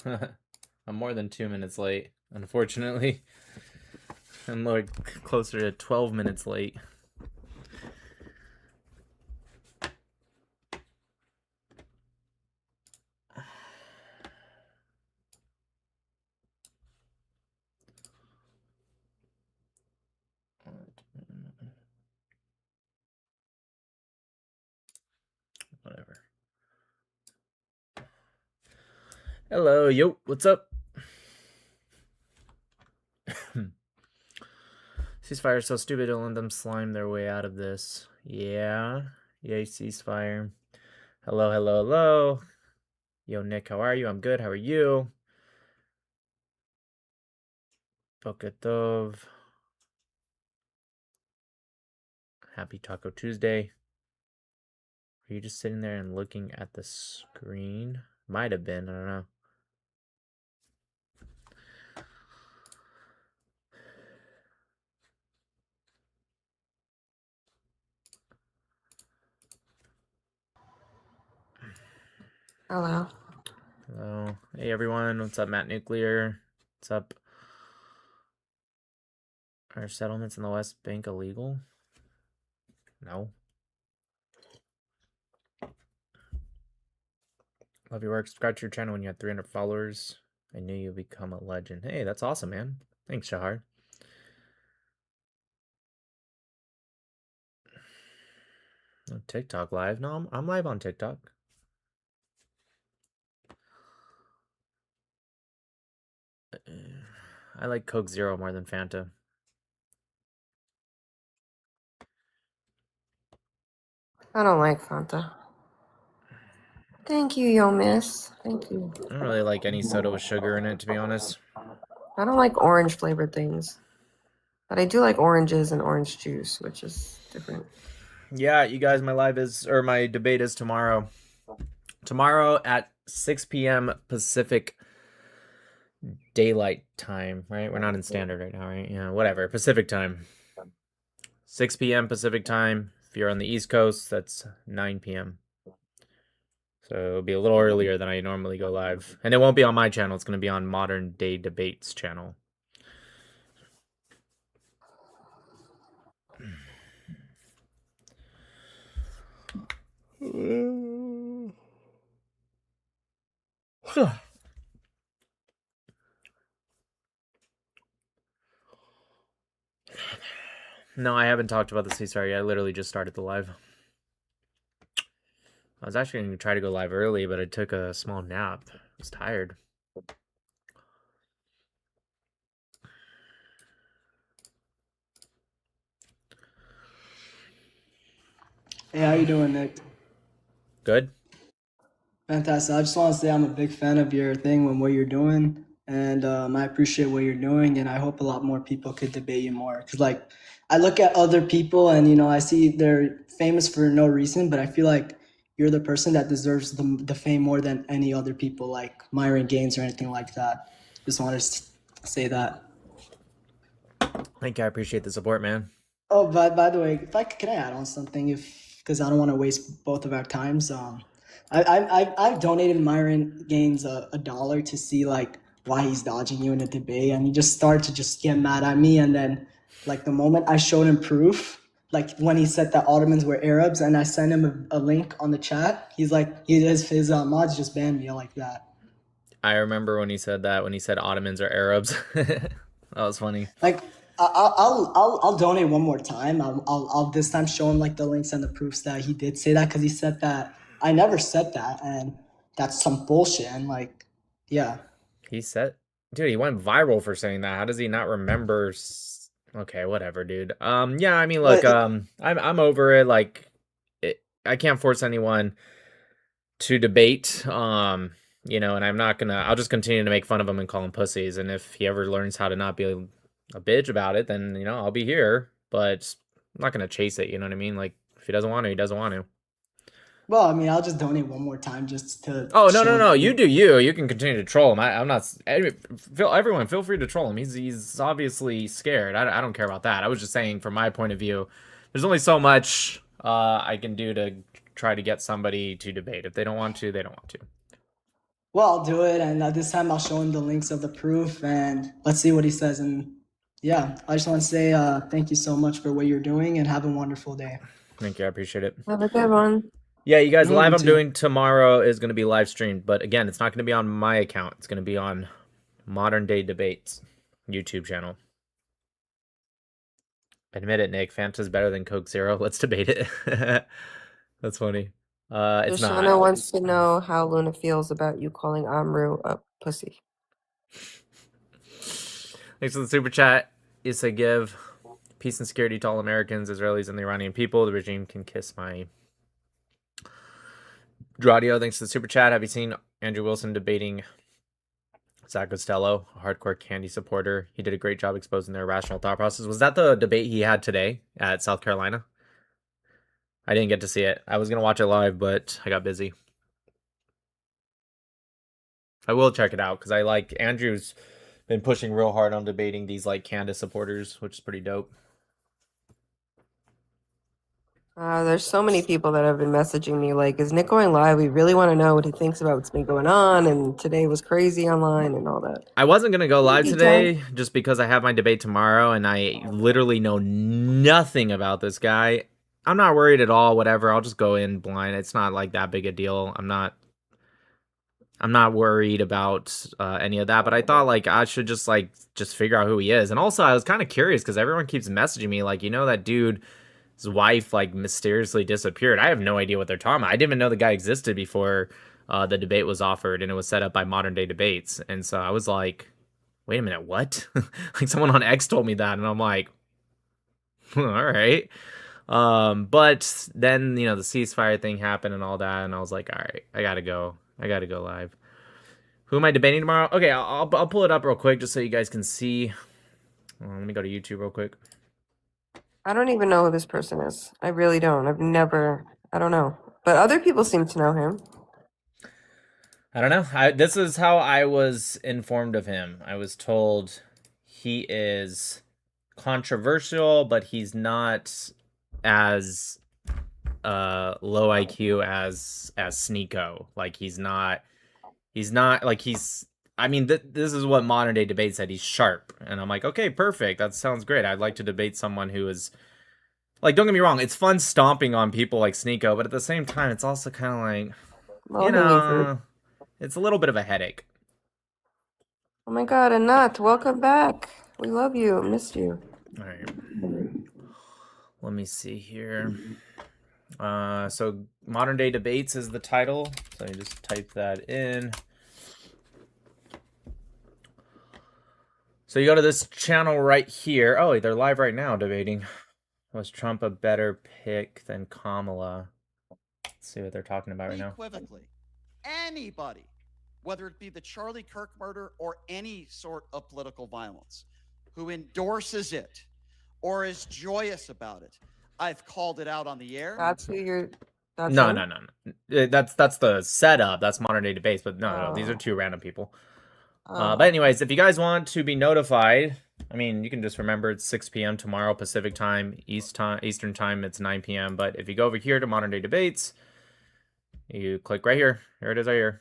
I'm more than 2 minutes late, unfortunately. I'm like closer to 12 minutes late. Whatever. Hello, yo, what's up? Ceasefire is so stupid, it'll let them slime their way out of this. Yeah. Yay, ceasefire. Hello, hello, hello. Yo, Nick, how are you? I'm good. How are you? Boker Tov. Happy Taco Tuesday. Are you just sitting there and looking at the screen? Might have been, I don't know. Hello. Hello. Hey everyone, what's up, Matt Nuclear? What's up? Are settlements in the West Bank illegal? No. Love your work. Subscribe to your channel when you had 300 followers. I knew you'd become a legend. Hey, that's awesome, man. Thanks, Shahar. TikTok live? No, I'm live on TikTok. I like Coke Zero more than Fanta. I don't like Fanta. Thank you, yo miss. Thank you. I don't really like any soda with sugar in it, to be honest. I don't like orange flavored things. But I do like oranges and orange juice, which is different. Yeah, you guys, my debate is tomorrow. Tomorrow at 6 p.m. Pacific Daylight Time, right? We're not in standard right now, right? Yeah, whatever. Pacific Time. 6 p.m. Pacific Time. If you're on the East Coast, that's 9 p.m. So it'll be a little earlier than I normally go live. And it won't be on my channel. It's going to be on Modern Day Debates channel. No, I haven't talked about the ceasefire yet. I literally just started the live. I was actually going to try to go live early, but I took a small nap. I was tired. Hey, how you doing, Nick? Good? Fantastic. I just want to say I'm a big fan of your thing and what you're doing, and I appreciate what you're doing, and I hope a lot more people could debate you more. Cause like, I look at other people, and I see they're famous for no reason, but I feel like you're the person that deserves the fame more than any other people, like Myron Gaines or anything like that. Just wanted to say that. Thank you. I appreciate the support, man. Oh, by the way, if I can I add on something if because I don't want to waste both of our times. I've donated Myron Gaines a dollar to see like why he's dodging you in a debate, and he just started to just get mad at me, and then like the moment I showed him proof, like when he said that Ottomans were Arabs, and I sent him a link on the chat, he's like his mods just banned me like that. I remember when he said that, when he said Ottomans are Arabs. That was funny. Like I'll donate one more time. I'll this time show him like the links and the proofs that he did say that because he said that I never said that and that's some bullshit and like yeah. He said, dude, he went viral for saying that. How does he not remember? Okay, whatever, dude. Yeah, I mean, look, But I'm over it. Like, I can't force anyone to debate. And I'm not gonna. I'll just continue to make fun of him and call him pussies. And if he ever learns how to not be a bitch about it, then I'll be here. But I'm not gonna chase it. You know what I mean? Like, if he doesn't want to, he doesn't want to. well, I mean, I'll just donate one more time just to Oh no, no, show no! you. You do you. You can continue to troll him. I'm not. Everyone, feel free to troll him. He's obviously scared. I don't care about that. I was just saying, from my point of view, there's only so much I can do to try to get somebody to debate. If they don't want to, they don't want to. Well, I'll do it, and this time I'll show him the links of the proof, and let's see what he says. And yeah, I just want to say thank you so much for what you're doing, and have a wonderful day. Thank you. I appreciate it. Have a good one. Yeah, you guys, live You I'm too. doing tomorrow is going to be live streamed. But again, it's not going to be on my account. It's going to be on Modern Day Debates YouTube channel. Admit it, Nick. Fanta's better than Coke Zero. Let's debate it. That's funny. It's Shoshana not. wants to know how Luna feels about you calling Amru a pussy. Thanks for the super chat. Issa give peace and security to all Americans, Israelis, and the Iranian people. The regime can kiss my Dradio. Thanks to the super chat. Have you seen Andrew Wilson debating Zach Costello, a hardcore Candy supporter? He did a great job exposing their irrational thought process. Was that the debate he had today at South Carolina? I didn't get to see it. I was going to watch it live, but I got busy. I will check it out because I like Andrew's been pushing real hard on debating these like Candace supporters, which is pretty dope. There's so many people that have been messaging me like, is Nick going live? We really want to know what he thinks about what's been going on, and today was crazy online and all that. I wasn't going to go live Maybe today just because I have my debate tomorrow and I literally know nothing about this guy. I'm not worried at all, whatever. I'll just go in blind. It's not like that big a deal. I'm not worried about any of that, but I thought like I should just figure out who he is. And also I was kind of curious because everyone keeps messaging me like, that dude, his wife like mysteriously disappeared. I have no idea what they're talking about. I didn't even know the guy existed before the debate was offered and it was set up by Modern Day Debates. And so I was like, wait a minute, what? Like someone on X told me that, and I'm like, all right. But then the ceasefire thing happened and all that, and I was like, all right, I gotta go live. Who am I debating tomorrow? Okay, I'll pull it up real quick just so you guys can see. Let me go to YouTube real quick. I don't even know who this person is. I really don't. I don't know. But other people seem to know him. I don't know. This is how I was informed of him. I was told he is controversial, but he's not as low IQ as Sneeko. Like he's not like I mean, this is what Modern Day Debate said. He's sharp. And I'm like, okay, perfect. That sounds great. I'd like to debate someone who is, like, don't get me wrong. It's fun stomping on people like Sneeko, but at the same time, it's also kind of like, Low-hanging fruit. it's a little bit of a headache. Oh my God, Anat, welcome back. We love you. Missed you. All right. Let me see here. So Modern Day Debates is the title. So you just type that in. So you go to this channel right here. Oh, they're live right now debating. Was Trump a better pick than Kamala? Let's see what they're talking about right now. Unequivocally, anybody, whether it be the Charlie Kirk murder or any sort of political violence, who endorses it or is joyous about it, I've called it out on the air. That's who you're. That's No. him? That's the setup. That's Modern Day Debates, but no, these are two random people. But anyways, if you guys want to be notified, I mean, you can just remember it's 6 p.m. tomorrow Pacific time, Eastern time. It's 9 p.m. But if you go over here to Modern Day Debates, you click right here. Here it is right here.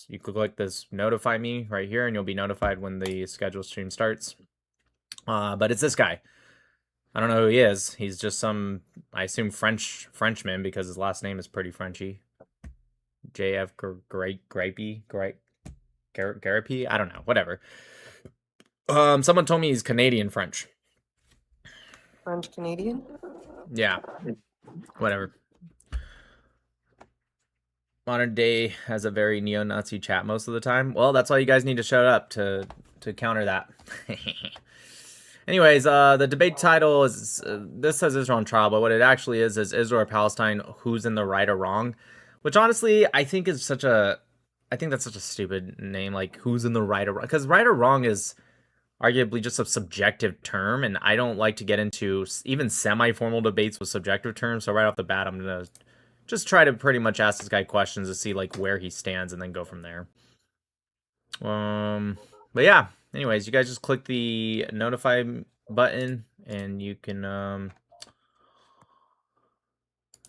You can click this notify me right here, and you'll be notified when the scheduled stream starts. But it's this guy. I don't know who he is. He's just some, I assume, Frenchman because his last name is pretty Frenchy. J.F. Gripey. Garapi? I don't know. Whatever. Someone told me he's Canadian French. French Canadian? Yeah. Whatever. Modern Day has a very neo-Nazi chat most of the time. Well, that's why you guys need to show up to counter that. Anyways, the debate title is, this says Israel on trial, but what it actually is Israel or Palestine, who's in the right or wrong? Which honestly, I think that's such a stupid name, like who's in the right or wrong, because right or wrong is arguably just a subjective term, and I don't like to get into even semi-formal debates with subjective terms, so right off the bat, I'm going to just try to pretty much ask this guy questions to see like where he stands and then go from there. But yeah, anyways, you guys just click the notify button and you can, I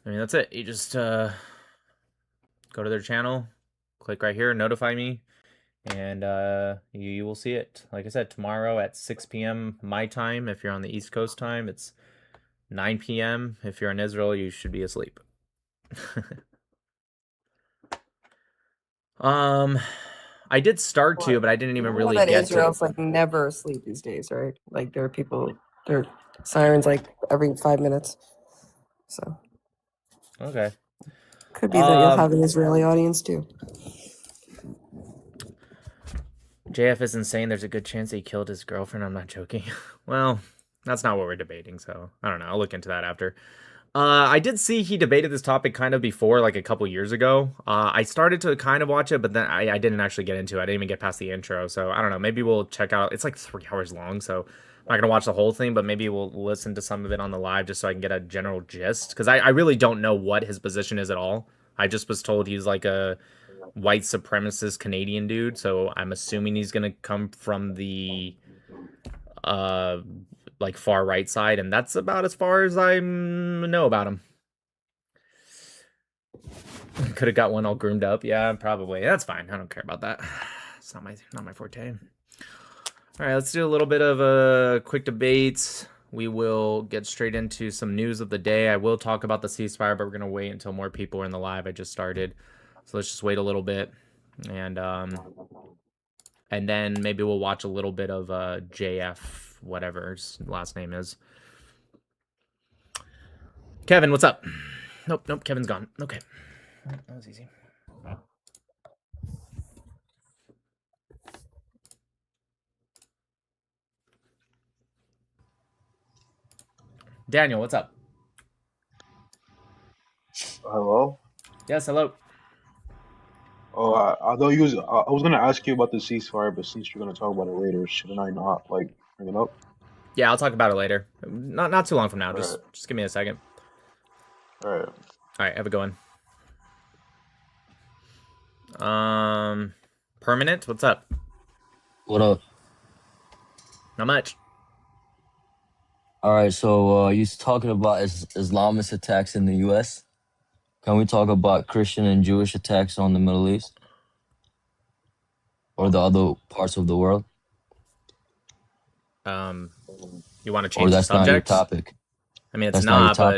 mean, that's it. You just, go to their channel, click right here, notify me, and you will see it. Like I said, tomorrow at 6 p.m. my time. If you're on the East Coast time, it's 9 p.m. If you're in Israel, you should be asleep. I did start to, but I didn't even really that get to. Israel's like never asleep these days, right? Like there are people, their sirens like every 5 minutes. So Okay. could be that you'll have an Israeli audience too. JF is insane. There's a good chance he killed his girlfriend. I'm not joking. Well, that's not what we're debating, so I don't know. I'll look into that after. I did see he debated this topic kind of before, like a couple years ago. I started to kind of watch it, but then I didn't actually get into it. I didn't even get past the intro, so I don't know. Maybe we'll check out. It's like 3 hours long, so I'm not gonna watch the whole thing, but maybe we'll listen to some of it on the live just so I can get a general gist. Because I really don't know what his position is at all. I just was told he's like a white supremacist Canadian dude, so I'm assuming he's gonna come from the like far right side, and that's about as far as I know about him. Could have got one all groomed up. Yeah, probably. That's fine. I don't care about that. It's not my forte. All right, let's do a little bit of quick debates. We will get straight into some news of the day. I will talk about the ceasefire, but we're gonna wait until more people are in the live. I just started, so let's just wait a little bit, and then maybe we'll watch a little bit of JF, whatever his last name is. Kevin, what's up? Nope, Kevin's gone. Okay. That was easy. Daniel, what's up? Hello. Yes, hello. Oh, I thought you was. I was gonna ask you about the ceasefire, but since you're gonna talk about it later, shouldn't I not like bring it up? Yeah, I'll talk about it later. Not too long from now. All right. Just give me a second. All right. All right, have a good one. Permanent, what's up? What up? Not much. All right, so you talking about Islamist attacks in the U.S. Can we talk about Christian and Jewish attacks on the Middle East or the other parts of the world? You want to Or change the that's not your subject? topic? I mean, it's That's not your not, topic.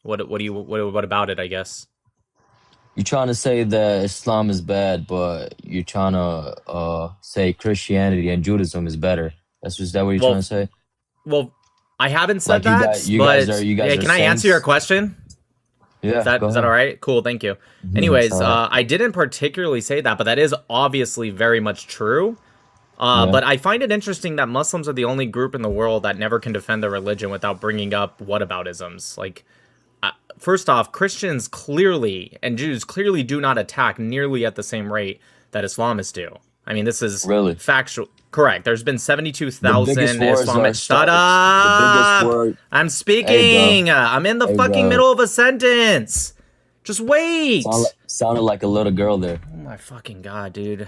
but what about it, I guess? You're trying to say that Islam is bad, but you're trying to say Christianity and Judaism is better. Is that what you're Well, trying to say? Well, I haven't said Like you that, guys, you but guys are yeah, can I answer saints? your question? Yeah, Is that go all ahead. right? Cool, thank you. It's Anyways, all right. I didn't particularly say that, but that is obviously very much true. Yeah. But I find it interesting that Muslims are the only group in the world that never can defend their religion without bringing up whataboutisms. Like, first off, Christians clearly and Jews clearly do not attack nearly at the same rate that Islamists do. I mean, this is Really? factual. Correct. There's been The 72,000 biggest wars are Islamic. Shut the biggest up! word. I'm Hey, speaking. bro. I'm in the Hey, fucking bro. middle of a sentence. Just wait. Sounded like a little girl there. Oh my fucking god, dude.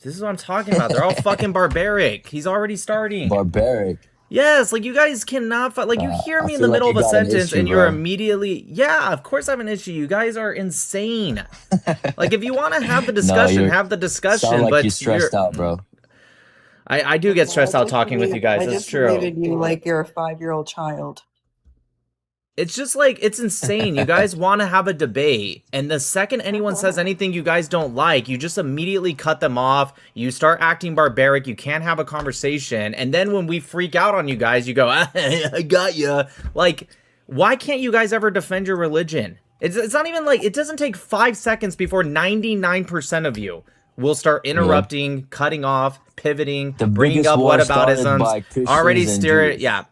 This is what I'm talking about. They're all fucking barbaric. He's already starting. Barbaric. Yes, like you guys cannot like you hear I me in the feel like middle you of a got an sentence issue, and you're bro. immediately of course I have an issue. You guys are insane. Like if you want to have the No, discussion, you have the sound discussion, like but you're stressed out, bro. I do get stressed out talking with you guys. I That's just true. muted you like you're a 5-year-old child. It's just like, it's insane. You guys want to have a debate, and the second anyone says anything you guys don't like, you just immediately cut them off. You start acting barbaric. You can't have a conversation. And then when we freak out on you guys, you go, I got ya. Like, why can't you guys ever defend your religion? It's not even like, it doesn't take 5 seconds before 99% of you will start interrupting, cutting off, pivoting, The bringing biggest up war started whataboutisms, by Christians already and steer it. Jews. Yeah.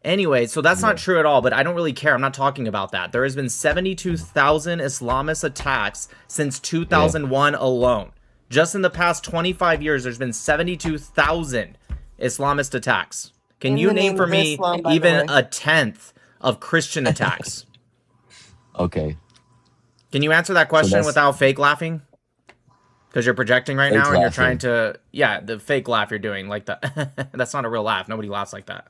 Anyway, so that's not true at all, but I don't really care. I'm not talking about that. There has been 72,000 Islamist attacks since 2001 alone. Just in the past 25 years, there's been 72,000 Islamist attacks. Can In you the name name for of me Islam, by the even way. a tenth of Christian attacks? Okay. Can you answer that question that's- without fake laughing? Because you're projecting right Fake now and you're trying laughing. to, the fake laugh you're doing, like the, that's not a real laugh. Nobody laughs like that.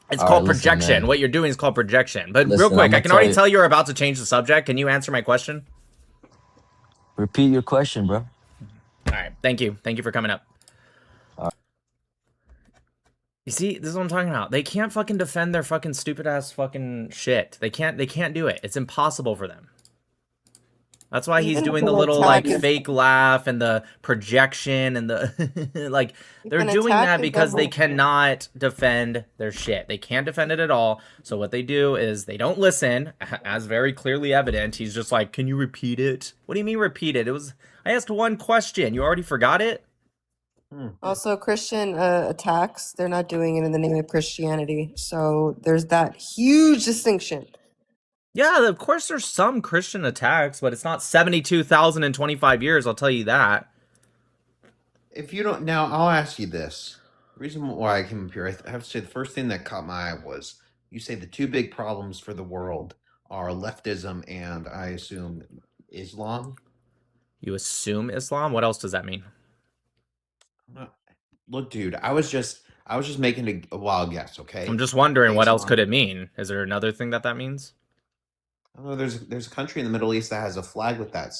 It's All called right, listen, projection. man. What you're doing is called projection. But real Listen, quick, I'ma I can already tell you- tell you're about to change the subject. Can you answer my question? Repeat your question, bro. All right. Thank you. Thank you for coming up. You see, this is what I'm talking about. They can't fucking defend their fucking stupid ass fucking shit. They can't do it. It's impossible for them. That's why he's Even doing if the an little attack like is fake laugh and the projection and the like they're an doing attack that is because they ever cannot defend their shit. They can't defend it at all. So what they do is they don't listen, as very clearly evident. He's just like, "Can you repeat it?" What do you mean repeat it? I asked one question. You already forgot it? also Christian attacks. They're not doing it in the name of Christianity. So there's that huge distinction. Yeah, of course there's some Christian attacks, but it's not 72,000 in 25 years, I'll tell you that. If you don't, now I'll ask you this. The reason why I came up here, I have to say the first thing that caught my eye was you say the two big problems for the world are leftism and I assume Islam. You assume Islam? What else does that mean? Look, dude, I was just making a wild guess, okay? I'm just wondering what else Islam. could it mean? Is there another thing that means? Oh, there's a country in the Middle East that has a flag with that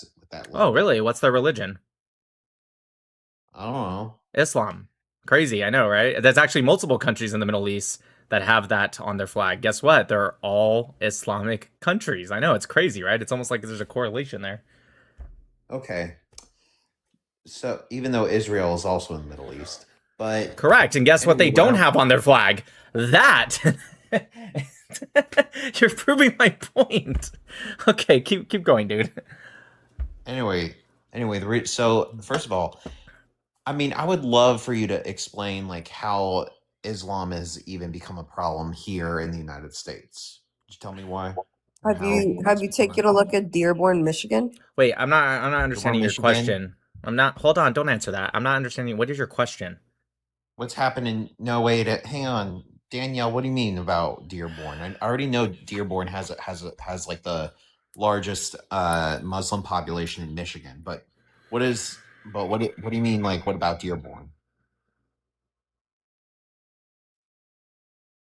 Oh, logo. really? What's their religion? I don't know. Islam. Crazy, I know, right? There's actually multiple countries in the Middle East that have that on their flag. Guess what? They're all Islamic countries. I know, it's crazy, right? It's almost like there's a correlation there. Okay. So even though Israel is also in the Middle East, but correct. And guess what they don't have on their flag? That. You're proving my point. Okay, keep going, dude. Anyway, so first of all, I mean, I would love for you to explain like how Islam has even become a problem here in the United States. Could you tell me why? Have you taken a look at Dearborn, Michigan? Wait, I'm not understanding your Michigan? question. Hold on, don't answer that. I'm not understanding. What is your question? What's happening? No, wait, hang on. Danielle, what do you mean about Dearborn? I already know Dearborn has like the largest Muslim population in Michigan, but what do you mean, like, what about Dearborn?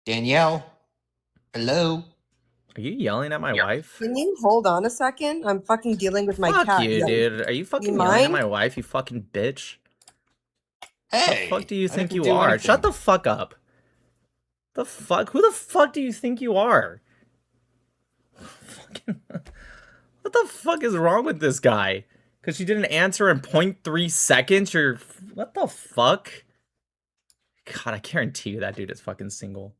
Danielle? Hello? Are you yelling at my wife? Can you hold on a second? I'm fucking dealing with my Fuck cat. you, dude. Are you fucking yelling at my wife, you fucking bitch? Hey! What the fuck do you I think didn't you do are? anything. Shut the fuck up. The fuck? Who the fuck do you think you are? Fucking... What the fuck is wrong with this guy? Because you didn't answer in 0.3 seconds? What the fuck? God, I guarantee you that dude is fucking single.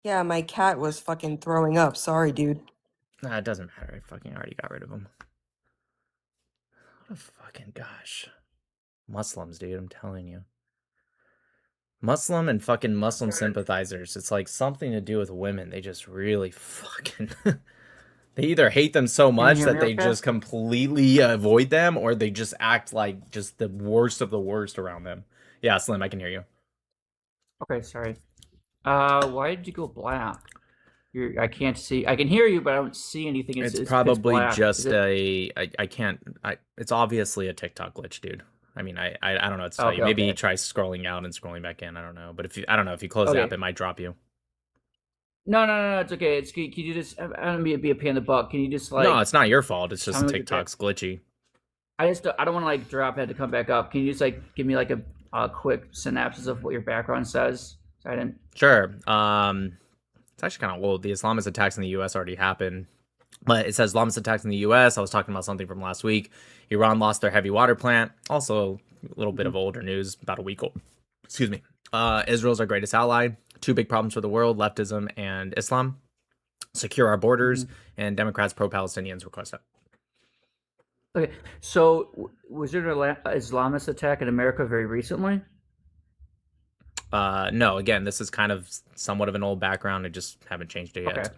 Yeah, my cat was fucking throwing up. Sorry, dude. Nah, it doesn't matter. I fucking already got rid of him. What a fucking gosh. Muslims, dude, I'm telling you. Muslim and fucking Muslim sympathizers. It's like something to do with women. They just really fucking... They either hate them so much that they just completely avoid them, or they just act like just the worst of the worst around them. Yeah, Slim, I can hear you. Okay, sorry. Why did you go black? I can't see. I can hear you, but I don't see anything. It's pitch probably black. just I can't... It's obviously a TikTok glitch, dude. I mean, I don't know what to tell you. Maybe try scrolling out and scrolling back in. I don't know. But I don't know, if you close the app, it might drop you. No, it's okay. Can you just? I don't mean to be a pain in the butt. Can you just like? No, it's not your fault. It's just TikTok's glitchy. I don't want to like drop it to come back up. Can you just like give me like a quick synopsis of what your background says? So I didn't. Sure. It's actually kind of old. The Islamist attacks in the U.S. already happened. But it says Islamist attacks in the U.S. I was talking about something from last week. Iran lost their heavy water plant. Also, a little bit of older news, about a week old. Excuse me. Israel's our greatest ally. Two big problems for the world, leftism and Islam. Secure our borders, and Democrats pro-Palestinians request it. Okay, so was there an Islamist attack in America very recently? No, again, this is kind of somewhat of an old background. I just haven't changed it yet. Okay.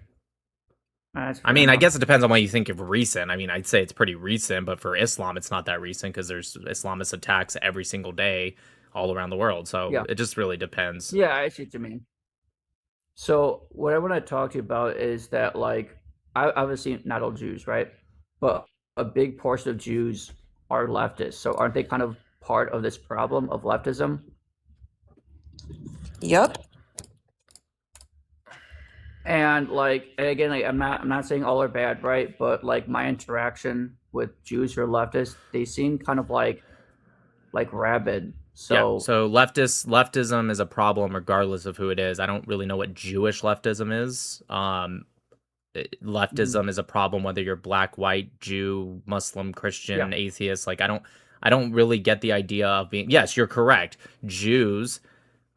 I mean, I guess it depends on what you think of recent. I mean, I'd say it's pretty recent, but for Islam, it's not that recent because there's Islamist attacks every single day all around the world. So it just really depends. Yeah, I see what you mean. So what I want to talk to you about is that, like, obviously not all Jews, right? But a big portion of Jews are leftists. So aren't they kind of part of this problem of leftism? Yep. And like, and again, like, I'm not saying all are bad, right? But like my interaction with Jews who are leftists, they seem kind of like rabid. Yeah, So so leftism is a problem regardless of who it is. I don't really know what Jewish leftism is. mhm. Leftism is a problem whether you're black, white, Jew, Muslim, Yeah. Christian, atheist. Like I don't really get the idea of being. Yes, you're correct. Jews,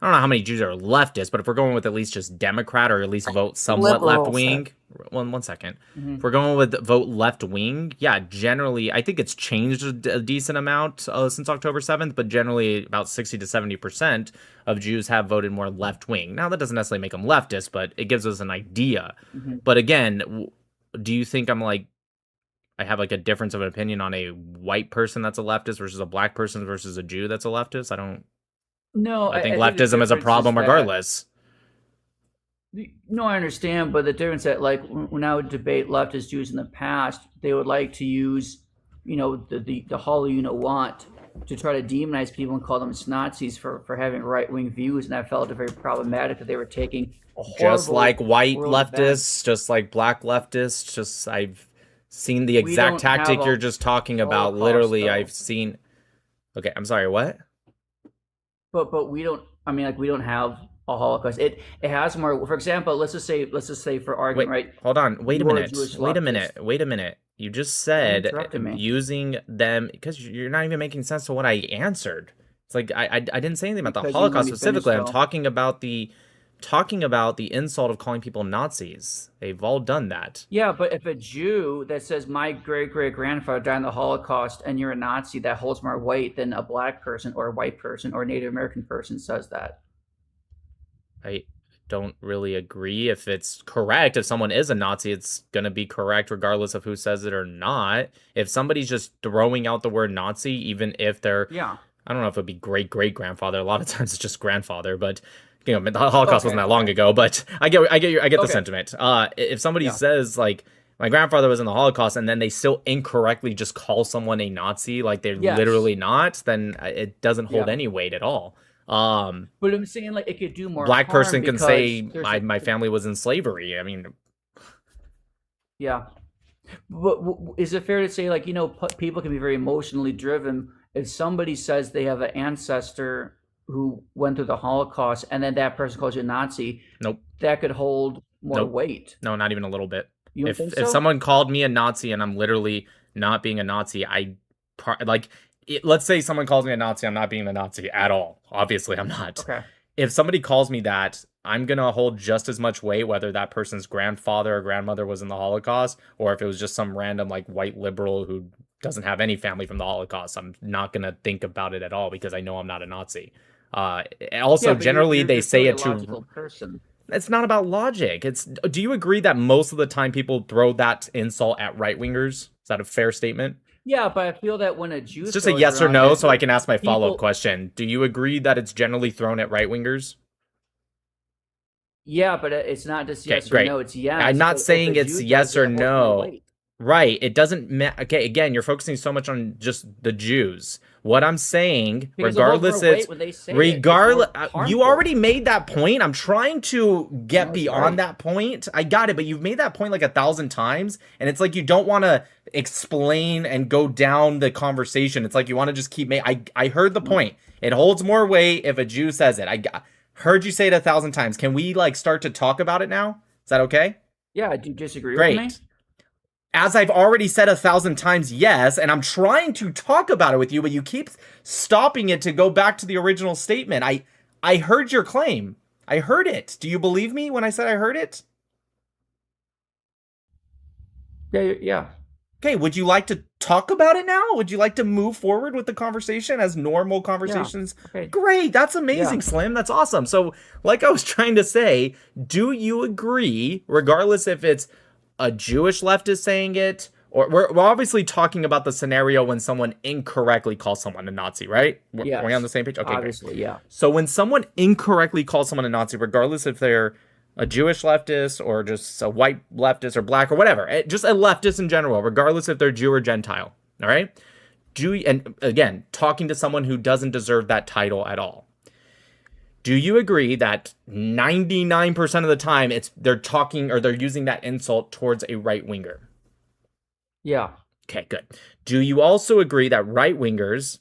I don't know how many Jews are leftists, but if we're going with at least just Democrat or at least vote somewhat left Liberals. wing, one second. If Mhm. we're going with vote left wing, yeah, generally, I think it's changed a decent amount since October 7th, but generally about 60 to 70% of Jews have voted more left wing. Now, that doesn't necessarily make them leftists, but it gives us an idea. Mhm. But again, do you think I have like a difference of an opinion on a white person that's a leftist versus a black person versus a Jew that's a leftist? No, I think I think the leftism is a difference is problem that regardless. no, I understand, but the difference that like when I would debate leftist Jews in the past, they would like to use, the hollow want to try to demonize people and call them Nazis for having right wing views, and I felt it very problematic that they were taking a Just like horrible white world event. leftists, just like black leftists, just I've seen the We exact don't have tactic a you're just talking about. Holocaust Literally, though. I've seen. Okay, I'm sorry, what? But we don't. I mean, like we don't have a Holocaust. It has more. For example, let's just say for Wait, argument, right? hold on. Wait a You are a minute. Jewish Wait a leftist. minute. Wait a minute. You just Why are you said interrupting me? using them because you're not even making sense to what I answered. It's like I didn't say anything about the Because you didn't let Holocaust me finish, specifically. I'm though. talking about the insult of calling people Nazis. They've all done that. Yeah, but if a Jew that says my great great grandfather died in the Holocaust and you're a Nazi, that holds more weight than a black person or a white person or a Native American person says that. I don't really agree if it's correct. If someone is a Nazi, it's going to be correct regardless of who says it or not. If somebody's just throwing out the word Nazi, even if they're, Yeah. I don't know if it'd be great great grandfather. A lot of times it's just grandfather, but the Holocaust wasn't Okay. that long Okay. ago. But I get the Okay. sentiment. If somebody Yeah. says like my grandfather was in the Holocaust, and then they still incorrectly just call someone a Nazi, like they're Yes. literally not, then it doesn't hold Yeah. any weight at all. But I'm saying like it could do more Black harm person can because say there's a my family was in slavery. I mean, yeah. But is it fair to say like people can be very emotionally driven if somebody says they have an ancestor who went through the Holocaust and then that person calls you a Nazi, nope, that could hold more nope, weight. no, not even a little bit. You don't think If so? someone called me a Nazi and I'm literally not being a Nazi, let's say someone calls me a Nazi, I'm not being a Nazi at all. Obviously, I'm not. Okay. If somebody calls me that, I'm gonna hold just as much weight whether that person's grandfather or grandmother was in the Holocaust or if it was just some random like white liberal who doesn't have any family from the Holocaust. I'm not gonna think about it at all because I know I'm not a Nazi. Also, Yeah, but you're generally you're they you're say clearly a it to. logical person. It's not about logic. Do you agree that most of the time people throw that insult at right wingers? Is that a fair statement? Yeah, but I feel that when a Jew It's just a throws yes or around no, it, so I can ask my follow up people, question. Do you agree that it's generally thrown at right wingers? yeah, but it's not just Okay, yes or great. no. It's I'm yes. not But if saying a it's Jew yes does it, or it holds more no. weight. Right. It doesn't matter. Okay, again, you're focusing so much on just the Jews. What I'm saying, Because it holds more regardless, weight when they say it. It's regardless, more you harmful. already made that point. I'm trying to get No, beyond sorry. that point. I got it, but you've made that point like 1,000 times, and it's like you don't want to explain and go down the conversation. It's like you want to just keep making. I heard the point. It holds more weight if a Jew says it. Heard you say it 1,000 times. Can we like start to talk about it now? Is that okay? Yeah, do you disagree with me? Great. As I've already said 1,000 times, yes, and I'm trying to talk about it with you, but you keep stopping it to go back to the original statement. I heard your claim. I heard it. Do you believe me when I said I heard it? Yeah. Okay, would you like to talk about it now? Would you like to move forward with the conversation as normal conversations? Okay. Great, that's amazing, Yeah. Slim. That's awesome. So, like I was trying to say, do you agree, regardless if it's a Jewish leftist saying it, or we're obviously talking about the scenario when someone incorrectly calls someone a Nazi, right? Are we on the Yes. same page? Okay, great. Obviously, yeah. So when someone incorrectly calls someone a Nazi, regardless if they're a Jewish leftist or just a white leftist or black or whatever, just a leftist in general, regardless if they're Jew or Gentile, all right? And again, talking to someone who doesn't deserve that title at all. Do you agree that 99% of the time they're talking or they're using that insult towards a right winger? Yeah. Okay, good. Do you also agree that right wingers,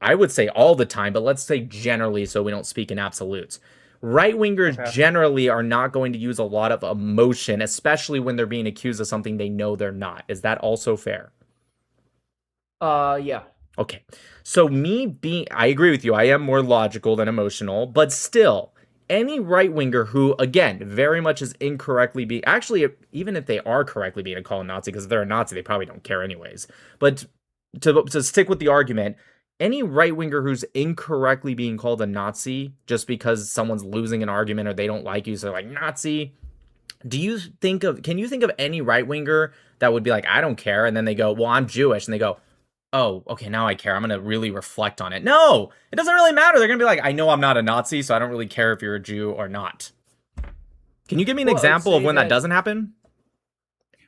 I would say all the time, but let's say generally so we don't speak in absolutes. Right wingers generally are not going to use a lot of emotion, especially when they're being accused of something they know they're not. Is that also fair? Yeah. Okay. So I agree with you. I am more logical than emotional, but still, any right winger who, again, very much is incorrectly being, actually, even if they are correctly being called a Nazi, because if they're a Nazi, they probably don't care anyways. But to stick with the argument, any right winger who's incorrectly being called a Nazi just because someone's losing an argument or they don't like you, so they're like, Nazi. Can you think of any right winger that would be like, I don't care, and then they go, well, I'm Jewish, and they go, oh, okay, now I care. I'm going to really reflect on it. No, it doesn't really matter. They're going to be like, I know I'm not a Nazi, so I don't really care if you're a Jew or not. Can you give me an example of when that doesn't happen?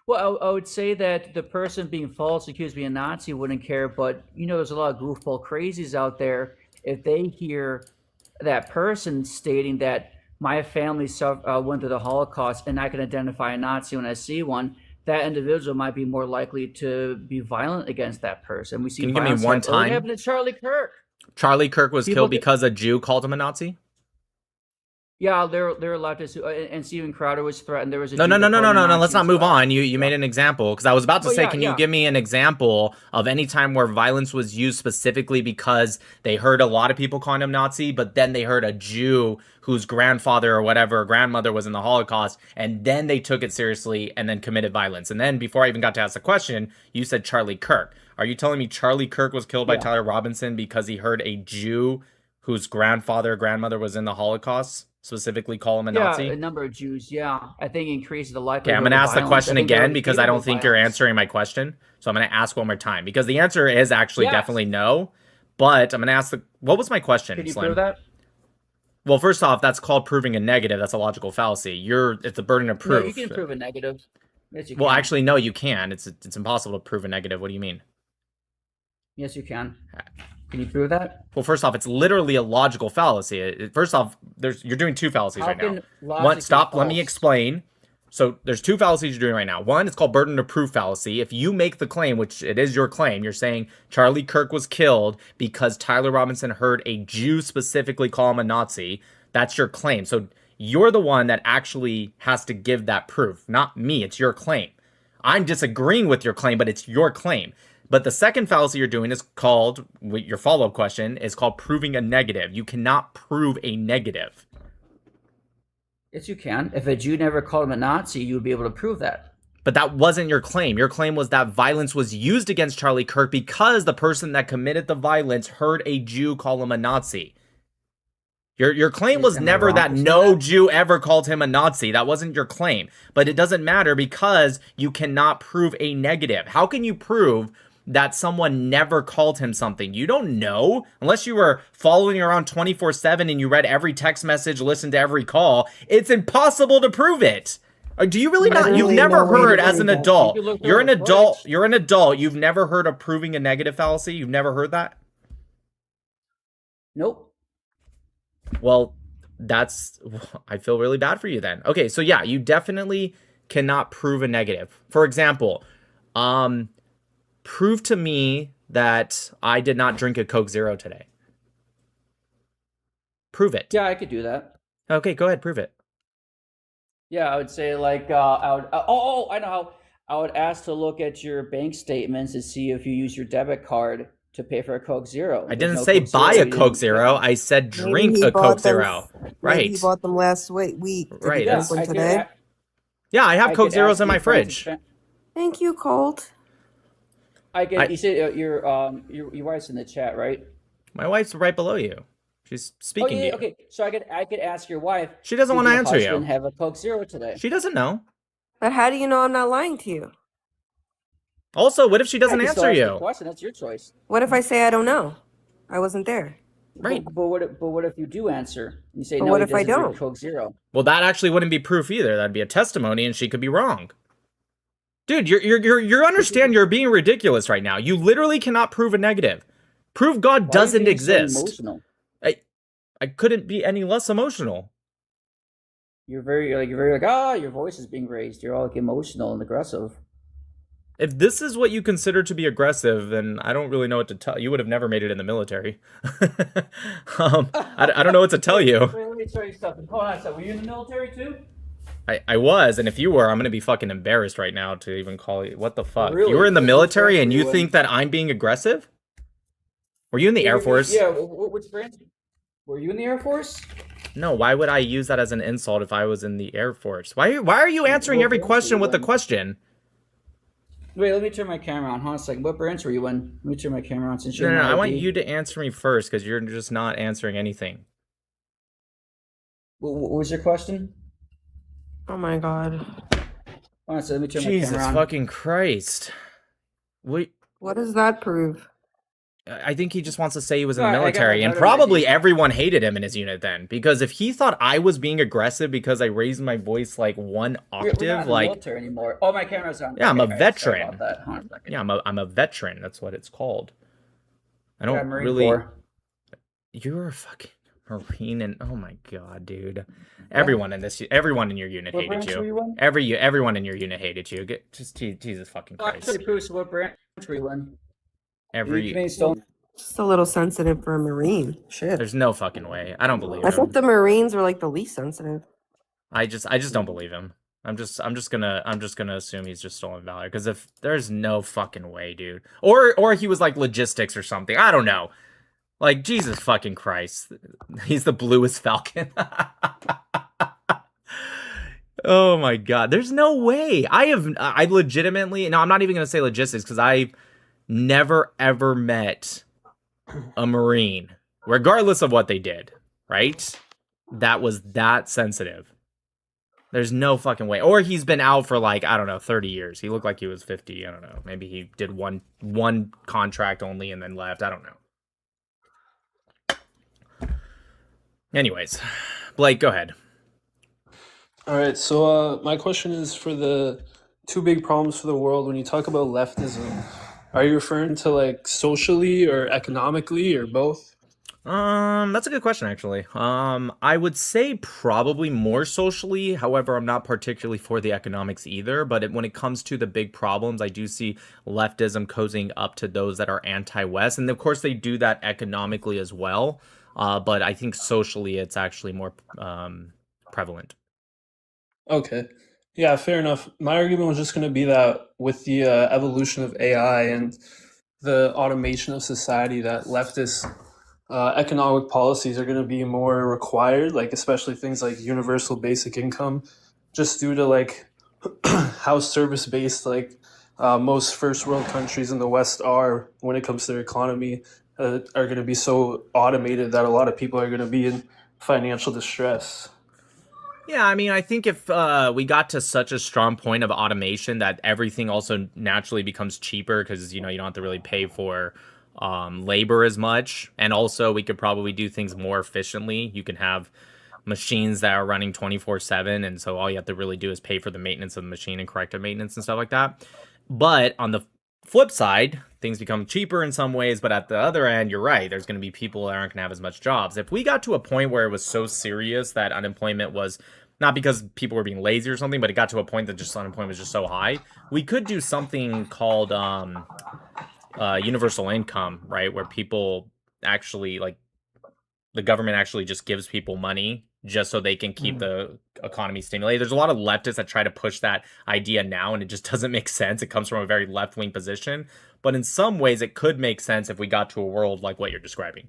Well, I would say that the person being false accused of being a Nazi wouldn't care, but, there's a lot of goofball crazies out there. If they hear that person stating that my family went through the Holocaust and I can identify a Nazi when I see one, that individual might be more likely to be violent against that person. We see. Can you give me one time? What happened to Charlie Kirk? Charlie Kirk was killed because a Jew called him a Nazi? Yeah, they're allowed to sue, and Steven Crowder was threatened. There was a no. Let's not move on. You made an example because I was about to say, can you give me an example of any time where violence was used specifically because they heard a lot of people calling him Nazi, but then they heard a Jew whose grandfather or whatever grandmother was in the Holocaust, and then they took it seriously and then committed violence. And then before I even got to ask the question, you said Charlie Kirk. Are you telling me Charlie Kirk was killed by Tyler Robinson because he heard a Jew whose grandfather or grandmother was in the Holocaust specifically call him a Nazi? Yeah, a number of Jews, I think increases the likelihood. Okay, I'm going to ask the question again because I don't think you're answering my question. So I'm going to ask one more time because the answer is actually definitely no. But I'm going to ask what was my question, Can you Slim? prove that? Well, first off, that's called proving a negative. That's a logical fallacy. It's a burden of proof. No, you can prove a negative. Yes, you well, can. actually, no, you can. It's impossible to prove a negative. What do you mean? Yes, you can. Can you prove that? Well, first off, it's literally a logical fallacy. First off, you're doing two fallacies right now. One, stop. Let me explain. So there's two fallacies you're doing right now. One, it's called burden of proof fallacy. If you make the claim, which it is your claim, you're saying Charlie Kirk was killed because Tyler Robinson heard a Jew specifically call him a Nazi. That's your claim. So you're the one that actually has to give that proof, not me. It's your claim. I'm disagreeing with your claim, but it's your claim. But the second fallacy you're doing is called, your follow-up question, is called proving a negative. You cannot prove a negative. Yes, you can. If a Jew never called him a Nazi, you would be able to prove that. But that wasn't your claim. Your claim was that violence was used against Charlie Kirk because the person that committed the violence heard a Jew call him a Nazi. Your claim was never that no Jew ever called him a Nazi. That wasn't your claim. But it doesn't matter because you cannot prove a negative. How can you prove that someone never called him something? You don't know. Unless you were following around 24/7 and you read every text message, listened to every call. It's impossible to prove it. Do you really not? You've never heard as an adult. You're an adult. You're an adult. You've never heard of proving a negative fallacy? You've never heard that? Nope. Well, I feel really bad for you then. Okay, so yeah, you definitely cannot prove a negative. For example, prove to me that I did not drink a Coke Zero today. Prove it. Yeah, I could do that. Okay, go ahead, prove it. Yeah, I would say like I would. I know how. I would ask to look at your bank statements to see if you use your debit card to pay for a Coke Zero. I didn't say buy a Coke Zero. I said drink a Coke Zero. Right. He bought them last week. Right. Yeah, today. Yeah, I have Coke Zeros in my fridge. Thank you, Colt. You said your wife's in the chat, right? My wife's right below you. She's speaking to you. Okay, so I could ask your wife. She doesn't want to answer you. Have a Coke Zero today. She doesn't know. But how do you know I'm not lying to you? Also, what if she doesn't answer you? Question. That's your choice. What if I say I don't know? I wasn't there. Right. But what if you do answer? You say no. What if I don't? Coke Zero. Well, that actually wouldn't be proof either. That'd be a testimony, and she could be wrong. Dude, you understand you're being ridiculous right now. You literally cannot prove a negative. Prove God doesn't exist. I couldn't be any less emotional. You're very like, your voice is being raised. You're all like emotional and aggressive. If this is what you consider to be aggressive, then I don't really know what to tell you. Would have never made it in the military. I don't know what to tell you. Wait, let me show you something. Hold on a second. Were you in the military too? I was, and if you were, I'm gonna be fucking embarrassed right now to even call you. What the fuck? Really? You were in the Which military branch and were you you think in? that I'm being aggressive? Were you in the Air Force? Yeah, which branch? Were you in the Air Force? No, why would I use that as an insult if I was in the Air Force? Why are you answering What every branch were question you with a in? question? Wait, let me turn my camera on. Hold on a second. What branch were you in? Let me turn my camera on since you're No, my I want ID. you to answer me first because you're just not answering anything. What was your question? Oh my god. Hold on a second. Let me turn my Jesus camera on. fucking Christ. Wait, What does that prove? I think he just wants to say he was in No, the I got my military, and veteran probably ID. everyone hated him in his unit then. Because if he thought I was being aggressive because I raised my voice like one We're not octave, in the like, military anymore. Oh, my camera's on. yeah, I'm Okay, a all right, sorry veteran. about that. Hold on a second. Yeah, I'm a veteran. That's what it's called. I Yeah, don't Marine really. Corps. You're a fucking Marine, and oh my god, dude. Yeah. Everyone in your unit What hated branch were you. you in? Everyone in your unit hated you. Just Jesus fucking Christ. Actually, Bruce, what branch were you in? You Every committing stolen? Just a little sensitive for a Marine. Shit. There's no fucking way. I don't believe I thought him. the Marines were like the least sensitive. I just don't believe him. I'm just gonna assume he's just stolen valor because if there's no fucking way, dude, or he was like logistics or something. I don't know. Like Jesus fucking Christ, he's the bluest falcon. Oh my god, there's no way. I legitimately, no, I'm not even gonna say logistics because I never ever met a Marine, regardless of what they did, right? That was that sensitive. There's no fucking way. Or he's been out for like, I don't know, 30 years. He looked like he was 50. I don't know. Maybe he did one contract only and then left. I don't know. Anyways, Blake, go ahead. All right, so my question is for the two big problems for the world. When you talk about leftism, are you referring to like socially or economically or both? That's a good question, actually. I would say probably more socially. However, I'm not particularly for the economics either. But when it comes to the big problems, I do see leftism cozying up to those that are anti-West, and of course they do that economically as well. But I think socially, it's actually more prevalent. Okay. Yeah, fair enough. My argument was just going to be that with the evolution of AI and the automation of society, that leftist economic policies are going to be more required, like especially things like universal basic income, just due to like how service based like most first world countries in the West are when it comes to their economy, are going to be so automated that a lot of people are going to be in financial distress. Yeah, I mean, I think if we got to such a strong point of automation that everything also naturally becomes cheaper because, you know, you don't have to really pay for labor as much. And also we could probably do things more efficiently. You can have machines that are running 24/7. And so all you have to really do is pay for the maintenance of the machine and corrective maintenance and stuff like that. But on the flip side, things become cheaper in some ways, but at the other end, you're right. There's going to be people that aren't going to have as much jobs. If we got to a point where it was so serious that unemployment was not because people were being lazy or something, but it got to a point that just unemployment was just so high, we could do something called universal income, right? Where people actually like the government actually just gives people money just so they can keep the economy stimulated. There's a lot of leftists that try to push that idea now, and it just doesn't make sense. It comes from a very left-wing position. But in some ways, it could make sense if we got to a world like what you're describing.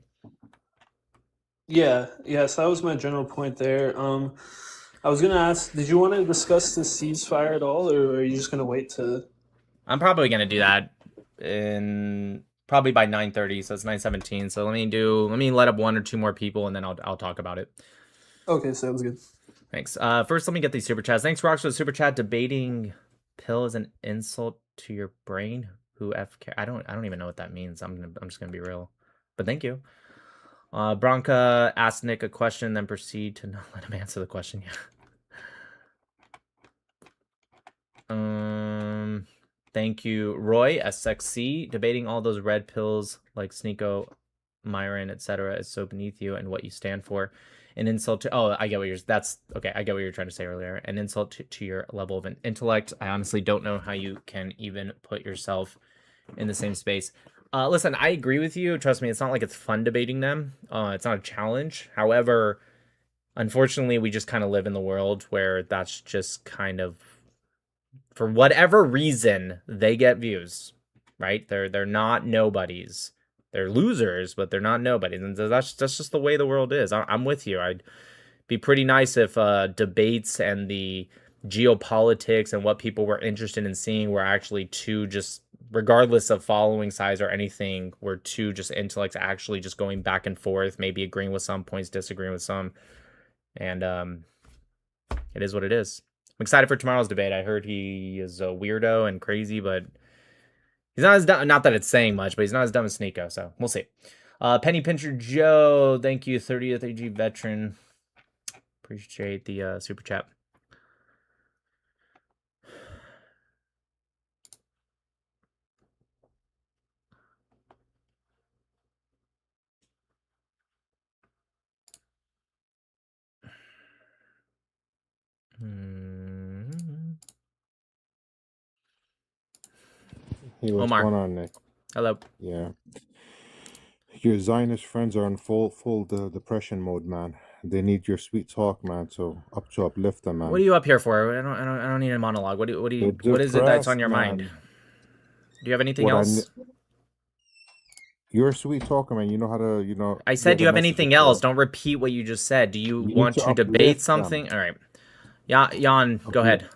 Yeah, yes, that was my general point there. I was gonna ask, did you want to discuss the ceasefire at all, or are you just gonna wait to? I'm probably going to do that in probably by 9:30, so it's 9:17. So let me let up one or two more people, and then I'll talk about it. Okay, sounds good. Thanks. First, let me get these super chats. Thanks, Rocks, for the super chat. Debating pill is an insult to your brain. Who FK? I don't even know what that means. I'm just gonna be real. But thank you. Bronca asked Nick a question, then proceed to not let him answer the question. Yeah. Thank you, Roy SXC. Debating all those red pills like Sneeko Myron, etc., is so beneath you and what you stand for. An insult to I get what you're that's okay. I get what you're trying to say earlier. An insult to your level of an intellect. I honestly don't know how you can even put yourself in the same space. Listen, I agree with you. Trust me, it's not like it's fun debating them. It's not a challenge. However, unfortunately, we just kind of live in the world where that's just kind of, for whatever reason, they get views, right? They're not nobodies. They're losers, but they're not nobodies, and that's just the way the world is. I'm with you. I'd be pretty nice if debates and the geopolitics and what people were interested in seeing were actually two, just regardless of following size or anything, were two just intellects actually just going back and forth, maybe agreeing with some points, disagreeing with some, and it is what it is. I'm excited for tomorrow's debate. I heard he is a weirdo and crazy, but he's not as dumb. Not that it's saying much, but he's not as dumb as Sneeko, so we'll see. Penny Pincher Joe, thank you, 30th AG veteran. Appreciate the super chat. Hey, what's Omar. going on, Nick? Hello. Yeah. Your Zionist friends are in full depression mode, man. They need your sweet talk, man. So to uplift them, man. What are you up here for? I don't need a monologue. What is it that's on your mind? Do you have anything else? You're a sweet talker, man. You know how to, I said, do you have anything else? Don't repeat what you just said. Do you want to debate something? All right. Jan, go ahead.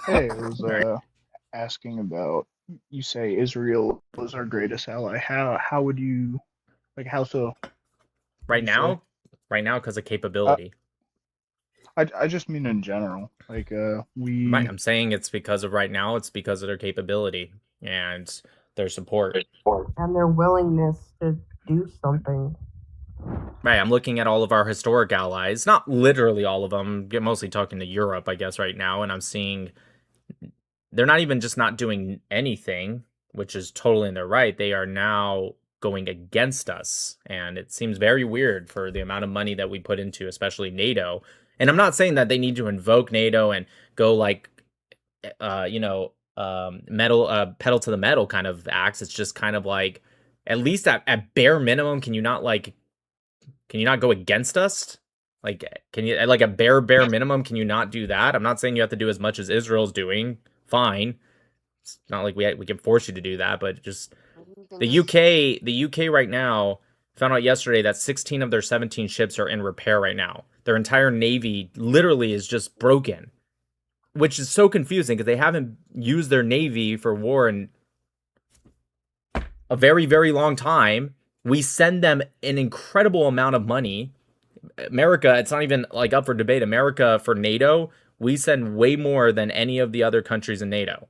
Hey, I was asking about, you say Israel was our greatest ally. How would you, like, how so? Right now, because of capability. I just mean in general. Like, Right, I'm saying it's because of right now. It's because of their capability and their support and their willingness to do something. Right, I'm looking at all of our historic allies, not literally all of them. I'm mostly talking to Europe, I guess, right now, and I'm seeing they're not even just not doing anything, which is totally in their right. They are now going against us, and it seems very weird for the amount of money that we put into, especially NATO. And I'm not saying that they need to invoke NATO and go like, pedal to the metal kind of acts. It's just kind of like, at least at bare minimum, can you not go against us? Like, can you, like, a bare minimum, can you not do that? I'm not saying you have to do as much as Israel's doing. Fine. It's not like we can force you to do that, but just the UK right now found out yesterday that 16 of their 17 ships are in repair right now. Their entire navy literally is just broken, which is so confusing because they haven't used their navy for war in a very, very long time. We send them an incredible amount of money. America, it's not even like up for debate. America, for NATO, we send way more than any of the other countries in NATO,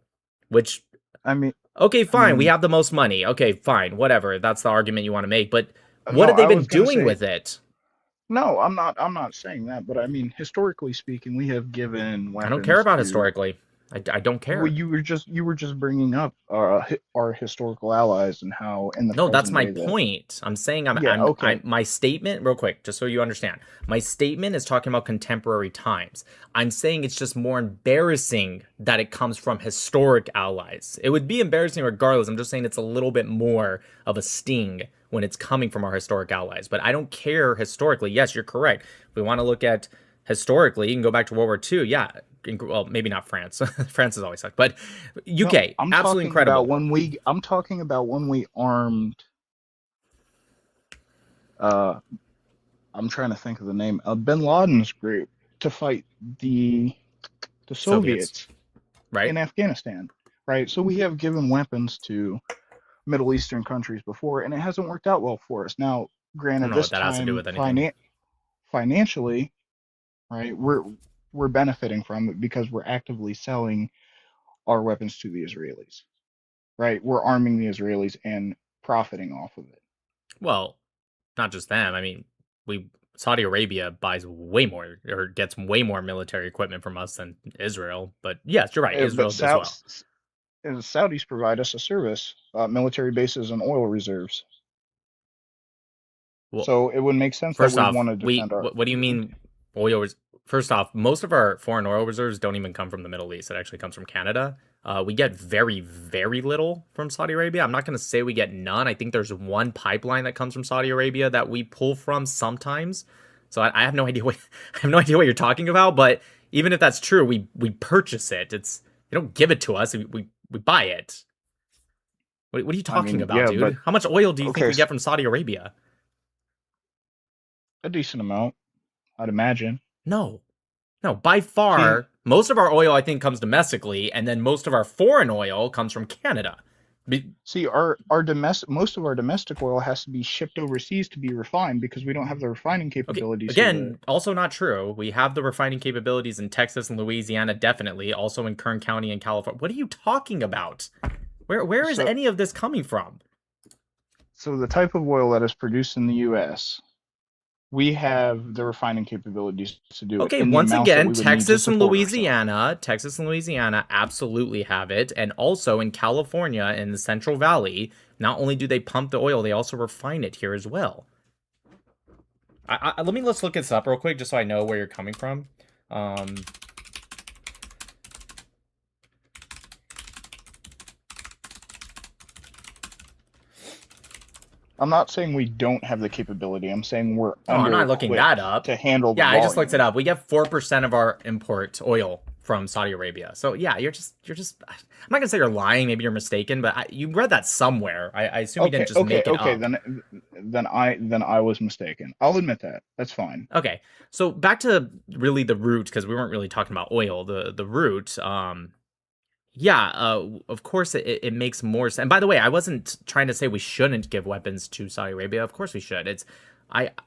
which, I mean, okay, fine, we have the most money. Okay, fine, whatever. That's the argument you want to make. But what have they been doing with it? No, I'm not saying that, but I mean, historically speaking, we have given weapons. I don't care about historically. I don't care. Well, you were just bringing up our historical allies and how in the no, that's my point. I'm saying my statement, real quick, just so you understand. My statement is talking about contemporary times. I'm saying it's just more embarrassing that it comes from historic allies. It would be embarrassing regardless. I'm just saying it's a little bit more of a sting when it's coming from our historic allies. But I don't care historically. Yes, you're correct. If we want to look at historically, you can go back to World War II. Yeah. Well, maybe not France. France has always sucked, but UK, no, absolutely incredible. I'm talking about when we armed. I'm trying to think of the name of Bin Laden's group to fight the Soviets, right, in Afghanistan, right? So we have given weapons to Middle Eastern countries before, and it hasn't worked out well for us. Now, granted, this time has to do with financially, right? We're benefiting from it because we're actively selling our weapons to the Israelis, right? We're arming the Israelis and profiting off of it. Well, not just them. I mean, Saudi Arabia buys way more or gets way more military equipment from us than Israel. But yes, you're right. Israel as well. And the Saudis provide us a service, military bases and oil reserves. Well, So it would make sense that first we off, want to defend our. what do you mean oil? First off, most of our foreign oil reserves don't even come from the Middle East. It actually comes from Canada. We get very, very little from Saudi Arabia. I'm not going to say we get none. I think there's one pipeline that comes from Saudi Arabia that we pull from sometimes. So I have no idea what I have no idea what you're talking about. But even if that's true, we purchase it. They don't give it to us. We buy it. What are you talking about, yeah, dude? but How much oil do you think okay, we get from Saudi Arabia? a decent amount, I'd imagine. No. By See, far, most of our oil I think comes domestically, and then most of our foreign oil comes from Canada. our domestic most of our domestic oil has to be shipped overseas to be refined because we don't have the refining Okay, capabilities. again, also not true. We have the refining capabilities in Texas and Louisiana, definitely. Also in Kern County and California. What are you talking about? Where is any of this coming from? So the type of oil that is produced in the U.S., we have the refining capabilities to do it. Okay, In the once amounts that again, we would need to Texas and support ourselves. Louisiana absolutely have it, and also in California in the Central Valley, not only do they pump the oil, they also refine it here as well. Let's look this up real quick, just so I know where you're coming from. I'm not saying we don't have the capability. I'm saying we're I'm not looking that up to handle the Yeah, I just volume. looked it up. We get 4% of our import oil from Saudi Arabia. So yeah, you're just. I'm not gonna say you're lying. Maybe you're mistaken, but you read that somewhere. I assume you didn't just make it up. Then I was mistaken. I'll admit that. That's fine. Okay, so back to really the root, because we weren't really talking about oil. The root. Of course it makes more sense. And by the way, I wasn't trying to say we shouldn't give weapons to Saudi Arabia. Of course we should.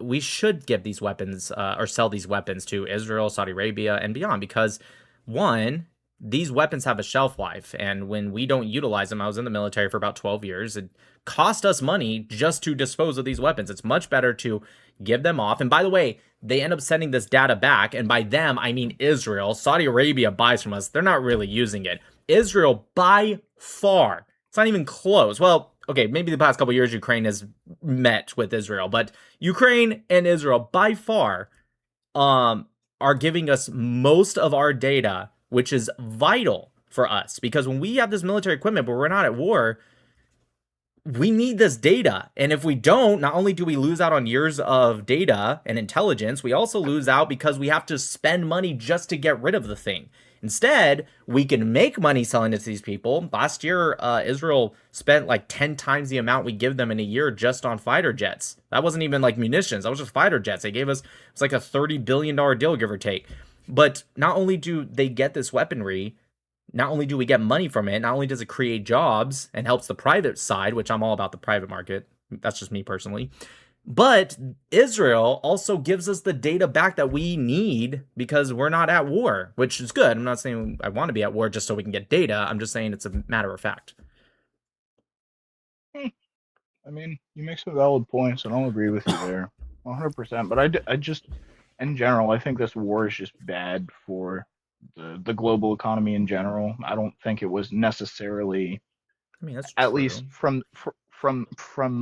We should give these weapons or sell these weapons to Israel, Saudi Arabia, and beyond, because one, these weapons have a shelf life, and when we don't utilize them, I was in the military for about 12 years, it cost us money just to dispose of these weapons. It's much better to give them off. And by the way, they end up sending this data back, and by them, I mean Israel. Saudi Arabia buys from us. They're not really using it. Israel, by far, it's not even close. Well, okay, maybe the past couple years Ukraine has met with Israel, but Ukraine and Israel, by far, are giving us most of our data, which is vital for us, because when we have this military equipment but we're not at war, we need this data. And if we don't, not only do we lose out on years of data and intelligence, we also lose out because we have to spend money just to get rid of the thing. Instead, we can make money selling it to these people. Last year, Israel spent like 10 times the amount we give them in a year just on fighter jets. That wasn't even like munitions. That was just fighter jets. They gave us, it's like a $30 billion deal, give or take. But not only do they get this weaponry, not only do we get money from it, not only does it create jobs and helps the private side, which I'm all about the private market. That's just me personally. But Israel also gives us the data back that we need because we're not at war, which is good. I'm not saying I want to be at war just so we can get data. I'm just saying it's a matter of fact. I mean, you make some valid points, and I'll agree with you there 100%. But I just, in general, I think this war is just bad for the global economy in general. I don't think it was necessarily, I mean, that's at true. least from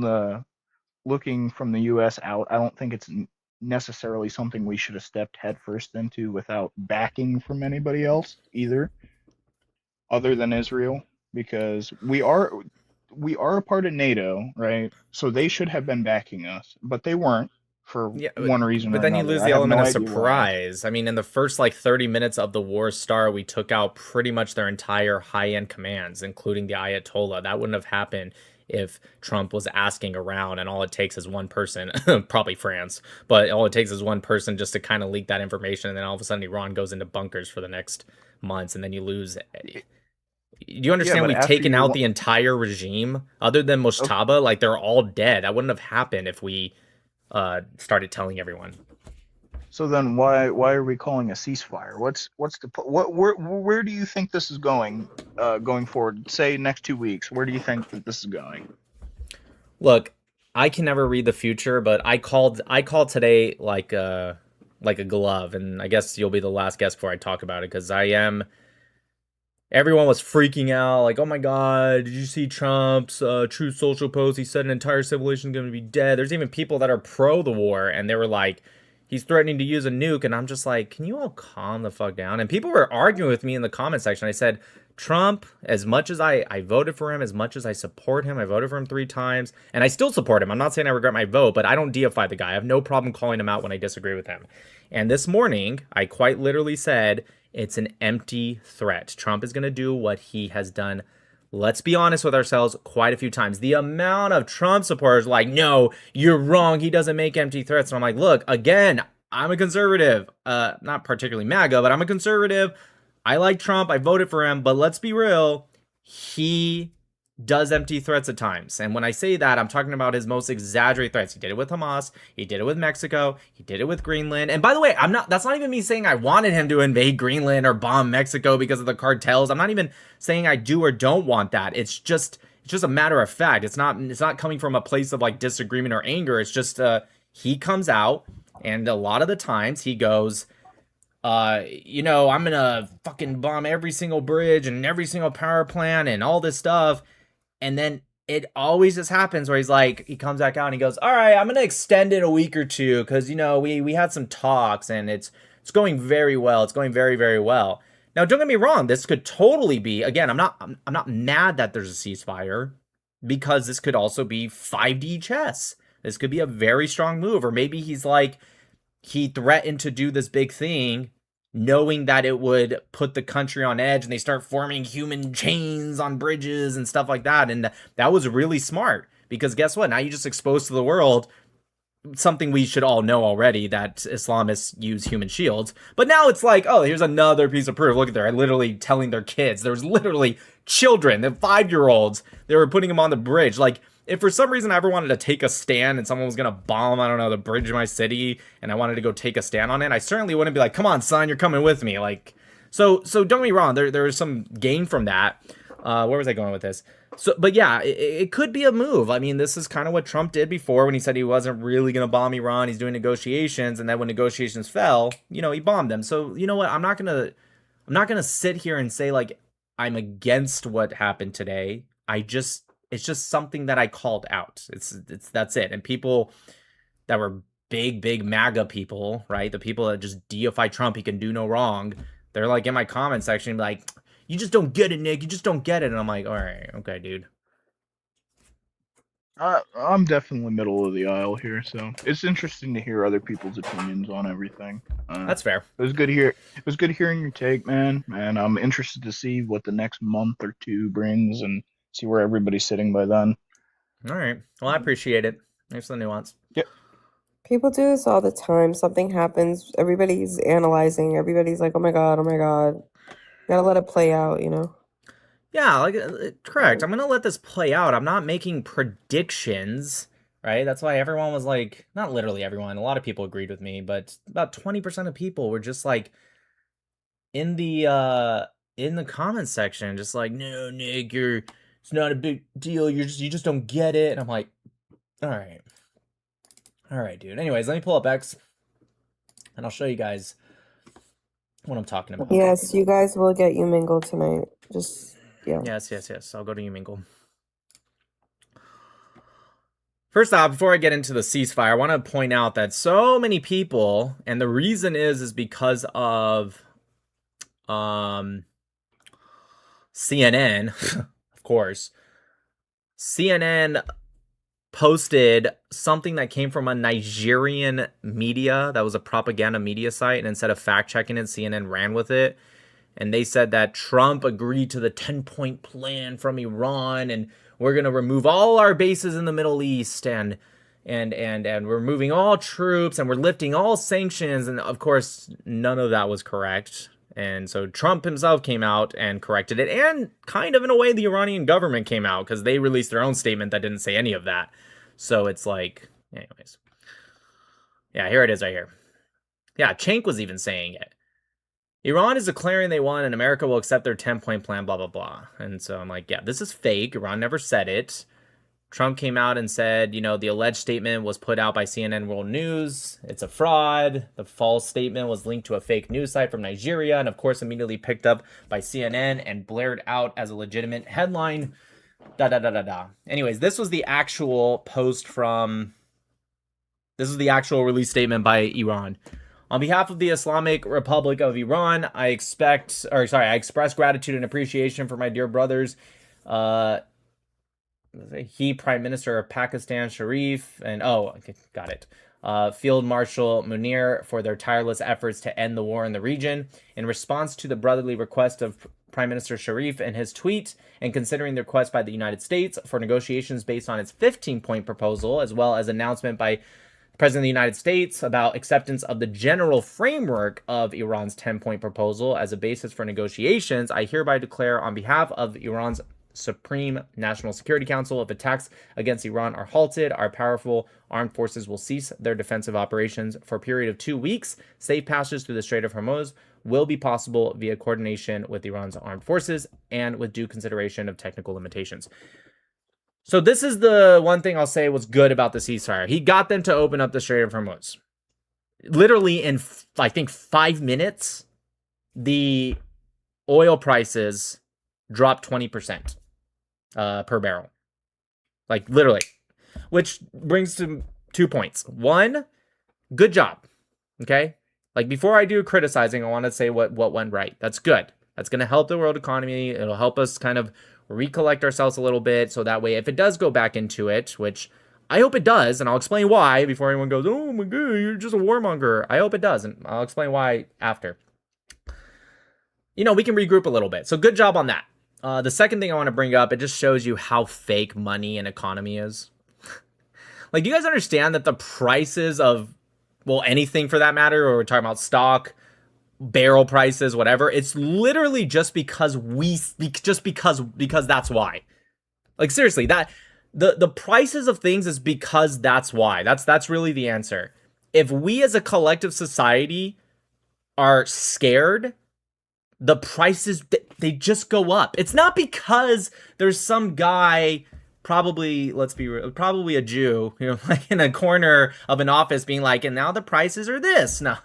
the looking from the U.S. out, I don't think it's necessarily something we should have stepped headfirst into without backing from anybody else either, other than Israel, because we are a part of NATO, right? So they should have been backing us, but they weren't for one reason or another. But then you lose the element of surprise. I mean, in the first like 30 minutes of the war start, we took out pretty much their entire high-end commands, including the Ayatollah. That wouldn't have happened if Trump was asking around, and all it takes is one person, probably France, but all it takes is one person just to kind of leak that information, and then all of a sudden Iran goes into bunkers for the next months, and then you lose. Do you understand? We've taken out the entire regime, other than Moshtaba. Like, they're all dead. That wouldn't have happened if we started telling everyone. So then why are we calling a ceasefire? Where do you think this is going forward? Say next 2 weeks. Where do you think that this is going? Look, I can never read the future, but I called today like a glove, and I guess you'll be the last guest before I talk about it, because I am everyone was freaking out, like, oh my god, did you see Trump's Truth Social post? He said an entire civilization is going to be dead. There's even people that are pro the war, and they were like, he's threatening to use a nuke, and I'm just like, can you all calm the fuck down? And people were arguing with me in the comment section. I said, Trump, as much as I voted for him, as much as I support him, I voted for him 3 times, and I still support him. I'm not saying I regret my vote, but I don't deify the guy. I have no problem calling him out when I disagree with him. And this morning, I quite literally said, it's an empty threat. Trump is going to do what he has done, let's be honest with ourselves, quite a few times. The amount of Trump supporters like, no, you're wrong. He doesn't make empty threats. And I'm like, look, again, I'm a conservative. Not particularly MAGA, but I'm a conservative. I like Trump. I voted for him. But let's be real. He does empty threats at times. And when I say that, I'm talking about his most exaggerated threats. He did it with Hamas. He did it with Mexico. He did it with Greenland. And by the way, that's not even me saying I wanted him to invade Greenland or bomb Mexico because of the cartels. I'm not even saying I do or don't want that. It's just a matter of fact. It's not coming from a place of like disagreement or anger. It's just he comes out, and a lot of the times he goes, I'm gonna fucking bomb every single bridge and every single power plant and all this stuff. And then it always just happens where he comes back out and he goes, all right, I'm going to extend it a week or two because, we had some talks and it's going very well. It's going very, very well. Now, don't get me wrong. This could totally be, again, I'm not mad that there's a ceasefire because this could also be 5D chess. This could be a very strong move. Or maybe he threatened to do this big thing knowing that it would put the country on edge and they start forming human chains on bridges and stuff like that. And that was really smart because guess what? Now you just exposed to the world something we should all know already, that Islamists use human shields. But now it's like, oh, here's another piece of proof. Look at they're literally telling their kids. There was literally children, the 5-year-olds, they were putting them on the bridge. Like, if for some reason I ever wanted to take a stand and someone was going to bomb, I don't know, the bridge in my city, and I wanted to go take a stand on it, I certainly wouldn't be like, come on, son, you're coming with me. Like, so don't get me wrong, there is some gain from that. Where was I going with this? But yeah, it could be a move. I mean, this is kind of what Trump did before when he said he wasn't really going to bomb Iran. He's doing negotiations, and then when negotiations fell, he bombed them. So, you know what? I'm not going to sit here and say like I'm against what happened today. It's just something that I called out. That's it. And people that were big MAGA people, right? The people that just deify Trump, he can do no wrong. They're like in my comment section, like, you just don't get it, Nick. You just don't get it. And I'm like, all right, okay, dude. I'm definitely middle of the aisle here, so it's interesting to hear other people's opinions on everything. That's fair. It was good hearing your take, man. And I'm interested to see what the next month or two brings and see where everybody's sitting by then. All right. Well, I appreciate it. Thanks for the nuance. Yep. People do this all the time. Something happens. Everybody's analyzing. Everybody's like, oh my God. Gotta let it play out, Yeah, like correct. I'm gonna let this play out. I'm not making predictions, right? That's why everyone was like, not literally everyone. A lot of people agreed with me, but about 20% of people were just like in the comment section, just like, no, Nick, it's not a big deal. You just don't get it. And I'm like, all right, dude. Anyways, let me pull up X, and I'll show you guys what I'm talking about. Yes, you guys will get you mingle tonight. Just yeah. Yes. I'll go to you mingle. First off, before I get into the ceasefire, I want to point out that so many people, and the reason is because of CNN, of course. CNN posted something that came from a Nigerian media that was a propaganda media site, and instead of fact-checking it, CNN ran with it. And they said that Trump agreed to the 10-point plan from Iran, and we're going to remove all our bases in the Middle East, and we're moving all troops, and we're lifting all sanctions. And of course, none of that was correct. And so Trump himself came out and corrected it. And kind of in a way, the Iranian government came out because they released their own statement that didn't say any of that. So it's like, anyways. Yeah, here it is right here. Yeah, Cenk was even saying it. Iran is declaring they won and America will accept their 10-point plan, blah, blah, blah. And so I'm like, yeah, this is fake. Iran never said it. Trump came out and said, the alleged statement was put out by CNN World News. It's a fraud. The false statement was linked to a fake news site from Nigeria and, of course, immediately picked up by CNN and blared out as a legitimate headline. Anyways, this was the actual release statement by Iran. On behalf of the Islamic Republic of Iran, I express gratitude and appreciation for my dear brothers, Prime Minister of Pakistan Sharif, and Field Marshal Munir for their tireless efforts to end the war in the region. In response to the brotherly request of Prime Minister Sharif and his tweet, and considering the request by the United States for negotiations based on its 15-point proposal, as well as announcement by President of the United States about acceptance of the general framework of Iran's 10-point proposal as a basis for negotiations, I hereby declare on behalf of Iran's Supreme National Security Council, if attacks against Iran are halted, our powerful armed forces will cease their defensive operations for a period of 2 weeks. Safe passage through the Strait of Hormuz will be possible via coordination with Iran's armed forces and with due consideration of technical limitations. So this is the one thing I'll say was good about the ceasefire. He got them to open up the Strait of Hormuz. Literally in, I think, 5 minutes, the oil prices dropped 20% per barrel. Like, literally. Which brings to 2 points. One, good job. Okay? Like, before I do criticizing, I want to say what went right. That's good. That's going to help the world economy. It'll help us kind of recollect ourselves a little bit, so that way if it does go back into it, which I hope it does, and I'll explain why before anyone goes, oh my god, you're just a warmonger. I hope it does, and I'll explain why after. We can regroup a little bit. So good job on that. The second thing I want to bring up, it just shows you how fake money and economy is. Like, do you guys understand that the prices of, well, anything for that matter, or we're talking about stock, barrel prices, whatever, it's literally just because that's why. Like, seriously, that the prices of things is because that's why. That's really the answer. If we as a collective society are scared, the prices, they just go up. It's not because there's some guy, probably, let's be real, probably a Jew, like in a corner of an office being like, and now the prices are this. No,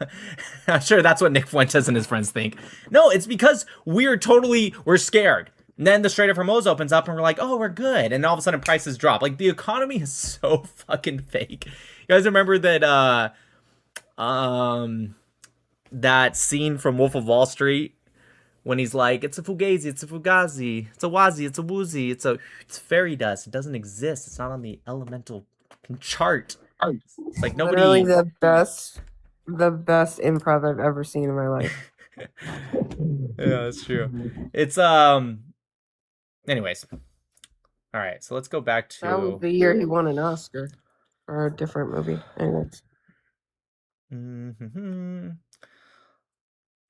I'm sure that's what Nick Fuentes and his friends think. No, it's because we're scared. And then the Strait of Hormuz opens up and we're like, oh, we're good. And all of a sudden prices drop. Like, the economy is so fucking fake. You guys remember that, that scene from Wolf of Wall Street? When he's like, it's a fugazi, it's a fugazi, it's a wazi, it's a woozy, it's fairy dust. It doesn't exist. It's not on the elemental chart. It's like nobody. Literally the best improv I've ever seen in my life. Yeah, that's true. It's anyways. All right, so let's go back to. That was the year he won an Oscar for a different movie. Anyways. Mm-hmm.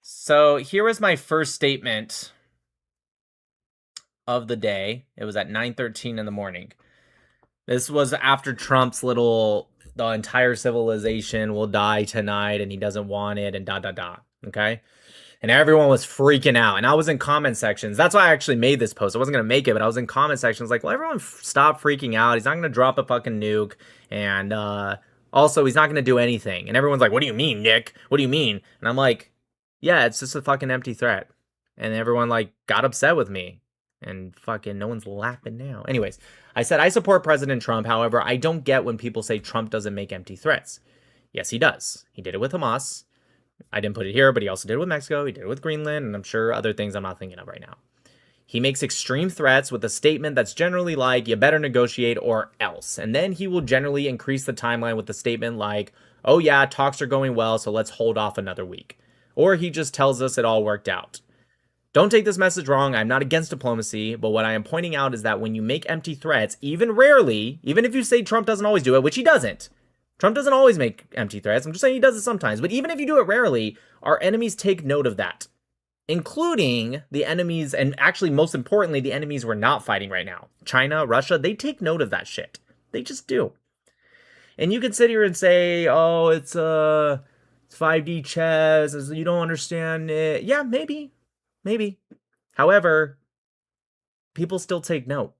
So here was my first statement of the day. It was at 9:13 in the morning. This was after Trump's the entire civilization will die tonight and he doesn't want it and . Okay? And everyone was freaking out. And I was in comment sections. That's why I actually made this post. I wasn't going to make it, but I was in comment sections like, well, everyone stop freaking out. He's not going to drop a fucking nuke. And also, he's not going to do anything. And everyone's like, what do you mean, Nick? What do you mean? And I'm like, yeah, it's just a fucking empty threat. And everyone, got upset with me. And fucking no one's laughing now. Anyways, I said I support President Trump. However, I don't get when people say Trump doesn't make empty threats. Yes, he does. He did it with Hamas. I didn't put it here, but he also did it with Mexico. He did it with Greenland. And I'm sure other things I'm not thinking of right now. He makes extreme threats with a statement that's generally like, you better negotiate or else. And then he will generally increase the timeline with the statement like, oh yeah, talks are going well, so let's hold off another week. Or he just tells us it all worked out. Don't take this message wrong. I'm not against diplomacy, but what I am pointing out is that when you make empty threats, even rarely, even if you say Trump doesn't always do it, which he doesn't. Trump doesn't always make empty threats. I'm just saying he does it sometimes. But even if you do it rarely, our enemies take note of that. Including the enemies, and actually most importantly, the enemies we're not fighting right now. China, Russia, they take note of that shit. They just do. And you can sit here and say, oh, it's 5D chess, you don't understand it. Yeah, maybe. However, people still take note.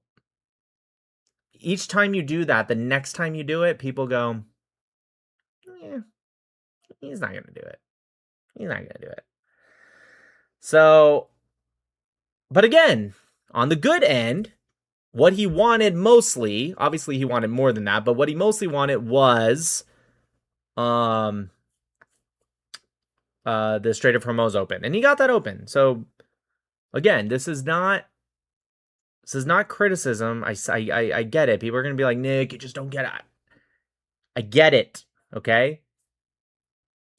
each time you do that, the next time you do it, people go, yeah, he's not going to do it. He's not going to do it. So, but again, on the good end, what he wanted mostly, obviously he wanted more than that, but what he mostly wanted was the Strait of Hormuz open. And he got that open. So again, this is not criticism. I get it. People are going to be like, Nick, you just don't get it. I get it. Okay?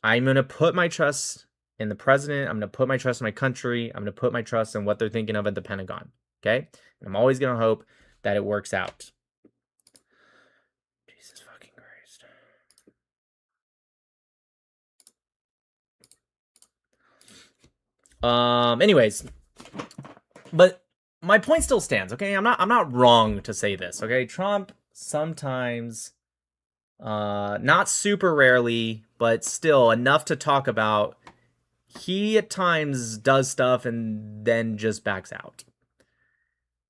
I'm going to put my trust in the president. I'm going to put my trust in my country. I'm going to put my trust in what they're thinking of at the Pentagon. Okay? And I'm always going to hope that it works out. Jesus fucking Christ. Anyways, but my point still stands, okay? I'm not wrong to say this, okay? Trump sometimes, not super rarely, but still enough to talk about, he at times does stuff and then just backs out.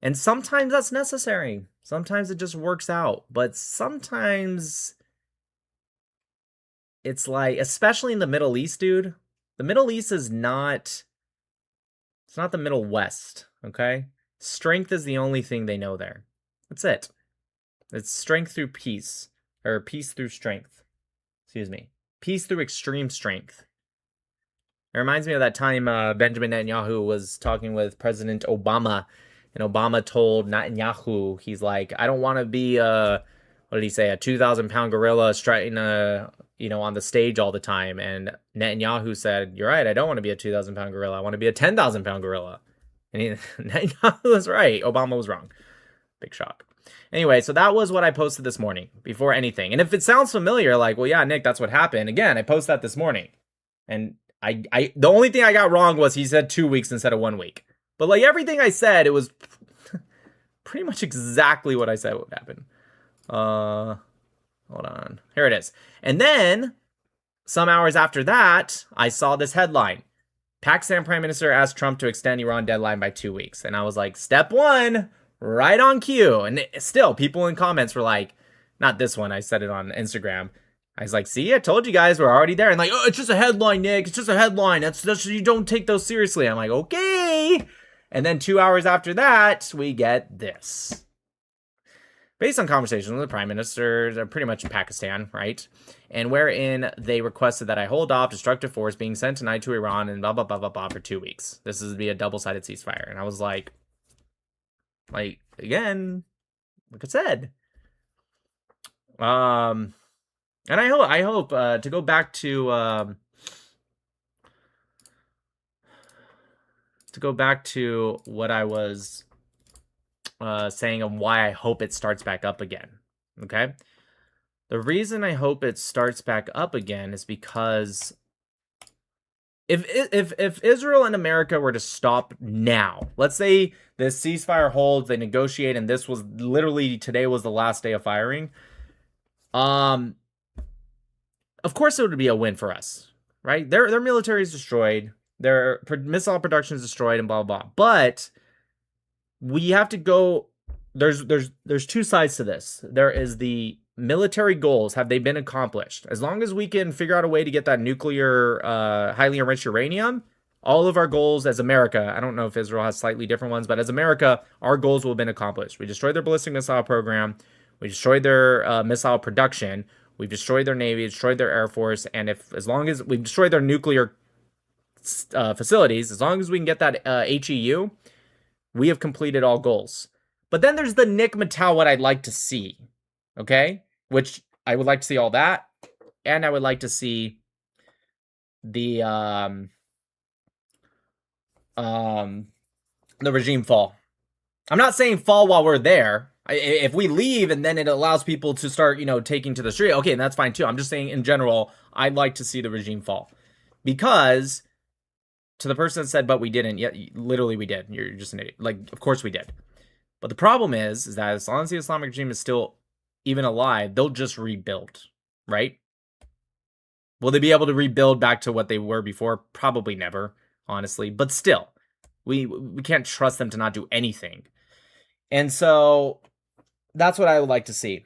And sometimes that's necessary. Sometimes it just works out. But sometimes it's like, especially in the Middle East, dude, the Middle East is not, it's not the Middle West, okay? Strength is the only thing they know there. That's it. It's strength through peace, or peace through strength. Excuse me. Peace through extreme strength. It reminds me of that time Benjamin Netanyahu was talking with President Obama, and Obama told Netanyahu, he's like, I don't want to be what did he say, a 2,000-pound gorilla striding, on the stage all the time. And Netanyahu said, you're right, I don't want to be a 2,000-pound gorilla. I want to be a 10,000-pound gorilla. And Netanyahu was right. Obama was wrong. Big shock. Anyway, so that was what I posted this morning before anything. And if it sounds familiar, like, well, yeah, Nick, that's what happened. Again, I posted that this morning. And I the only thing I got wrong was he said 2 weeks instead of 1 week. But like everything I said, it was pretty much exactly what I said would happen. Hold on. Here it is. And then some hours after that, I saw this headline. Pakistan Prime Minister asked Trump to extend Iran deadline by 2 weeks. And I was like, step one, right on cue. And still, people in comments were like, not this one, I said it on Instagram. I was like, see, I told you guys we're already there. And like, oh, it's just a headline, Nick. It's just a headline. That's you don't take those seriously. I'm like, okay. And then 2 hours after that, we get this. Based on conversations with the prime minister, pretty much in Pakistan, right? And wherein they requested that I hold off destructive force being sent tonight to Iran and blah, blah, blah, blah, blah for 2 weeks. This is to be a double-sided ceasefire. And I was like, again, like I said. And I hope to go back to what I was saying of why I hope it starts back up again. Okay, the reason I hope it starts back up again is because if Israel and America were to stop now, let's say the ceasefire holds, they negotiate, and this was literally today was the last day of firing. Of course it would be a win for us, right? Their military is destroyed, their missile production is destroyed, and blah, blah, blah. But we have to go, there's two sides to this. There is the military goals. Have they been accomplished? As long as we can figure out a way to get that nuclear, highly enriched uranium, all of our goals as America, I don't know if Israel has slightly different ones, but as America, our goals will have been accomplished. We destroyed their ballistic missile program. We destroyed their missile production. We've destroyed their Navy, destroyed their Air Force, and as long as we've destroyed their nuclear facilities, as long as we can get that HEU, we have completed all goals. But then there's the Nick Mattel, what I'd like to see, okay? Which I would like to see all that, and I would like to see the regime fall. I'm not saying fall while we're there. If we leave and then it allows people to start, taking to the street, okay, that's fine too. I'm just saying in general, I'd like to see the regime fall. Because to the person that said, but we didn't, yet literally we did. You're just an idiot. Like, of course we did. But the problem is that as long as the Islamic regime is still even alive, they'll just rebuild, right? Will they be able to rebuild back to what they were before? Probably never, honestly. But still, we can't trust them to not do anything. And so That's what I would like to see.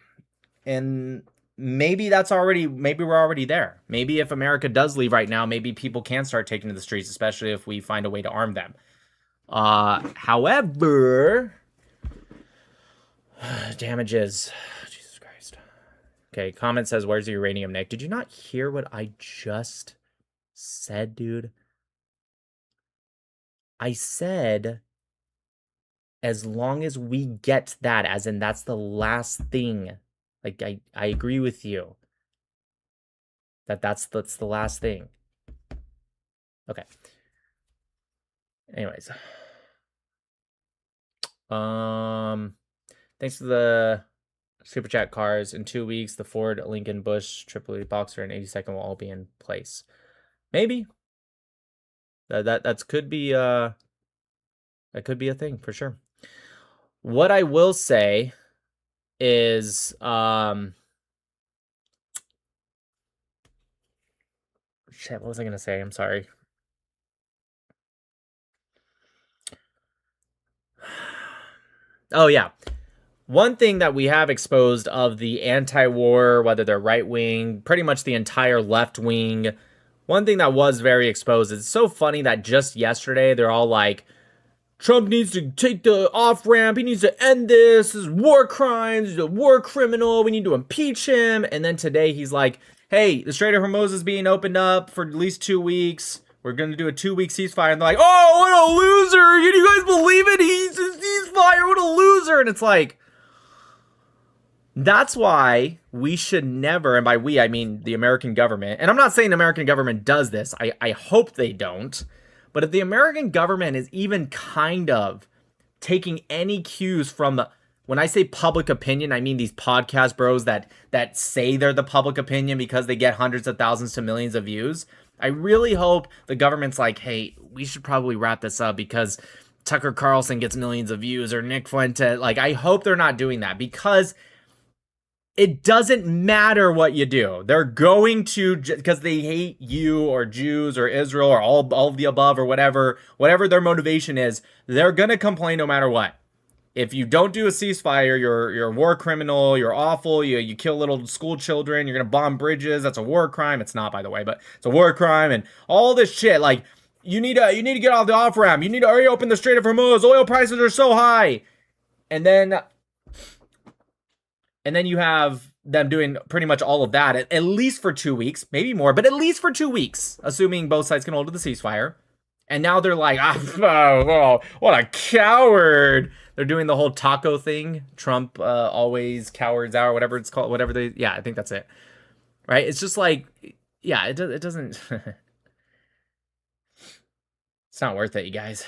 And maybe we're already there. Maybe if America does leave right now, maybe people can start taking to the streets, especially if we find a way to arm them. However, damages. Jesus Christ. Okay, comment says, where's the uranium, Nick? Did you not hear what I just said, dude? I said, as long as we get that, as in that's the last thing. Like, I agree with you. That's the last thing. Okay. Anyways. Thanks to the Super Chat cars. In 2 weeks, the Ford, Lincoln, Bush, Tripoli, Boxer, and 82nd will all be in place. Maybe. That could be a thing for sure. What I will say is shit, what was I gonna say? I'm sorry. Oh yeah. One thing that we have exposed of the anti-war, whether they're right-wing, pretty much the entire left-wing, one thing that was very exposed, it's so funny that just yesterday they're all like, Trump needs to take the off-ramp, he needs to end this is war crimes, he's a war criminal, we need to impeach him. And then today he's like, hey, the Strait of Hormuz is being opened up for at least 2 weeks. We're going to do a 2-week ceasefire. And they're like, oh, what a loser. Can you guys believe it? He's a ceasefire. What a loser. And it's like, that's why we should never, and by we, I mean the American government, and I'm not saying the American government does this. I hope they don't. But if the American government is even kind of taking any cues from the, when I say public opinion, I mean these podcast bros that say they're the public opinion because they get hundreds of thousands to millions of views. I really hope the government's like, hey, we should probably wrap this up because Tucker Carlson gets millions of views or Nick Fuente. Like, I hope they're not doing that because it doesn't matter what you do. They're going to, because they hate you or Jews or Israel or all of the above or whatever their motivation is, they're going to complain no matter what. If you don't do a ceasefire, you're a war criminal, you're awful, you kill little school children, you're going to bomb bridges, that's a war crime. It's not, by the way, but it's a war crime and all this shit. Like, you need to get off the off-ramp. You need to hurry open the Strait of Hormuz. Oil prices are so high. And then you have them doing pretty much all of that, at least for 2 weeks, maybe more, but at least for 2 weeks, assuming both sides can hold to the ceasefire. And now they're like, oh, what a coward. They're doing the whole taco thing. Trump always cowards out, or whatever it's called, yeah, I think that's it. Right? It's just like, yeah, it doesn't, it's not worth it, you guys.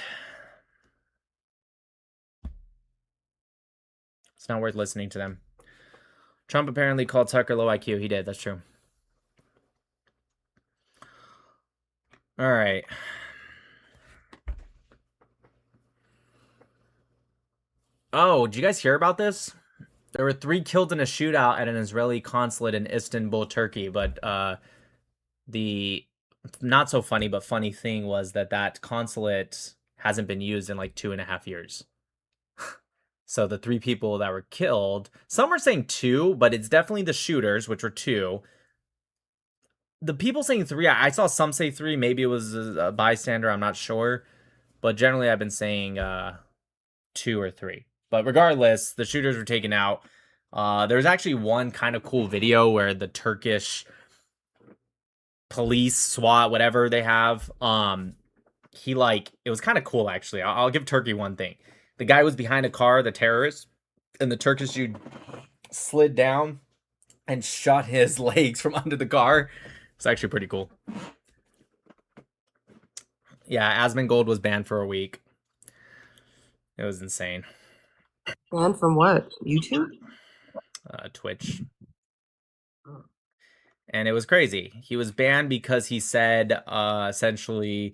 It's not worth listening to them. Trump apparently called Tucker low IQ. He did. That's true. All right. Oh, did you guys hear about this? There were 3 killed in a shootout at an Israeli consulate in Istanbul, Turkey. But the not so funny, but funny thing was that consulate hasn't been used in like 2.5 years. So the 3 people that were killed, some are saying 2, but it's definitely the shooters, which were 2. The people saying 3, I saw some say 3. Maybe it was a bystander. I'm not sure. But generally, I've been saying 2 or 3. But regardless, the shooters were taken out. There's actually one kind of cool video where the Turkish police, SWAT, whatever they have, it was kind of cool, actually. I'll give Turkey one thing. The guy was behind a car, the terrorist, and the Turkish dude slid down and shot his legs from under the car. It's actually pretty cool. Yeah, Asmongold was banned for a week. It was insane. Banned from what? YouTube? Twitch. And it was crazy. He was banned because he said, essentially,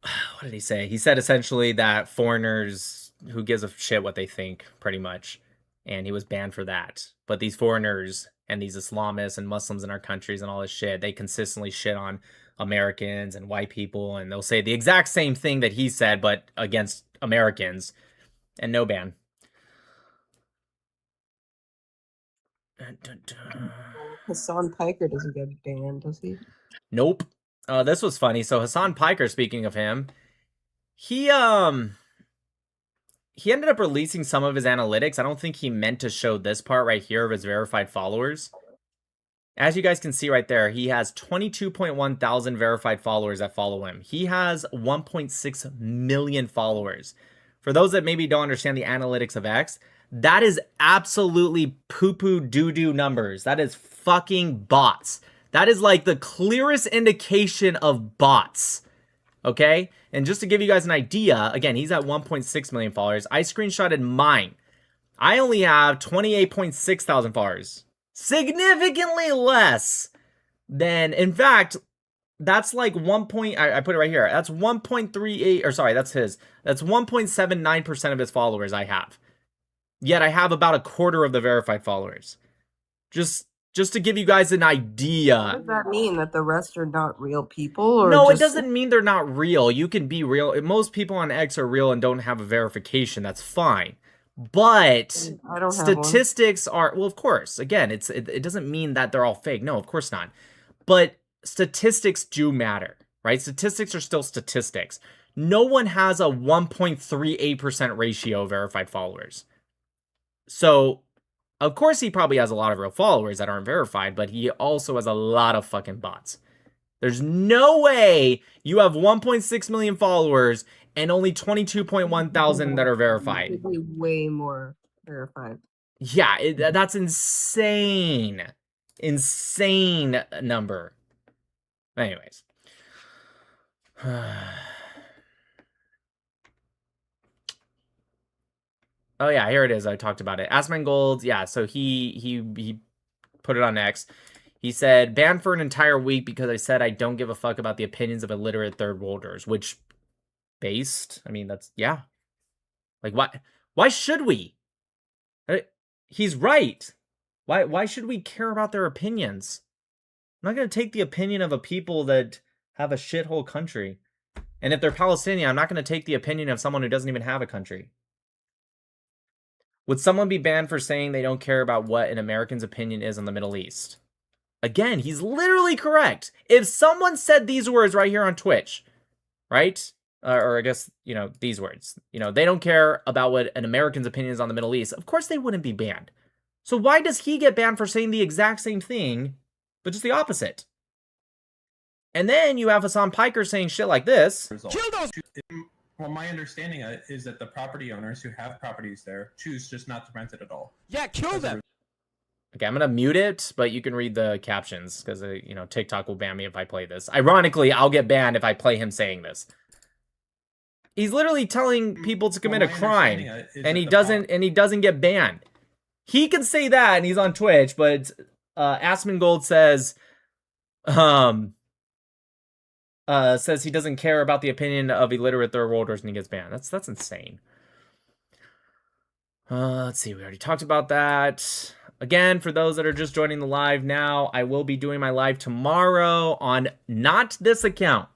what did he say? He said essentially that foreigners, who gives a shit what they think, pretty much. And he was banned for that. But these foreigners and these Islamists and Muslims in our countries and all this shit, they consistently shit on Americans and white people. And they'll say the exact same thing that he said, but against Americans. And no ban. Dun, dun, dun. Hassan Piker doesn't get banned, does he? Nope. This was funny. So Hassan Piker, speaking of him, he ended up releasing some of his analytics. I don't think he meant to show this part right here of his verified followers. As you guys can see right there, he has 22.1 thousand verified followers that follow him. He has 1.6 million followers. For those that maybe don't understand the analytics of X, that is absolutely poo-poo doo-doo numbers. That is fucking bots. That is like the clearest indication of bots. Okay? And just to give you guys an idea, again, he's at 1.6 million followers. I screenshotted mine. I only have 28.6 thousand followers. Significantly less than, in fact, that's like I put it right here. That's 1.38, or sorry, that's his. That's 1.79% of his followers I have. Yet I have about a quarter of the verified followers. Just to give you guys an idea. What does that mean? That the rest are not real people? Or no, just... it doesn't mean they're not real. You can be real. Most people on X are real and don't have a verification. That's fine. But statistics are, well, of course, again, it doesn't mean that they're all fake. No, of course not. But statistics do matter, right? Statistics are still statistics. No one has a 1.38% ratio of verified followers. So, of course, he probably has a lot of real followers that aren't verified, but he also has a lot of fucking bots. There's no way you have 1.6 million followers and only 22.1 thousand that are verified. It could be way more verified. Yeah, that's insane. Insane number. Anyways. Oh yeah, here it is. I talked about it. Asmongold, yeah, so he put it on X. He said, banned for an entire week because I said I don't give a fuck about the opinions of illiterate third worlders, which based, I mean, that's, yeah. Like, why should we? He's right. Why should we care about their opinions? I'm not going to take the opinion of a people that have a shithole country. And if they're Palestinian, I'm not going to take the opinion of someone who doesn't even have a country. Would someone be banned for saying they don't care about what an American's opinion is on the Middle East? Again, he's literally correct. If someone said these words right here on Twitch, right? Or I guess, these words. They don't care about what an American's opinion is on the Middle East. Of course they wouldn't be banned. So why does he get banned for saying the exact same thing, but just the opposite? And then you have Hassan Piker saying shit like this. Kill those! Well, my understanding is that the property owners who have properties there choose just not to rent it at all. Yeah, kill them! Okay, I'm going to mute it, but you can read the captions, because, TikTok will ban me if I play this. Ironically, I'll get banned if I play him saying this. He's literally telling people to commit a crime, and he doesn't get banned. He can say that, and he's on Twitch, but Asmongold says he doesn't care about the opinion of illiterate third worlders, and he gets banned. That's insane. Let's see, we already talked about that. Again, for those that are just joining the live now, I will be doing my live tomorrow on not this account.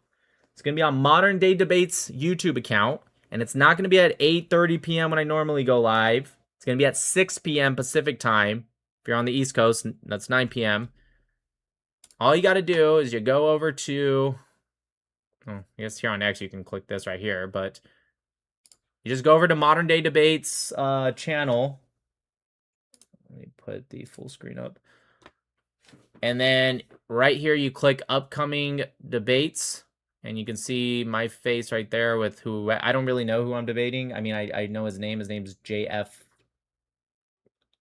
It's going to be on Modern Day Debates YouTube account, and it's not going to be at 8:30 p.m. when I normally go live. It's going to be at 6 p.m. Pacific time. If you're on the East Coast, that's 9 p.m. All you got to do is you go over to, I guess here on X you can click this right here, but you just go over to Modern Day Debates channel. Let me put the full screen up. And then right here you click upcoming debates. And you can see my face right there with who, I don't really know who I'm debating. I mean, I know his name. His name's JF.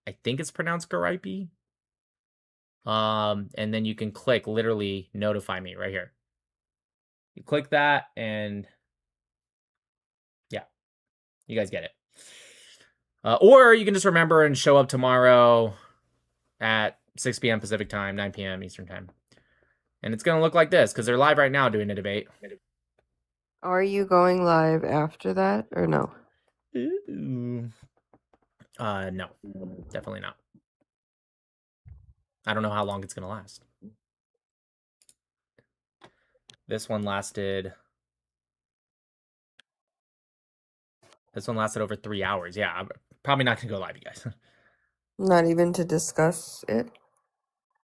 I think it's pronounced Garipe. And then you can click literally notify me right here. You click that and yeah, you guys get it. Or you can just remember and show up tomorrow at 6 p.m. Pacific time, 9 p.m. Eastern time. And it's going to look like this, because they're live right now doing a debate. Are you going live after that, or no? Ooh. No. Definitely not. I don't know how long it's going to last. This one lasted over 3 hours. Yeah, I'm probably not going to go live, you guys. Not even to discuss it?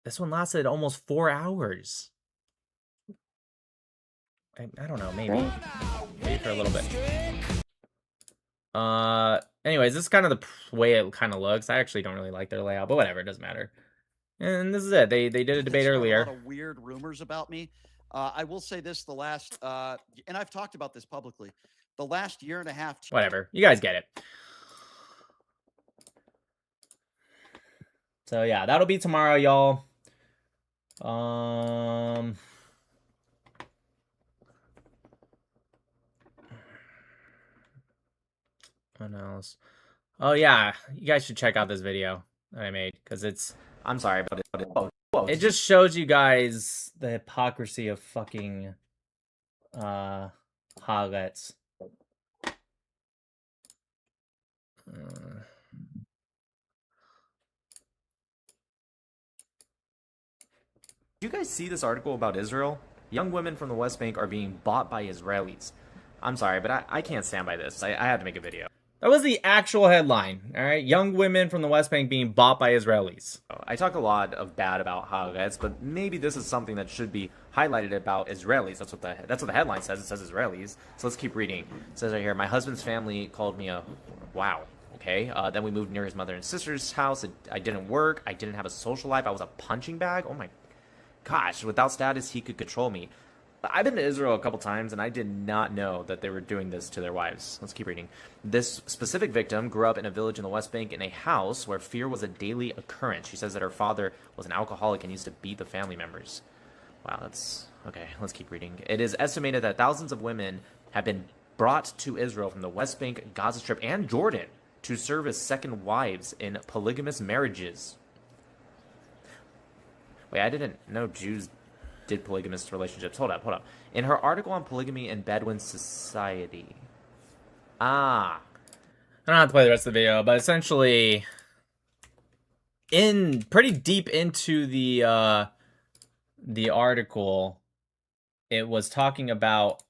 This one lasted almost 4 hours. I don't know, maybe. Maybe for a little bit. Anyways, this is kind of the way it kind of looks. I actually don't really like their layout, but whatever, it doesn't matter. And this is it. They did a debate earlier. A lot of weird rumors about me. I will say this: the last, and I've talked about this publicly, the last year and a half. Whatever, you guys get it. So yeah, that'll be tomorrow, y'all. What else? Oh yeah, you guys should check out this video that I made because it's. I'm sorry, but it just shows you guys the hypocrisy of fucking hoglets. Did you guys see this article about Israel? Young women from the West Bank are being bought by Israelis. I'm sorry, but I can't stand by this. I had to make a video. That was the actual headline, all right? Young women from the West Bank being bought by Israelis. I talk a lot of bad about Haaretz, but maybe this is something that should be highlighted about Israelis. That's what the headline says. It says Israelis. So let's keep reading. It says right here, my husband's family called me a... Wow. Okay, then we moved near his mother and sister's house. I didn't work. I didn't have a social life. I was a punching bag. Oh my gosh, without status, he could control me. I've been to Israel a couple times, and I did not know that they were doing this to their wives. Let's keep reading. This specific victim grew up in a village in the West Bank in a house where fear was a daily occurrence. She says that her father was an alcoholic and used to beat the family members. Wow, that's... Okay, let's keep reading. It is estimated that thousands of women have been brought to Israel from the West Bank, Gaza Strip, and Jordan to serve as second wives in polygamous marriages. Wait, I didn't know Jews did polygamous relationships. Hold up. In her article on polygamy in Bedouin society. I don't have to play the rest of the video, but essentially, in pretty deep into the article, it was talking about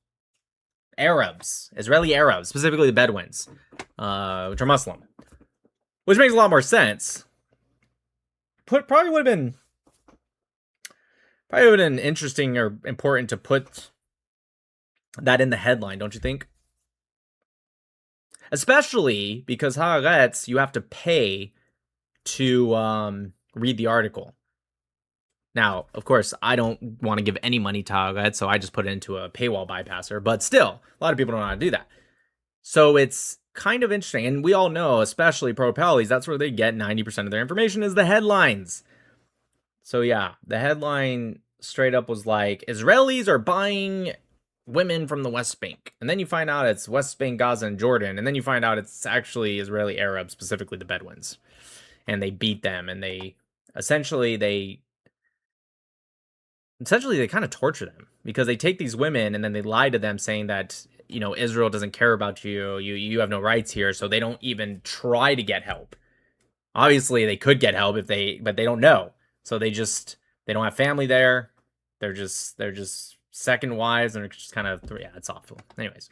Arabs, Israeli Arabs, specifically the Bedouins, which are Muslim, which makes a lot more sense. Probably would have been interesting or important to put that in the headline, don't you think? Especially because Haaretz, you have to pay to read the article. Now, of course, I don't want to give any money to Haaretz, so I just put it into a paywall bypasser. But still, a lot of people don't know how to do that. So it's kind of interesting. And we all know, especially pro-Pallies, that's where they get 90% of their information is the headlines. So yeah, the headline straight up was like, Israelis are buying women from the West Bank. And then you find out it's West Bank, Gaza, and Jordan. And then you find out it's actually Israeli Arabs, specifically the Bedouins. And they beat them, and they essentially kind of torture them because they take these women and then they lie to them saying that, you know, Israel doesn't care about you. You have no rights here. So they don't even try to get help. Obviously they could get help but they don't know. So they don't have family there. They're just second wives, and they're just kind of, yeah, it's awful. Anyways.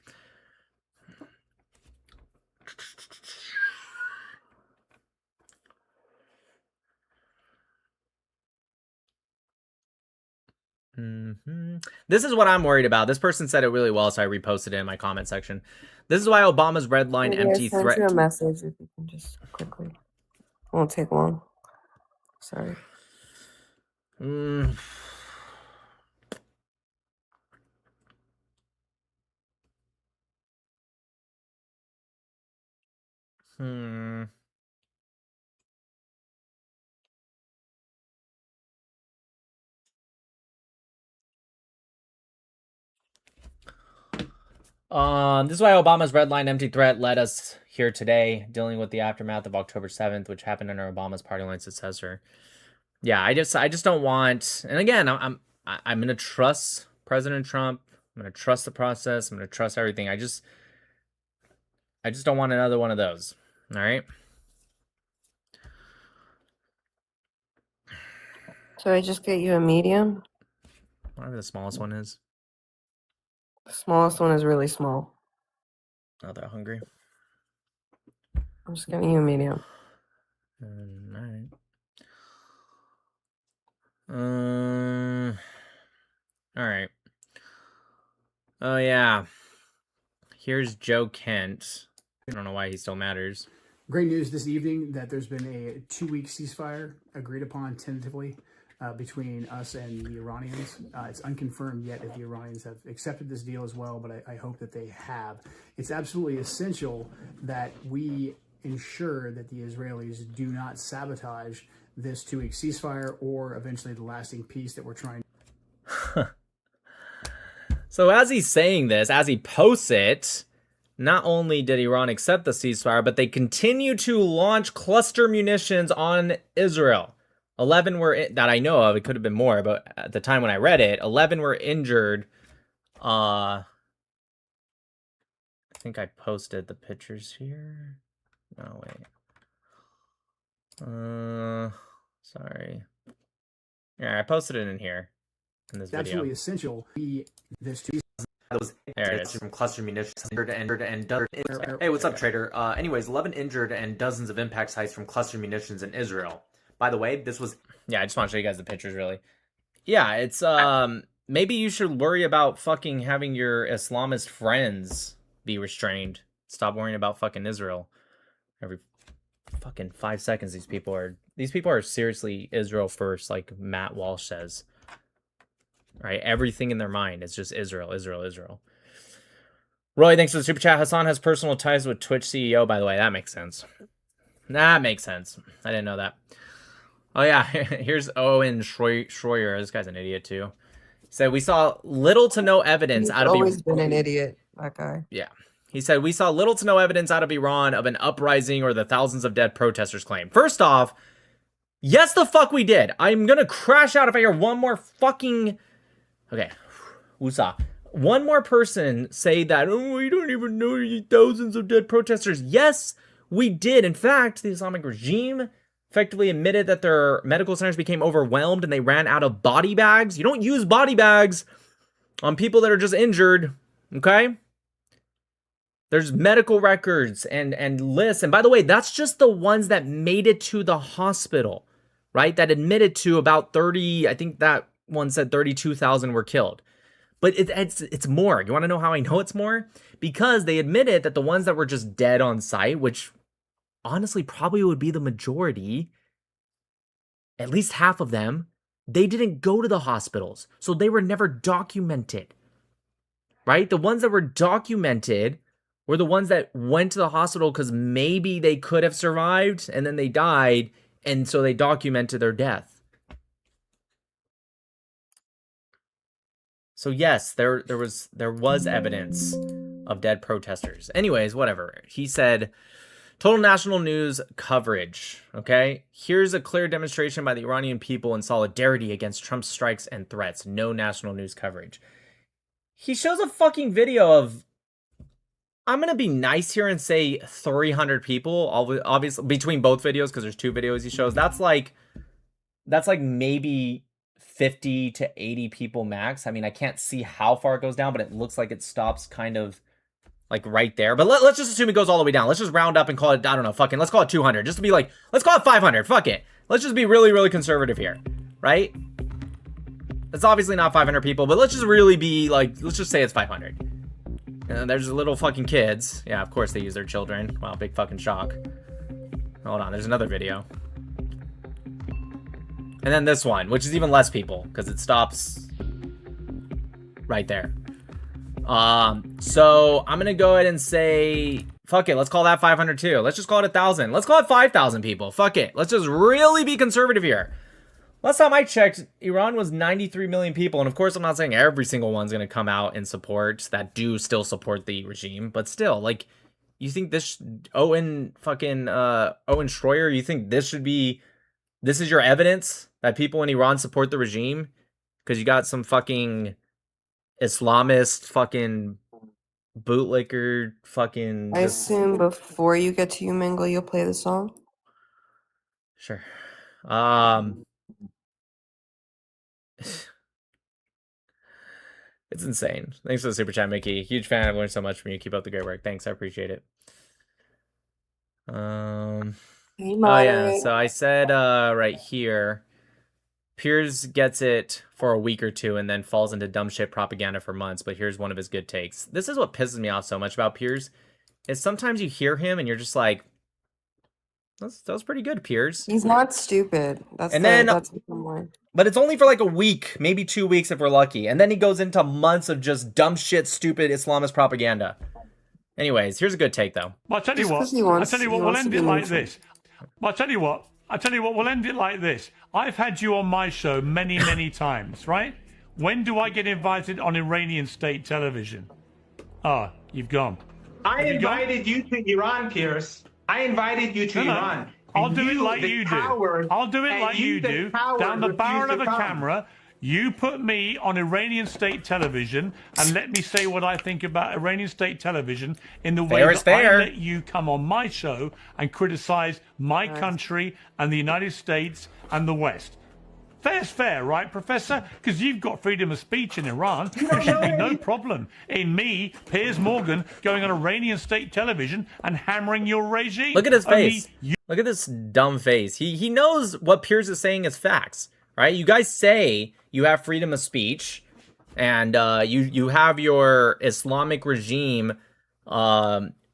This is what I'm worried about. This person said it really well, so I reposted it in my comment section. This is why Obama's red line empty threat. I sent you a message if you can just quickly. It won't take long. Sorry. This is why Obama's red line empty threat led us here today, dealing with the aftermath of October 7th, which happened under Obama's party line successor. Yeah, I just don't want. And again, I'm gonna trust President Trump. I'm gonna trust the process. I'm gonna trust everything. I just don't want another one of those. All right. So I just get you a medium? Whatever the smallest one is. The smallest one is really small. Not that hungry. I'm just getting you a medium. All right. Oh yeah. Here's Joe Kent. I don't know why he still matters. Great news this evening that there's been a 2-week ceasefire agreed upon tentatively between us and the Iranians. It's unconfirmed yet if the Iranians have accepted this deal as well, but I hope that they have. It's absolutely essential that we ensure that the Israelis do not sabotage this 2-week ceasefire or eventually the lasting peace that we're trying. So as he's saying this, as he posts it, not only did Iran accept the ceasefire, but they continue to launch cluster munitions on Israel. 11 were, that I know of, it could have been more, but at the time when I read it, 11 were injured. I think I posted the pictures here. No, wait. Sorry. Yeah, I posted it in here, in this video. Absolutely essential. There it is. From cluster munitions Hey, what's up, trader? Anyways, 11 injured and dozens of impact sites from cluster munitions in Israel. By the way, this was... Yeah, I just want to show you guys the pictures, really. Yeah, it's, maybe you should worry about fucking having your Islamist friends be restrained. Stop worrying about fucking Israel. Every fucking 5 seconds, these people are seriously Israel first, like Matt Walsh says. Right? Everything in their mind is just Israel, Israel, Israel. Roy, thanks for the super chat. Hassan has personal ties with Twitch CEO, by the way. That makes sense. That makes sense. I didn't know that. Oh, yeah. Here's Owen Schroyer. This guy's an idiot, too. He said, we saw little to no evidence He's out of... always been an idiot, that guy. Yeah. He said, we saw little to no evidence out of Iran of an uprising or the thousands of dead protesters claim. First off, yes, the fuck we did. I'm gonna crash out if I hear one more fucking... Okay. Woosah. One more person say that, oh, we don't even know thousands of dead protesters. Yes, we did. In fact, the Islamic regime effectively admitted that their medical centers became overwhelmed and they ran out of body bags. You don't use body bags on people that are just injured, okay? There's medical records and lists. And by the way, that's just the ones that made it to the hospital, right? That admitted to about 30, I think that one said 32,000 were killed. But it's more. You want to know how I know it's more? Because they admitted that the ones that were just dead on site, which honestly probably would be the majority, at least half of them, they didn't go to the hospitals. So they were never documented, right? The ones that were documented were the ones that went to the hospital because maybe they could have survived and then they died, and so they documented their death. So yes, there was evidence of dead protesters. Anyways, whatever. He said, total national news coverage, okay? Here's a clear demonstration by the Iranian people in solidarity against Trump's strikes and threats. No national news coverage. He shows a fucking video of, I'm going to be nice here and say 300 people, obviously, between both videos, because there's two videos he shows. That's like maybe 50 to 80 people max. I mean, I can't see how far it goes down, but it looks like it stops kind of like right there. But let's just assume it goes all the way down. Let's just round up and call it, I don't know, fucking, let's call it 200. Just to be like, let's call it 500. Fuck it. Let's just be really, really conservative here, right? It's obviously not 500 people, but let's just really be like, let's just say it's 500. And there's little fucking kids. Yeah, of course they use their children. Wow, big fucking shock. Hold on, there's another video. And then this one, which is even less people, because it stops right there. So I'm gonna go ahead and say, fuck it, let's call that 500 too. Let's just call it 1,000. Let's call it 5,000 people. Fuck it. Let's just really be conservative here. Last time I checked, Iran was 93 million people, and of course I'm not saying every single one's gonna come out in support that do still support the regime, but still, like, you think this Owen Schroyer, you think this is your evidence that people in Iran support the regime? Because you got some fucking Islamist fucking bootlicker fucking... I assume before you get to you, Mingle, you'll play the song? Sure. It's insane. Thanks for the super chat, Mickey. Huge fan. I've learned so much from you. Keep up the great work. Thanks. I appreciate it. Hey, Oh yeah, moderate. so I said right here, Piers gets it for a week or two and then falls into dumb shit propaganda for months, but here's one of his good takes. This is what pisses me off so much about Piers, is sometimes you hear him and you're just like, that was pretty good, Piers. He's not stupid. That's the point. But it's only for like a week, maybe 2 weeks if we're lucky. And then he goes into months of just dumb shit, stupid Islamist propaganda. Anyways, here's a good take though. Well, I tell you what, we'll end it like this. Well, I tell you what, we'll end it like this. I've had you on my show many, many times, right? When do I get invited on Iranian state television? Ah, you've gone. I invited you to Iran, Pierce. I invited you to Iran. I'll do it like you do. I'll do it like you do. Down the barrel of a camera, you put me on Iranian state television and let me say what I think about Iranian state television in the way that I let you come on my show and criticize my country and the United States and the West. Fair's fair, right, Professor? Because you've got freedom of speech in Iran. There should be no problem in me, Piers Morgan, going on Iranian state television and hammering your regime. Look at his face. Look at this dumb face. He knows what Piers is saying is facts, right? You guys say you have freedom of speech, and you have your Islamic regime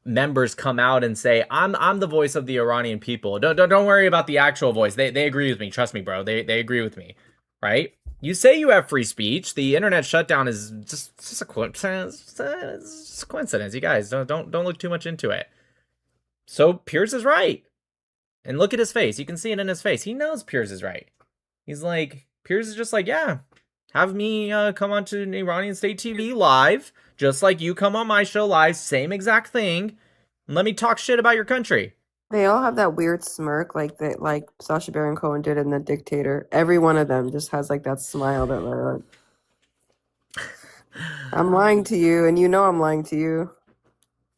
members come out and say, I'm the voice of the Iranian people. Don't worry about the actual voice. They agree with me. Trust me, bro. They agree with me, right? You say you have free speech. The internet shutdown is just a coincidence. It's just a coincidence. You guys don't look too much into it. So Piers is right. And look at his face. You can see it in his face. He knows Piers is right. He's like, Piers is just like, yeah, have me come onto Iranian state TV live, just like you come on my show live, same exact thing. And let me talk shit about your country. They all have that weird smirk like Sacha Baron Cohen did in The Dictator. Every one of them just has like that smile that they're like, I'm lying to you, and you know I'm lying to you.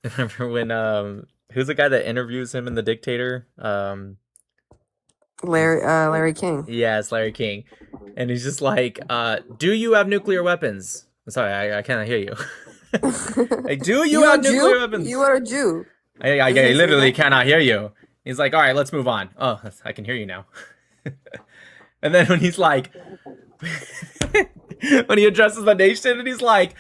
Remember when who's the guy that interviews him in The Dictator? Larry King. Yes, Larry King. And he's just like, do you have nuclear weapons? I'm sorry, I cannot hear you. Like, do you have nuclear weapons? You are a Jew. I literally cannot hear you. He's like, all right, let's move on. Oh, I can hear you now. And then when he's like, when he addresses the nation and he's like,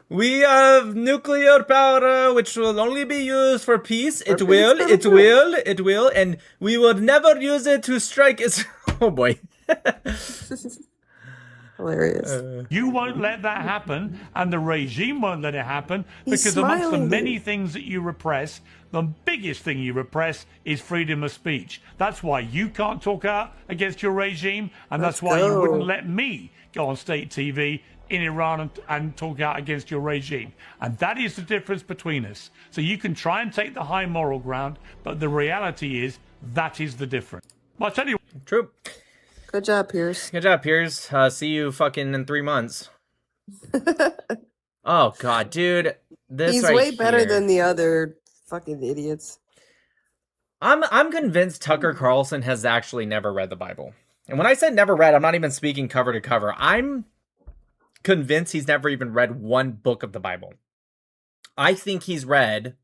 we have nuclear power which will only be used for peace. It will, and we will never use it to strike Israel. Oh boy. Hilarious. You won't let that happen, and the regime won't let it happen, because amongst the many things that you repress, the biggest thing you repress is freedom of speech. That's why you can't talk out against your regime, and that's why you wouldn't let me go on state TV in Iran and talk out against your regime. And that is the difference between us. So you can try and take the high moral ground, but the reality is that is the difference. Well, I'll tell you. True. Good job, Piers. Good job, Piers. See you fucking in 3 months. Oh god, dude. He's way better than the other fucking idiots. I'm convinced Tucker Carlson has actually never read the Bible. And when I said never read, I'm not even speaking cover to cover. I'm convinced he's never even read one book of the Bible. I think he's read.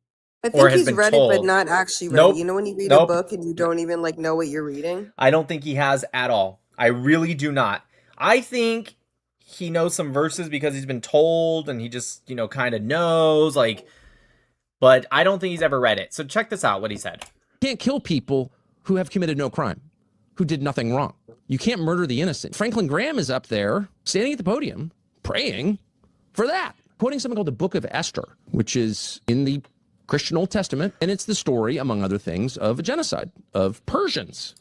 I think he's read it, but not actually read it. You know when you read a book and you don't even like know what you're reading? I don't think he has at all. I really do not. I think he knows some verses because he's been told and he just, kind of knows, but I don't think he's ever read it. So check this out, what he said. You can't kill people who have committed no crime, who did nothing wrong. You can't murder the innocent. Franklin Graham is up there, standing at the podium, praying for that. Quoting something called the Book of Esther, which is in the Christian Old Testament, and it's the story, among other things, of a genocide of Persians.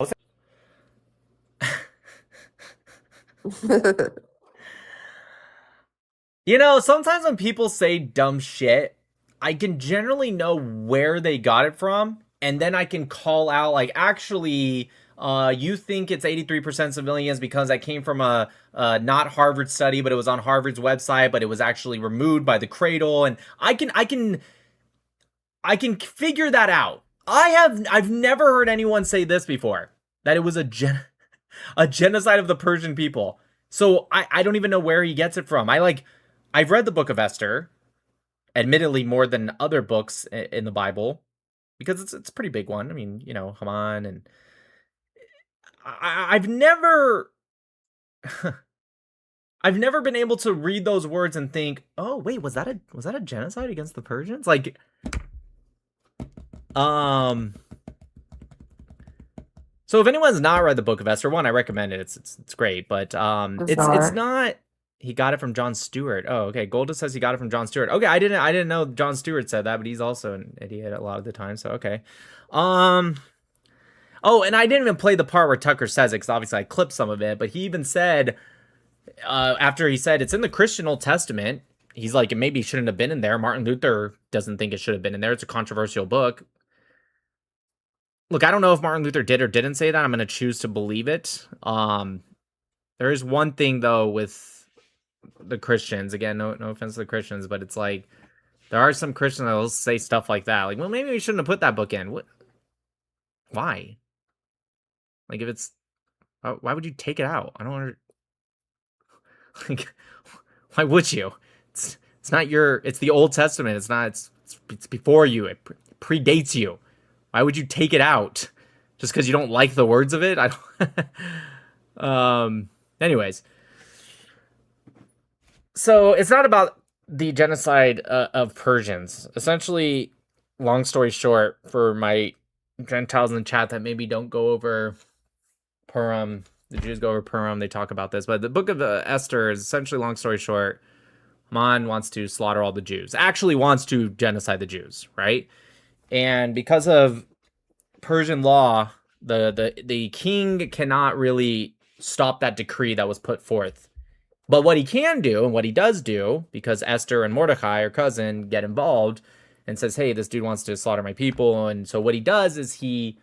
Sometimes when people say dumb shit, I can generally know where they got it from, and then I can call out, actually, you think it's 83% civilians because that came from a not Harvard study, but it was on Harvard's website, but it was actually removed by the cradle, and I can figure that out. I've never heard anyone say this before, that it was a genocide of the Persian people. So I don't even know where he gets it from. I've read the Book of Esther, admittedly more than other books in the Bible, because it's a pretty big one. I mean, you know, Haman, and I've never I've never been able to read those words and think, oh wait, was that a genocide against the Persians? Like, so if anyone's not read the Book of Esther, one, I recommend it. It's great, but it's not. He got it from Jon Stewart. Oh, okay. Golda says he got it from Jon Stewart. Okay, I didn't know Jon Stewart said that, but he's also an idiot a lot of the time. So okay. Oh, and I didn't even play the part where Tucker says it because obviously I clipped some of it. But he even said after he said it's in the Christian Old Testament, he's like, it maybe shouldn't have been in there. Martin Luther doesn't think it should have been in there. It's a controversial book. Look, I don't know if Martin Luther did or didn't say that. I'm going to choose to believe it. There is one thing though with the Christians, again, no offense to the Christians, but it's like there are some Christians that will say stuff like that. Like, well, maybe we shouldn't have put that book in. What? Why? Like, if it's, why would you take it out? I don't understand. Like, why would you? It's not your. It's the Old Testament. It's not. It's before you. It predates you. Why would you take it out? Just because you don't like the words of it? I don't. Anyways. So it's not about the genocide of Persians. Essentially, long story short, for my Gentiles in the chat that maybe don't go over Purim, the Jews go over Purim, they talk about this. But the Book of Esther is essentially, long story short, Haman wants to slaughter all the Jews. Actually wants to genocide the Jews, right? And because of Persian law, the king cannot really stop that decree that was put forth. But what he can do, and what he does do, because Esther and Mordecai, her cousin, get involved and says, hey, this dude wants to slaughter my people. And so what he does is he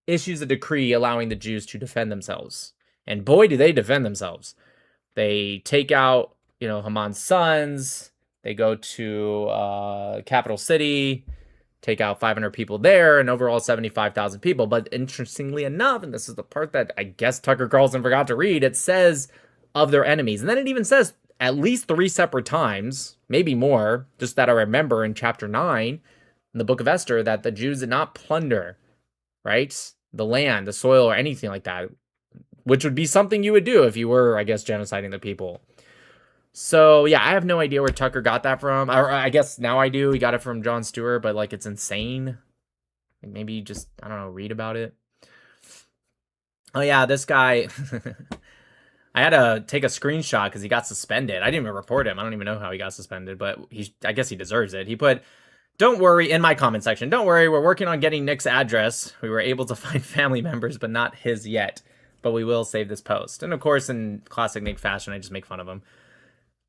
issues a decree allowing the Jews to defend themselves. And boy, do they defend themselves. They take out, Haman's sons. They go to capital city, take out 500 people there, and overall 75,000 people. But interestingly enough, and this is the part that I guess Tucker Carlson forgot to read, it says of their enemies. And then it even says at least 3 separate times, maybe more, just that I remember in chapter 9 in the Book of Esther, that the Jews did not plunder, right, the land, the soil, or anything like that, which would be something you would do if you were, I guess, genociding the people. So, yeah, I have no idea where Tucker got that from. Or I guess now I do. He got it from Jon Stewart, but, like, it's insane. Like, maybe just, I don't know, read about it. Oh, yeah, this guy... I had to take a screenshot because he got suspended. I didn't even report him. I don't even know how he got suspended, but I guess he deserves it. He put, don't worry, in my comment section, don't worry, we're working on getting Nick's address. We were able to find family members, but not his yet. But we will save this post. And of course, in classic Nick fashion, I just make fun of him.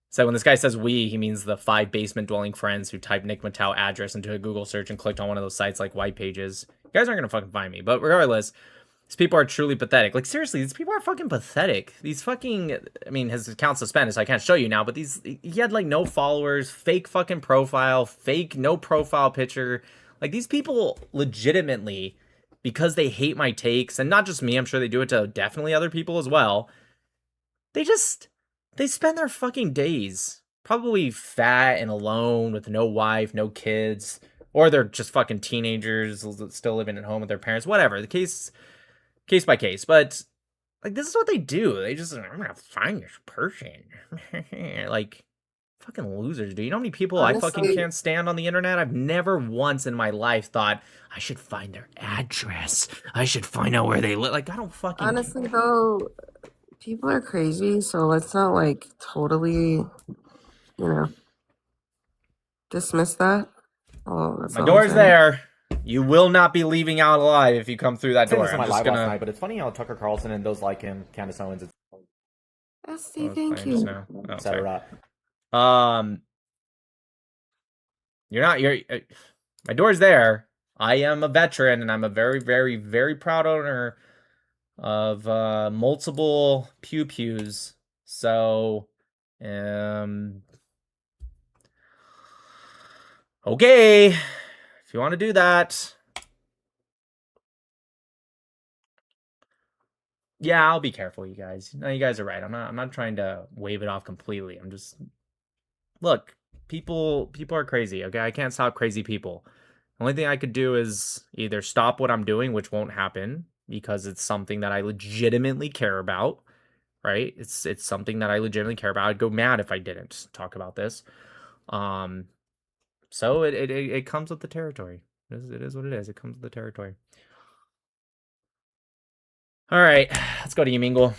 So when this guy says we, he means the 5 basement-dwelling friends who typed Nick Mattel address into a Google search and clicked on one of those sites like White Pages. You guys aren't going to fucking find me. But regardless... these people are truly pathetic. Like, seriously, these people are fucking pathetic. These fucking... I mean, his account's suspended, so I can't show you now, but he had, like, no followers, fake fucking profile, fake no profile picture. Like, these people legitimately, because they hate my takes, and not just me, I'm sure they do it to definitely other people as well, they spend their fucking days probably fat and alone with no wife, no kids, or they're just fucking teenagers still living at home with their parents, whatever. The case by case, but like this is what they do. They just, I'm gonna find this person. Like, fucking losers, dude. You know how many people honestly, I fucking can't stand on the internet? I've never once in my life thought I should find their address. I should find out where they live. Like, I don't fucking honestly though, people are crazy, so let's not like totally, dismiss that. Oh, that's my door's there. You will not be leaving out alive if you come through that door. I'm just gonna... last night, but it's funny how Tucker Carlson and those like him, Candace Owens, SD, thank you. etc. You're my door's there. I am a veteran, and I'm a very, very, very proud owner of multiple pews. So, okay, if you want to do that, yeah, I'll be careful, you guys. No, you guys are right. I'm not trying to wave it off completely. I'm just, look, people are crazy. Okay, I can't stop crazy people. Only thing I could do is either stop what I'm doing, which won't happen because it's something that I legitimately care about, right? It's something that I legitimately care about. I'd go mad if I didn't talk about this. So it comes with the territory. It is what it is. It comes with the territory. All right, let's go to you, Mingle.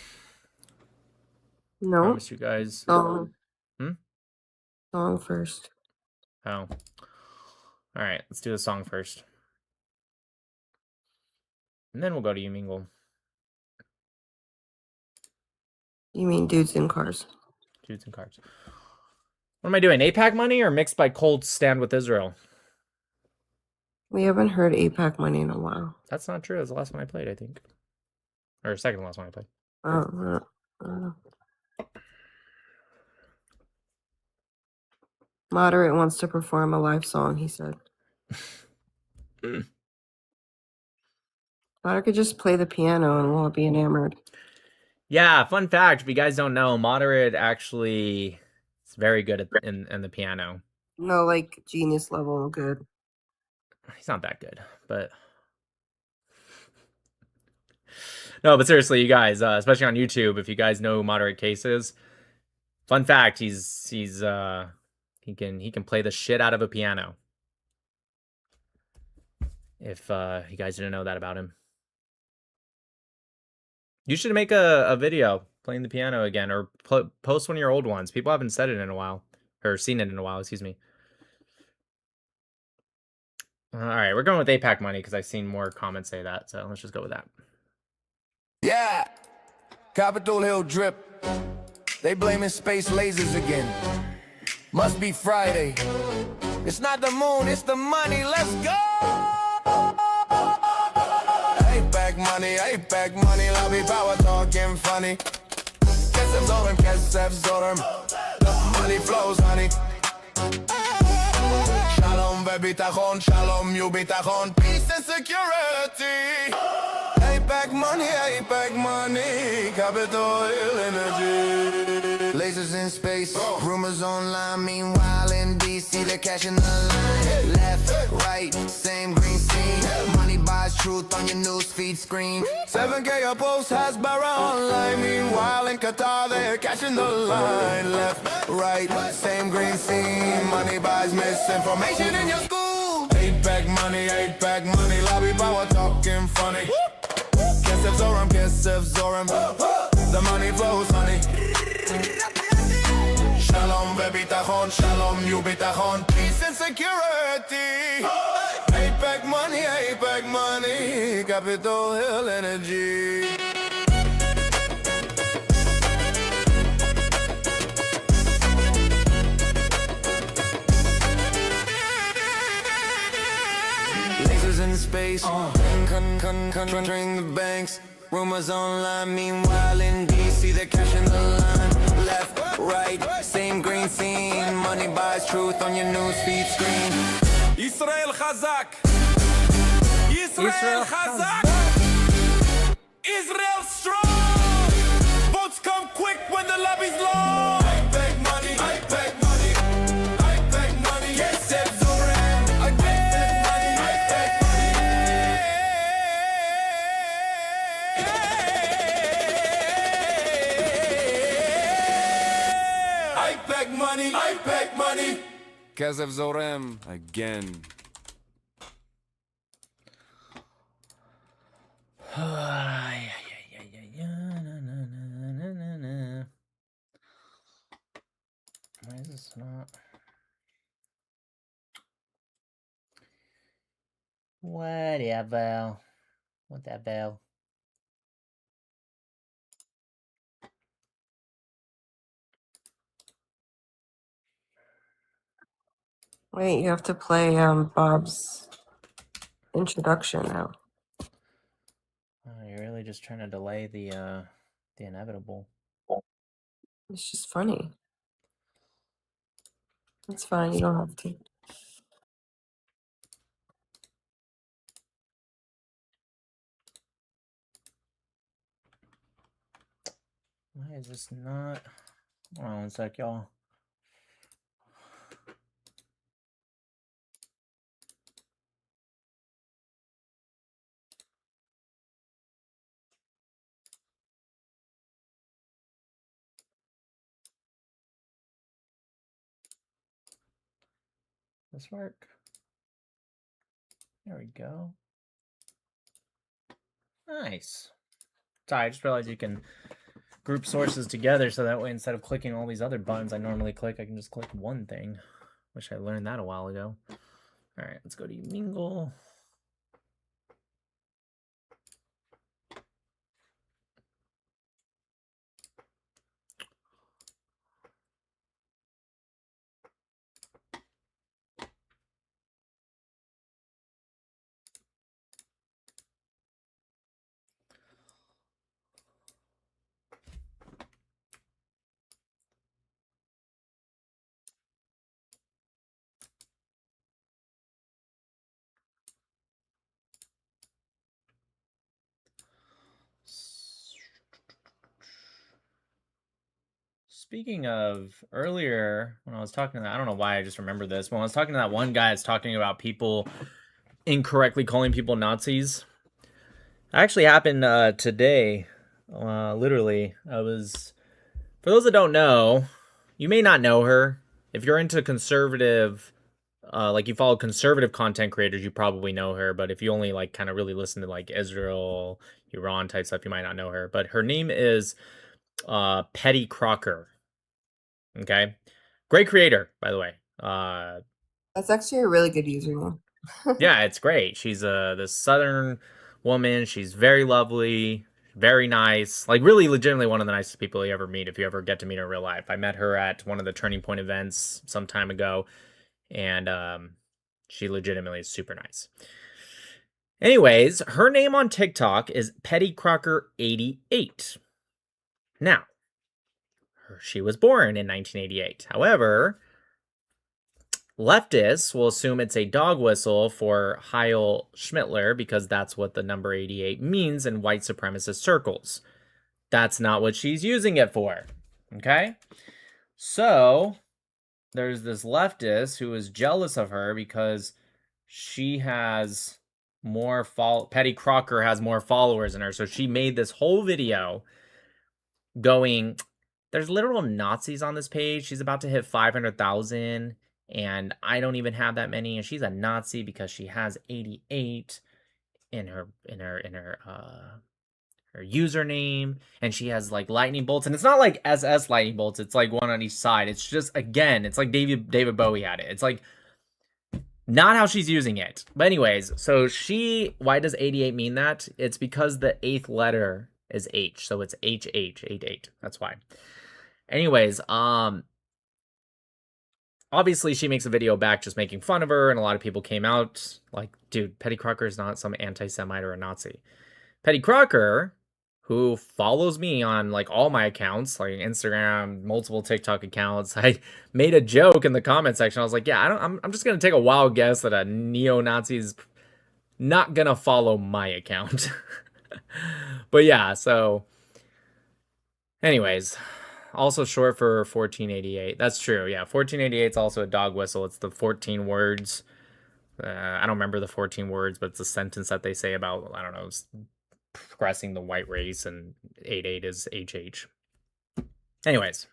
No. Promise you guys. Song. Hmm? Song first. Oh. All right, let's do the song first. And then we'll go to you, Mingle. You mean dudes in cars? Dudes and cars. What am I doing? APAC money or mixed by Cold Stand with Israel? We haven't heard APAC money in a while. That's not true. It was the last one I played, I think. Or second to last one I played. I don't know. Moderate wants to perform a live song, he said. Moderate could just play the piano and we'll be enamored. Yeah, fun fact, if you guys don't know, Moderate actually is very good in the piano. No, like genius level good. He's not that good, but... No, but seriously, you guys, especially on YouTube, if you guys know who Moderate Case is, fun fact, he can play the shit out of a piano. If you guys didn't know that about him. You should make a video playing the piano again, or post one of your old ones. People haven't said it in a while, or seen it in a while, excuse me. All right, we're going with APAC money because I've seen more comments say that, so let's just go with that. Yeah, Capitol Hill drip. They blaming space lasers again. Must be Friday. It's not the moon, it's the money. Let's go. APAC money, lobby power talking funny. Kesef Zorim. The money flows, honey. Shalom ve'bitachon, shalom yu'bitachon, peace and security. APAC money, Capitol Hill energy. Lasers in space, rumors online. Meanwhile in DC, they're cashing the line. Left, right, same green scene. Money buys truth on your newsfeed screen. 7K a post has Barra online. Meanwhile in Qatar, they're cashing the line. Left, right, same green scene. Money buys misinformation in your school. APAC money, lobby power talking funny. Kesef Zorim, the money flows, honey. Shalom ve'bitachon, shalom yu'bitachon, peace and security. APAC money, Capitol Hill energy. Lasers in space, conjuring the banks. Rumors online, meanwhile in DC, they're cashing the line. Left, right, same green scene. Money buys truth on your newsfeed screen. Israel Chazak. Israel Chazak. Israel strong. Votes come quick when the lobby's long. APAC money, APAC money, APAC money. Kesef Zorim. APAC money, APAC money. APAC money. Kesef Zorim again. Why is this not? Whatever. Whatever. Wait, you have to play Bob's introduction now. Oh, you're really just trying to delay the inevitable. It's just funny. It's fine, you don't have to. Why is this not? Hold on one sec, y'all. This work? There we go. Nice. Sorry, I just realized you can group sources together, so that way instead of clicking all these other buttons I normally click, I can just click one thing. Wish I learned that a while ago. All right, let's go to Mingle. Speaking of earlier, when I was talking to that, I don't know why I just remember this. When I was talking to that one guy that's talking about people incorrectly calling people Nazis, it actually happened today. Literally, I was. For those that don't know, you may not know her. If you're into conservative, like you follow conservative content creators, you probably know her. But if you only like kind of really listen to like Israel, Iran type stuff, you might not know her. But her name is Petty Crocker. Okay, great creator, by the way. That's actually a really good username. Yeah, it's great. She's this Southern woman. She's very lovely, very nice. Like really, legitimately one of the nicest people you ever meet. If you ever get to meet her in real life, I met her at one of the Turning Point events some time ago, and she legitimately is super nice. Anyways, her name on TikTok is Petty Crocker 88. Now, she was born in 1988. However, leftists will assume it's a dog whistle for Heil Schmittler because that's what the number 88 means in white supremacist circles. That's not what she's using it for. Okay? So, there's this leftist who is jealous of her because she has more Petty Crocker has more followers than her. So she made this whole video going, there's literal Nazis on this page. She's about to hit 500,000 and I don't even have that many, and she's a Nazi because she has 88 in her her username, and she has like lightning bolts, and it's not like SS lightning bolts, it's like one on each side. It's just, again, it's like David Bowie had it. It's like not how she's using it. But anyways, so why does 88 mean that? It's because the 8th letter is H, so it's HH 88. That's why. Anyways, obviously she makes a video back just making fun of her, and a lot of people came out like, dude, Petty Crocker is not some anti-Semite or a Nazi. Petty Crocker, who follows me on like all my accounts, like Instagram, multiple TikTok accounts, I made a joke in the comment section. I was like, yeah, I'm just gonna take a wild guess that a neo-Nazi is not gonna follow my account. But yeah, so anyways, also short for 1488. That's true. Yeah, 1488 is also a dog whistle. It's the 14 words. I don't remember the 14 words, but it's a sentence that they say about, I don't know, progressing the white race, and 88 is HH. Anyways,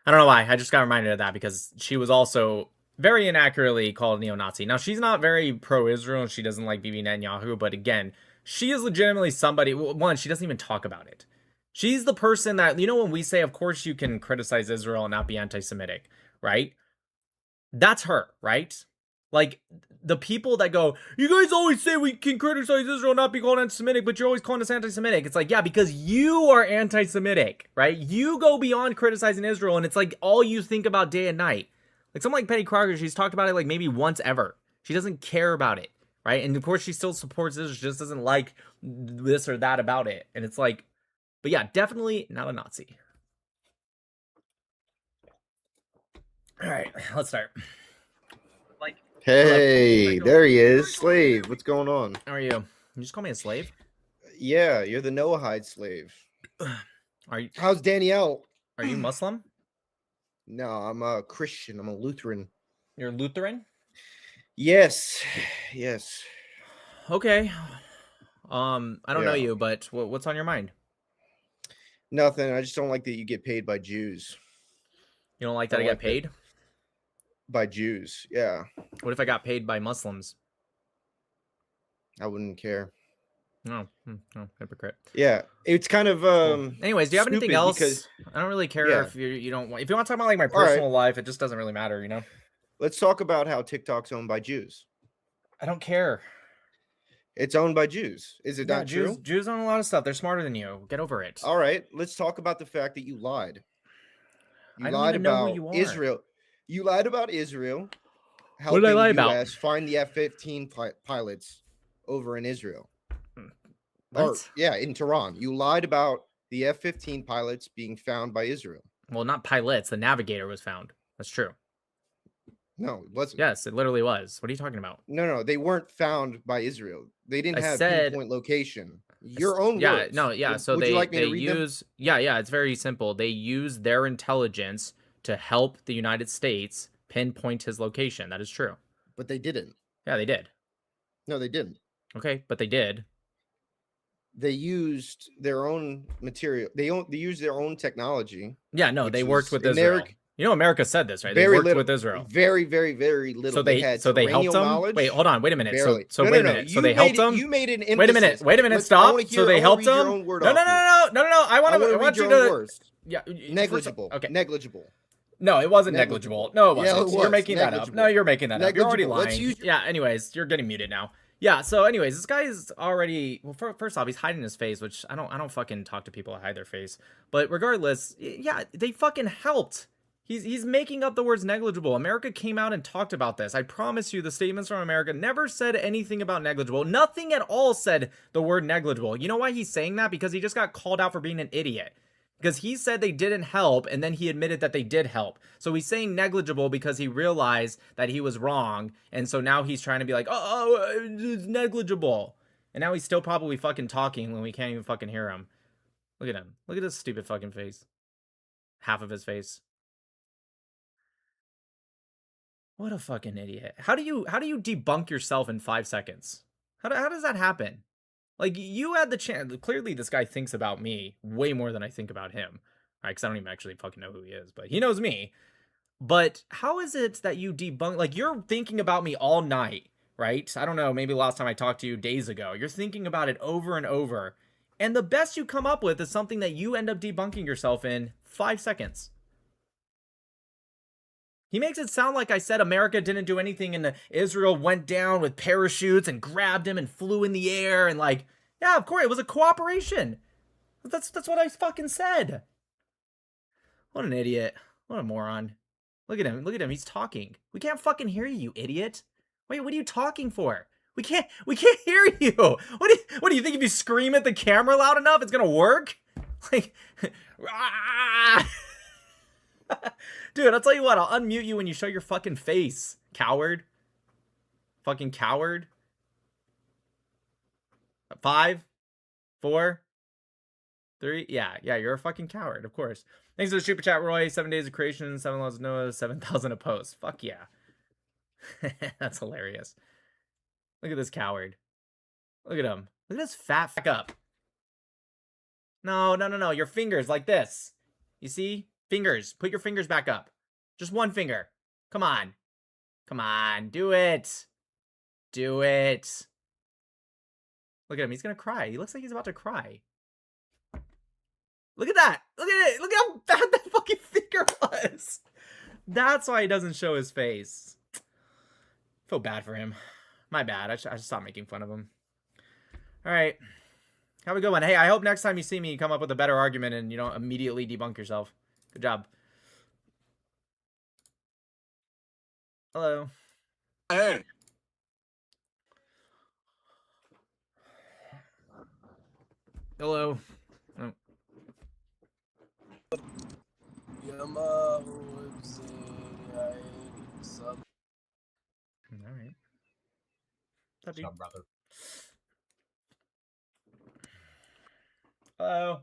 I don't know why. I just got reminded of that because she was also very inaccurately called neo-Nazi. Now, she's not very pro-Israel and she doesn't like Bibi Netanyahu, but again, she is legitimately somebody, one, she doesn't even talk about it. She's the person that, you know, when we say, of course you can criticize Israel and not be anti-Semitic, right? That's her, right? Like, the people that go, you guys always say we can criticize Israel and not be called anti-Semitic, but you're always calling us anti-Semitic. It's like, yeah, because you are anti-Semitic, right? You go beyond criticizing Israel, and it's like all you think about day and night. Like, someone like Petty Crocker, she's talked about it like maybe once ever. She doesn't care about it, right? And of course, she still supports Israel, she just doesn't like this or that about it. And it's like, but yeah, definitely not a Nazi. All right, let's start. Hey, there he is, Slave. What's going on? How are you? You just call me a slave? Yeah, you're the Noahide slave. Are you? How's Danielle? Are you Muslim? No, I'm a Christian. I'm a Lutheran. You're Lutheran? Yes, yes. Okay. I don't know you, but what's on your mind? Nothing. I just don't like that you get paid by Jews. You don't like that I get paid? by Jews. Yeah. What if I got paid by Muslims? I wouldn't care. No, no, hypocrite. Yeah, it's kind of Anyways, do you have anything else? Because, I don't really care yeah. if you don't want. If you want to talk about like my All right. personal life, it just doesn't really matter, you know. Let's talk about how TikTok's owned by Jews. I don't care. It's owned by Jews. Is it not true? Jews own a lot of stuff. They're smarter than you. Get over it. All right, let's talk about the fact that you lied. You I don't lied even know about who you are. Israel. You lied about Israel. What did I lie helping the about? US find the F-15 pilots over in Israel. What? Or, yeah, in Tehran. You lied about the F-15 pilots being found by Israel. Well, not pilots. The navigator was found. That's true. No, it wasn't. Yes, it literally was. What are you talking about? No, they weren't found by Israel. They didn't have pinpoint location. Your own words. No, yeah. Would, So would they you like me to read use them? yeah. It's very simple. They use their intelligence to help the United States pinpoint his location. That is true. But they didn't. Yeah, they did. No, they didn't. Okay, but they did. They used their own material. They used their own technology. Yeah, no, they worked with Israel. You know, America said this, right? They Very worked little, with Israel. Very, very, very little. So they helped them. Knowledge. Wait, hold on. Wait a minute. Barely. So No, wait no, a no. minute. So they helped them. You made an emphasis. Wait a minute. Let's- Stop. I wanna So they hear- I helped wanna read them. your own word No. off I want you you your own to. words. Yeah, Negligible. Okay. Negligible. No, it wasn't negligible. No, it wasn't. Yeah, it was. You're making that up. No, you're making that up. You're already Negligible. lying. Let's use Yeah. Anyways, you're getting muted now. Yeah. So, anyways, this guy is already. Well, first off, he's hiding his face, which I don't fucking talk to people that hide their face. But regardless, yeah, they fucking helped. He's making up the words negligible. America came out and talked about this. I promise you, the statements from America never said anything about negligible. Nothing at all said the word negligible. You know why he's saying that? Because he just got called out for being an idiot. Because he said they didn't help, and then he admitted that they did help. So he's saying negligible because he realized that he was wrong, and so now he's trying to be like, oh, it's negligible. And now he's still probably fucking talking when we can't even fucking hear him. Look at him. Look at his stupid fucking face. Half of his face. What a fucking idiot. How do you debunk yourself in 5 seconds? How does that happen? Like, you had the chance. Clearly, this guy thinks about me way more than I think about him. Right? Because I don't even actually fucking know who he is, but he knows me. But how is it that you debunk? Like, you're thinking about me all night, right? I don't know. Maybe last time I talked to you days ago. You're thinking about it over and over. And the best you come up with is something that you end up debunking yourself in 5 seconds. He makes it sound like I said America didn't do anything and Israel went down with parachutes and grabbed him and flew in the air and like, yeah, of course, it was a cooperation. That's what I fucking said. What an idiot. What a moron. Look at him. Look at him. He's talking. We can't fucking hear you, you idiot. Wait, what are you talking for? We can't hear you. What do you think if you scream at the camera loud enough, it's gonna work? Like, dude, I'll tell you what, I'll unmute you when you show your fucking face, coward. Fucking coward. 5, 4, 3. Yeah, you're a fucking coward, of course. Thanks for the super chat, Roy. 7 days of creation, 7 laws of Noah, 7,000 a post. Fuck yeah. That's hilarious. Look at this coward. Look at him. Look at this fat fuck up. No. Your fingers like this. You see? Fingers. Put your fingers back up. Just one finger. Come on. Come on. Do it. Do it. Look at him. He's going to cry. He looks like he's about to cry. Look at that. Look at it. Look at how bad that fucking finger was. That's why he doesn't show his face. I feel bad for him. My bad. I should stop making fun of him. All right. Have a good one. Hey, I hope next time you see me, you come up with a better argument and you don't immediately debunk yourself. Good job. Hello. Hey. Hello. Oh. All right. What's up, brother? Hello.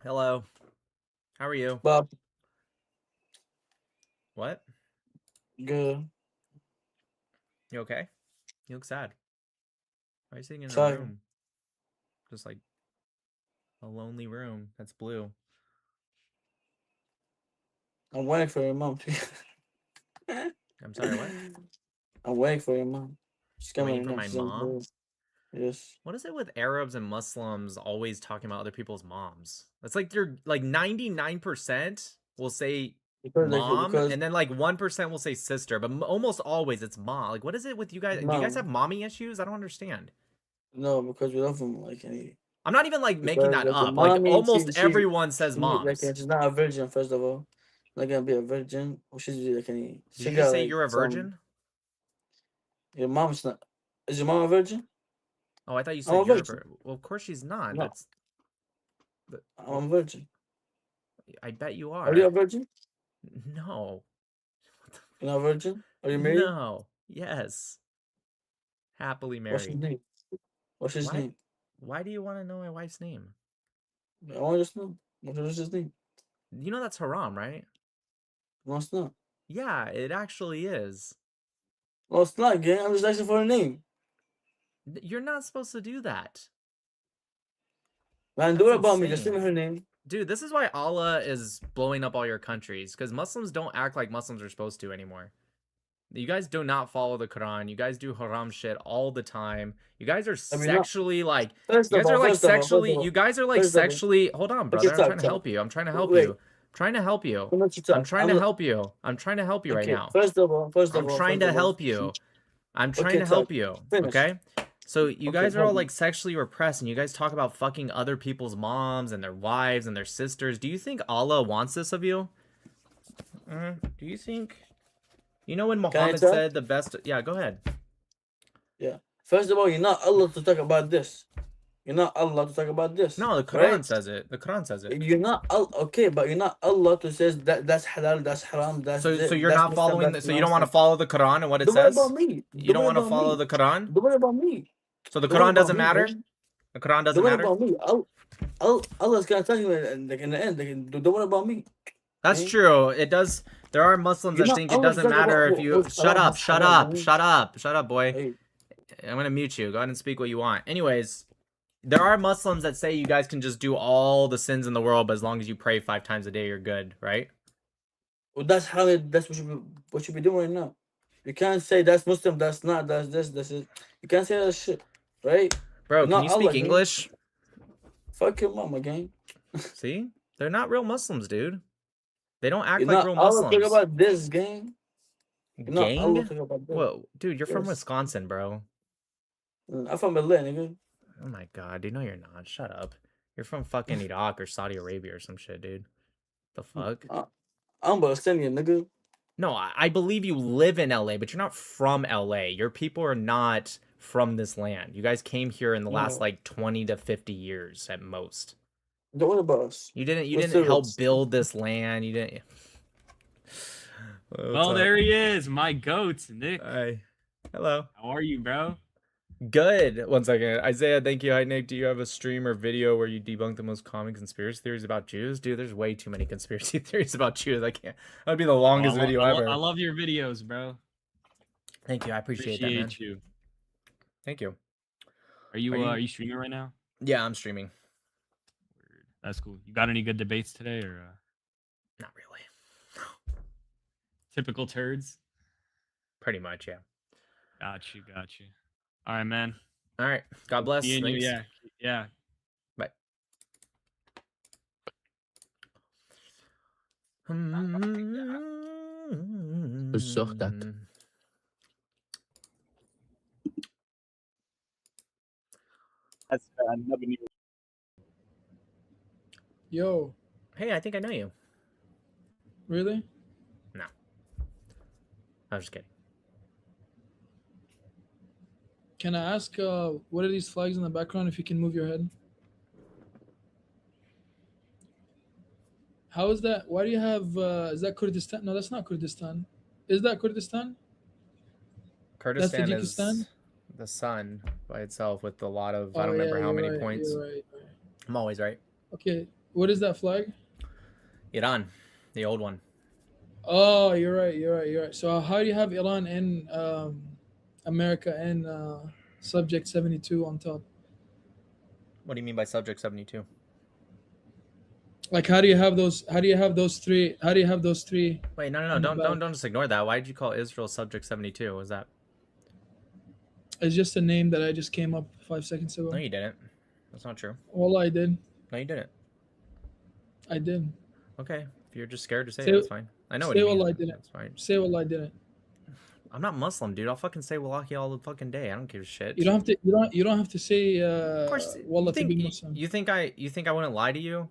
Hello. How are you? Bob. What? Good. You okay? You look sad. Why are you sitting in a Sorry. room? Just like a lonely room that's blue. I'm waiting for your mom. I'm sorry, what? I'm waiting for your mom. She's You're coming waiting right for now. my She's on the mom? road. Yes. What is it with Arabs and Muslims always talking about other people's moms? It's like you're like 99% will say mom, Because and then like 1% will say sister, but almost always it's mom. Like, what is it with you guys? Do you guys have mom. mommy issues? I don't understand. No, because we love him like any. I'm not even like making Because that like the up. Like mommy, almost everyone says she like moms. she's not a virgin. First of all, not gonna be a virgin. Or she's like any. Did She you just got say like you're a some. virgin? Your mom's not. Is your mom a virgin? Oh, I thought you I'm a said you're a virgin. virgin. Well, of course she's not. No, That's. But, I'm a virgin. I bet you Are you are. a virgin? No. You're not a virgin? Are you married? No. Yes. Happily What's his married. name? What's his Why? name? Why do you want to know my wife's name? I want to just know. What's his name? You know that's haram, right? No, it's not. Yeah, it actually is. No, it's not, gang. I'm just asking for a name. You're not supposed to do that. Man, That's do it about me. Just insane. send me her name. Dude, this is why Allah is blowing up all your countries, because Muslims don't act like Muslims are supposed to anymore. You guys do not follow the Quran. You guys do haram shit all the time. You guys are sexually like you guys are like sexually you guys are like sexually hold on, brother. I'm trying to help you. I'm trying to help you. I'm trying to help you. I'm trying to help you. I'm trying to help you right now. I'm trying to help you. I'm trying to help you. Okay? So you guys are all like sexually repressed and you guys talk about fucking other people's moms and their wives and their sisters. Do you think Allah wants this of you? Do you think you know when Muhammad said the best? Yeah, go ahead. Yeah. First of all, you're not Allah to talk about this. You're not Allah to talk about this. No, the Quran says it. The Quran says it. You're not okay, but you're not Allah to says that's halal, that's haram, that's so you're not following. So you don't want to follow the Quran and what it don't says. Worry about me. You don't want to follow the Quran. Don't worry about me. So the Quran doesn't matter. The Quran doesn't matter. Don't worry about me. Allah's gonna tell you like in the end. Don't worry about me. That's true. It does. There are Muslims that think it doesn't matter if you shut up, boy. Hey. I'm gonna mute you. Go ahead and speak what you want. Anyways, there are Muslims that say you guys can just do all the sins in the world, but as long as you pray 5 times a day, you're good, right? Well, that's what you be doing right now. You can't say that's Muslim, that's not, that's this, that's it. You can't say that shit, right? Bro, can you speak English? Fuck your mama, gang. See? They're not real Muslims, dude. They don't act You're like not real Allah Muslims. talk about this, gang. You're not Gang? Allah talk about this. Whoa, dude, you're from Yes. Wisconsin, bro. I'm from LA, nigga. Oh my god, dude, no you're not. Shut up. You're from fucking Iraq or Saudi Arabia or some shit, dude. The fuck? I'm Palestinian, nigga. No, I believe you live in LA, but you're not from LA. Your people are not from this land. You guys came here in the last like 20 to 50 years at most. Don't worry about us. You didn't help build this land. You didn't. Well, there he is, my goat, Nick. Hi. Hello. How are you, bro? Good. 1 second. Isaiah, thank you. Hi, Nick. Do you have a stream or video where you debunk the most common conspiracy theories about Jews? Dude, there's way too many conspiracy theories about Jews. I can't. That would be the longest video ever. I love your videos, bro. Thank you. I appreciate that, man. You. Thank you. Are you streaming right now? Yeah, I'm streaming. That's cool. You got any good debates today, or? Not really. Typical turds. Pretty much, yeah. Got you. All right, man. All right. God bless. You, yeah. Bye. That's I never knew. Yo. Hey, I think I know you. Really? No. I was just kidding. Can I ask, what are these flags in the background if you can move your head? How is that? Why do you have, is that Kurdistan? No, that's not Kurdistan. Is that Kurdistan? Kurdistan that's is the sun by itself with a lot of, I don't remember how many points. You're right. I'm always right. Okay, what is that flag? Iran, the old one. Oh, you're right. So how do you have Iran and America and Subject 72 on top? What do you mean by Subject 72? Like, how do you have those? How do you have those three? How do you have those three? Wait, no, don't just ignore that. Why did you call Israel Subject 72? What was that? It's just a name that I just came up 5 seconds ago. No, you didn't. That's not true. Well, I did. No, you didn't. I did. Okay, if you're just scared to say it, that's fine. I know what say you mean. I didn't. That's fine. Say well, I didn't. I'm not Muslim, dude. I'll fucking say Wallahi all the fucking day. I don't give a shit. You don't have to. You don't have to say wallah to be Muslim. You think I wouldn't lie to you?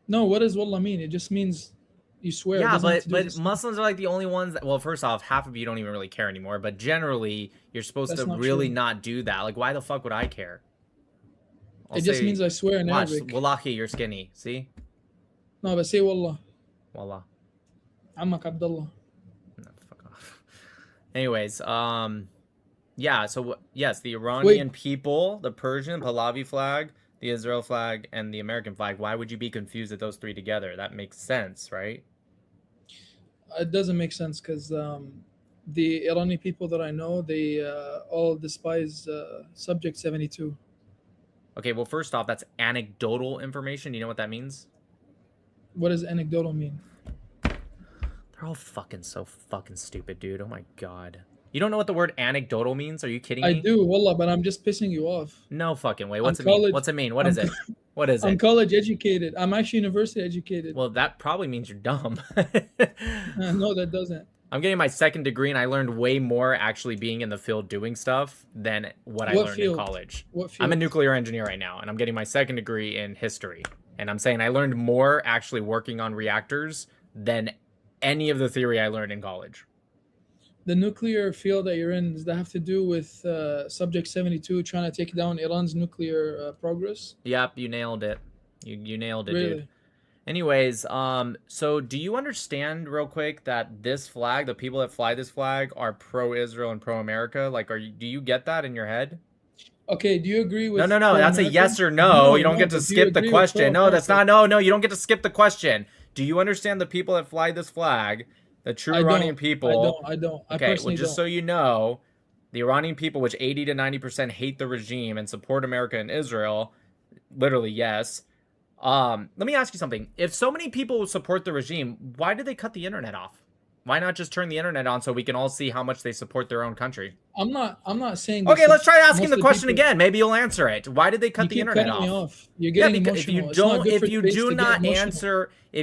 No, what does wallah mean? It just means you swear. Yeah, but Muslims are like the only ones that, well, first off, half of you don't even really care anymore, but generally you're supposed That's to not really true. not do that. Like, why the fuck would I care? It just means I swear in watch, Arabic. Wallahi, you're skinny. See? No, but say wallah. Wallah. Ammak Abdullah. Anyways, yeah, so yes, the Iranian people, the Persian Pahlavi flag, the Israel flag, and the American flag. Why would you be confused at those three together? That makes sense, right? It doesn't make sense because the Iranian people that I know, they all despise Subject 72. Okay, well, first off, that's anecdotal information. You know what that means? What does anecdotal mean? They're all fucking so fucking stupid, dude. Oh my god. You don't know what the word anecdotal means? Are you kidding me? I do, wallah, but I'm just pissing you off. No fucking way. What's it mean? What's it mean? What is it? What is it? I'm college educated. I'm actually university educated. Well, that probably means you're dumb. No, that doesn't. I'm getting my second degree, and I learned way more actually being in the field doing stuff than what I learned in college. What field? I'm a nuclear engineer right now, and I'm getting my second degree in history. And I'm saying I learned more actually working on reactors than any of the theory I learned in college. The nuclear field that you're in, does that have to do with Subject 72 trying to take down Iran's nuclear progress? Yep, you nailed it. You nailed it, Really? dude. Anyways, so do you understand real quick that this flag, the people that fly this flag, are pro-Israel and pro-America? Like, do you get that in your head? Okay, do you agree with No, that's a yes or no. You don't get to skip the question. No, that's not. No, you don't get to skip the question. Do you understand the people that fly this flag, the true Iranian people? I don't. Okay, well, just so you know, the Iranian people, which 80 to 90% hate the regime and support America and Israel, literally yes. Let me ask you something. If so many people support the regime, why did they cut the internet off? Why not just turn the internet on so we can all see how much they support their own country? I'm not saying. Okay, let's try asking the question again. Maybe you'll answer it. Why did they cut the internet off? You're getting because emotional. if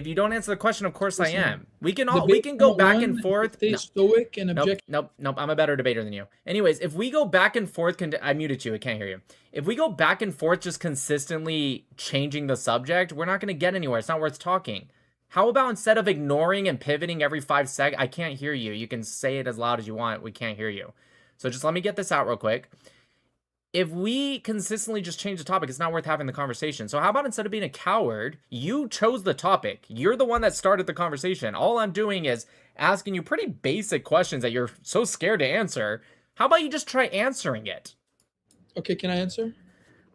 you don't answer the question, of course I am. We can go back and forth. Stay stoic and objective. Nope. I'm a better debater than you. Anyways, if we go back and forth, I muted you. I can't hear you. If we go back and forth, just consistently changing the subject, we're not going to get anywhere. It's not worth talking. How about instead of ignoring and pivoting every 5 seconds? I can't hear you. You can say it as loud as you want. We can't hear you. So just let me get this out real quick. If we consistently just change the topic, it's not worth having the conversation. So how about instead of being a coward, you chose the topic. You're the one that started the conversation. All I'm doing is asking you pretty basic questions that you're so scared to answer. How about you just try answering it? Okay, can I answer?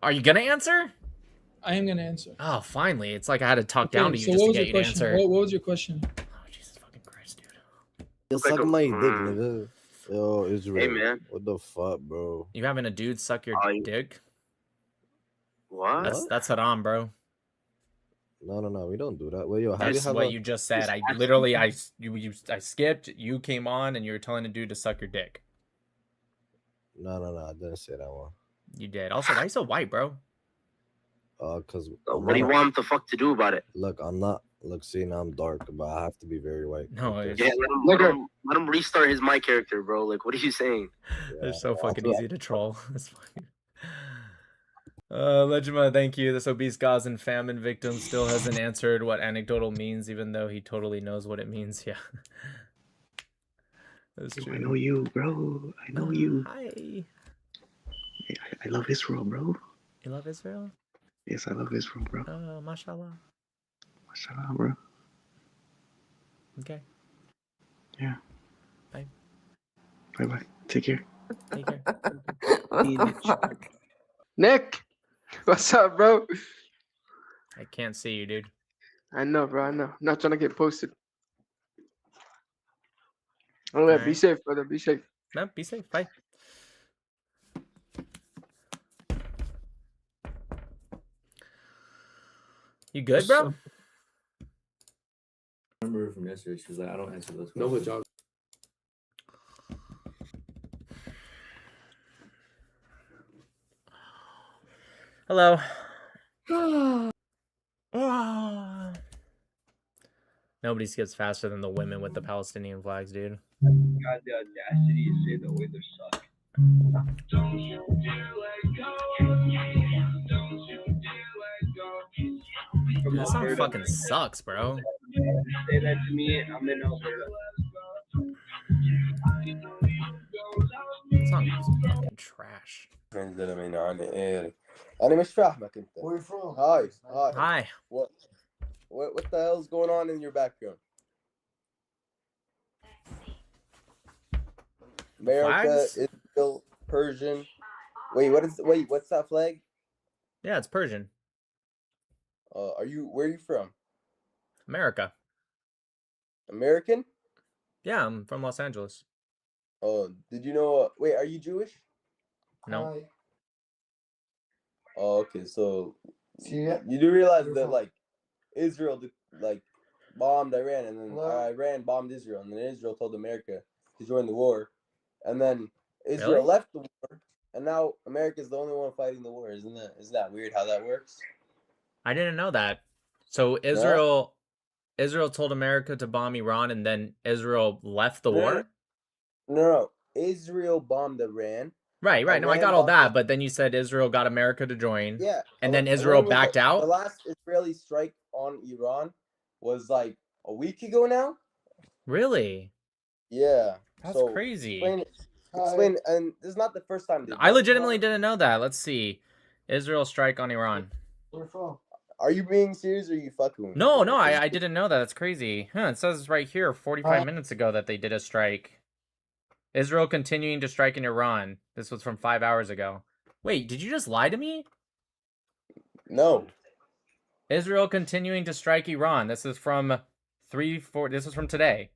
Are you going to answer? I am going to answer. Oh, finally. It's like I had to talk down to you so just what to was get your you to question? answer. What was your question? Oh, Jesus fucking Christ, dude. You're sucking my dick, nigga. Yo, Israel. Hey, man. What the fuck, bro? You having a dude suck your dick? What? That's haram, bro. No, we don't do that. Well, yo, how That's do you have what you just said. I literally, I skipped. You came on and you were telling a dude to suck your dick. No, I didn't say that one. You did. Also, why are you so white, bro? Cause what do you want him to fuck to do about it? Look, I'm not. Look, see, now I'm dark, but I have to be very white. No, yeah, let him restart his my character, bro. Like, what are you saying? They're so fucking easy to troll. It's fine. Legima, thank you. This obese Gazan famine victim still hasn't answered what anecdotal means, even though he totally knows what it means. Yeah. That's true. I know you, bro. I know you. Hi. I love Israel, bro. You love Israel? Yes, I love Israel, bro. Oh, mashallah. Mashallah, bro. Okay. Yeah. Bye. Bye. Take care. Take care. Nick, what's up, bro? I can't see you, dude. I know, bro. I know. I'm not trying to get posted. All right, be safe, brother. Be safe. No, be safe. Bye. You good, bro? answer. She's like, I don't answer those questions. No, but y'all. Hello. Nobody skips faster than the women with the Palestinian flags, dude. God, the audacity to say the Oilers suck. Dude, this song fucking sucks, bro. Say that to me, and I'm in Alberta. This song is fucking trash. ننزل من عن ايري انا مش فاهمك انت. Where you from? Hi. Hi. What the hell's going on in your background? America, Flags? Israel, Persian. Wait, what's that flag? Yeah, it's Persian. Where are you from? America. American? Yeah, I'm from Los Angeles. Oh, did you know? Wait, are you Jewish? No. Oh, okay. So you do realize that like Israel bombed Iran, and then Iran bombed Israel, and then Israel told America to join the war, and then Israel Really? left the war, and now America's the only one fighting the war. Isn't that weird how that works? I didn't know that. So Israel told America to bomb Iran, and then Israel left the war? No. Israel bombed Iran. Right. No, I got all that, but then you said Israel got America to join. Yeah. And then Israel backed out? The last Israeli strike on Iran was like a week ago now. Really? Yeah. That's crazy. Explain, and this is not the first time. I legitimately didn't know that. Let's see. Israel strike on Iran. Where from? Are you being serious or are you fucking with me? No, I didn't know that. That's crazy. It says right here 45 minutes ago that they did a strike. Israel continuing to strike in Iran. This was from 5 hours ago. Wait, did you just lie to me? No. Israel continuing to strike Iran. This is from this is from today.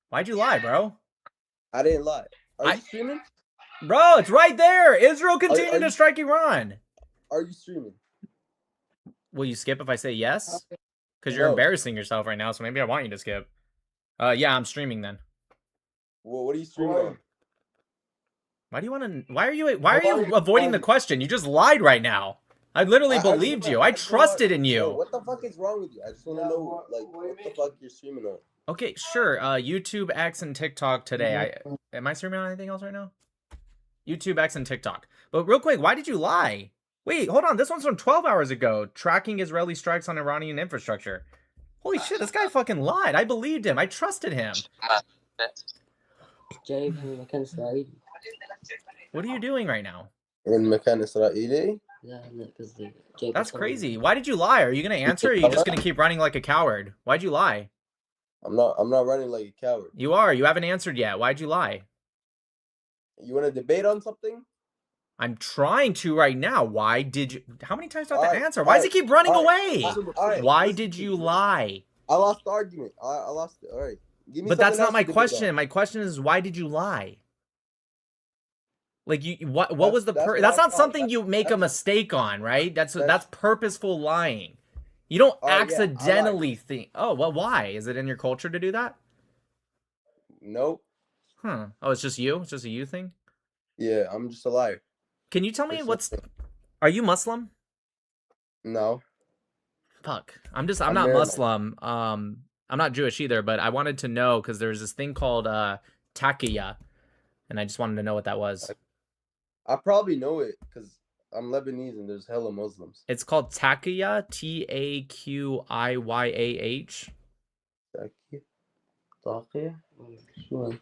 Why'd you lie, bro? I didn't lie. Are you streaming? Bro, it's right there. Israel continuing to strike Iran. Are you streaming? Will you skip if I say yes? Because you're embarrassing yourself right now, so maybe I want you to skip. Yeah, I'm streaming then. Well, what are you streaming on? Why are you avoiding the question? You just lied right now. I literally believed you. I trusted in you. What the fuck is wrong with you? I just want to know, like, what the fuck you're streaming on. Okay, sure. YouTube, X, and TikTok today. Am I streaming on anything else right now? YouTube, X, and TikTok. But real quick, why did you lie? Wait, hold on. This one's from 12 hours ago. Tracking Israeli strikes on Iranian infrastructure. Holy shit, this guy fucking lied. I believed him. I trusted him. What are you doing right now? In Makan Israeli? That's crazy. Why did you lie? Are you gonna answer, or are you just gonna keep running like a coward? Why'd you lie? I'm not running like a coward. You are. You haven't answered yet. Why'd you lie? You want to debate on something? I'm trying to right now. Why did you? How many times do I have to answer? Why does he keep running away? Why did you lie? I lost the argument. I lost it. All right. Give me But that's not else my to debate question. on. My question is, why did you lie? Like what was the that's that's my not fault. something you make a mistake on, right? That's purposeful lying. You don't Oh, yeah, I lied. accidentally think. Oh, well, why? Is it in your culture to do that? Nope. Huh. Oh, it's just you? It's just a you thing? Yeah, I'm just a liar. Can you tell me There's something. are you Muslim? No. Fuck. I'm not very Muslim. I'm not Jewish either, but I wanted to know because there's this thing called taqiyya, and I just wanted to know what that was. I probably know it because I'm Lebanese and there's hella Muslims. It's called taqiyya, Taqiyyah.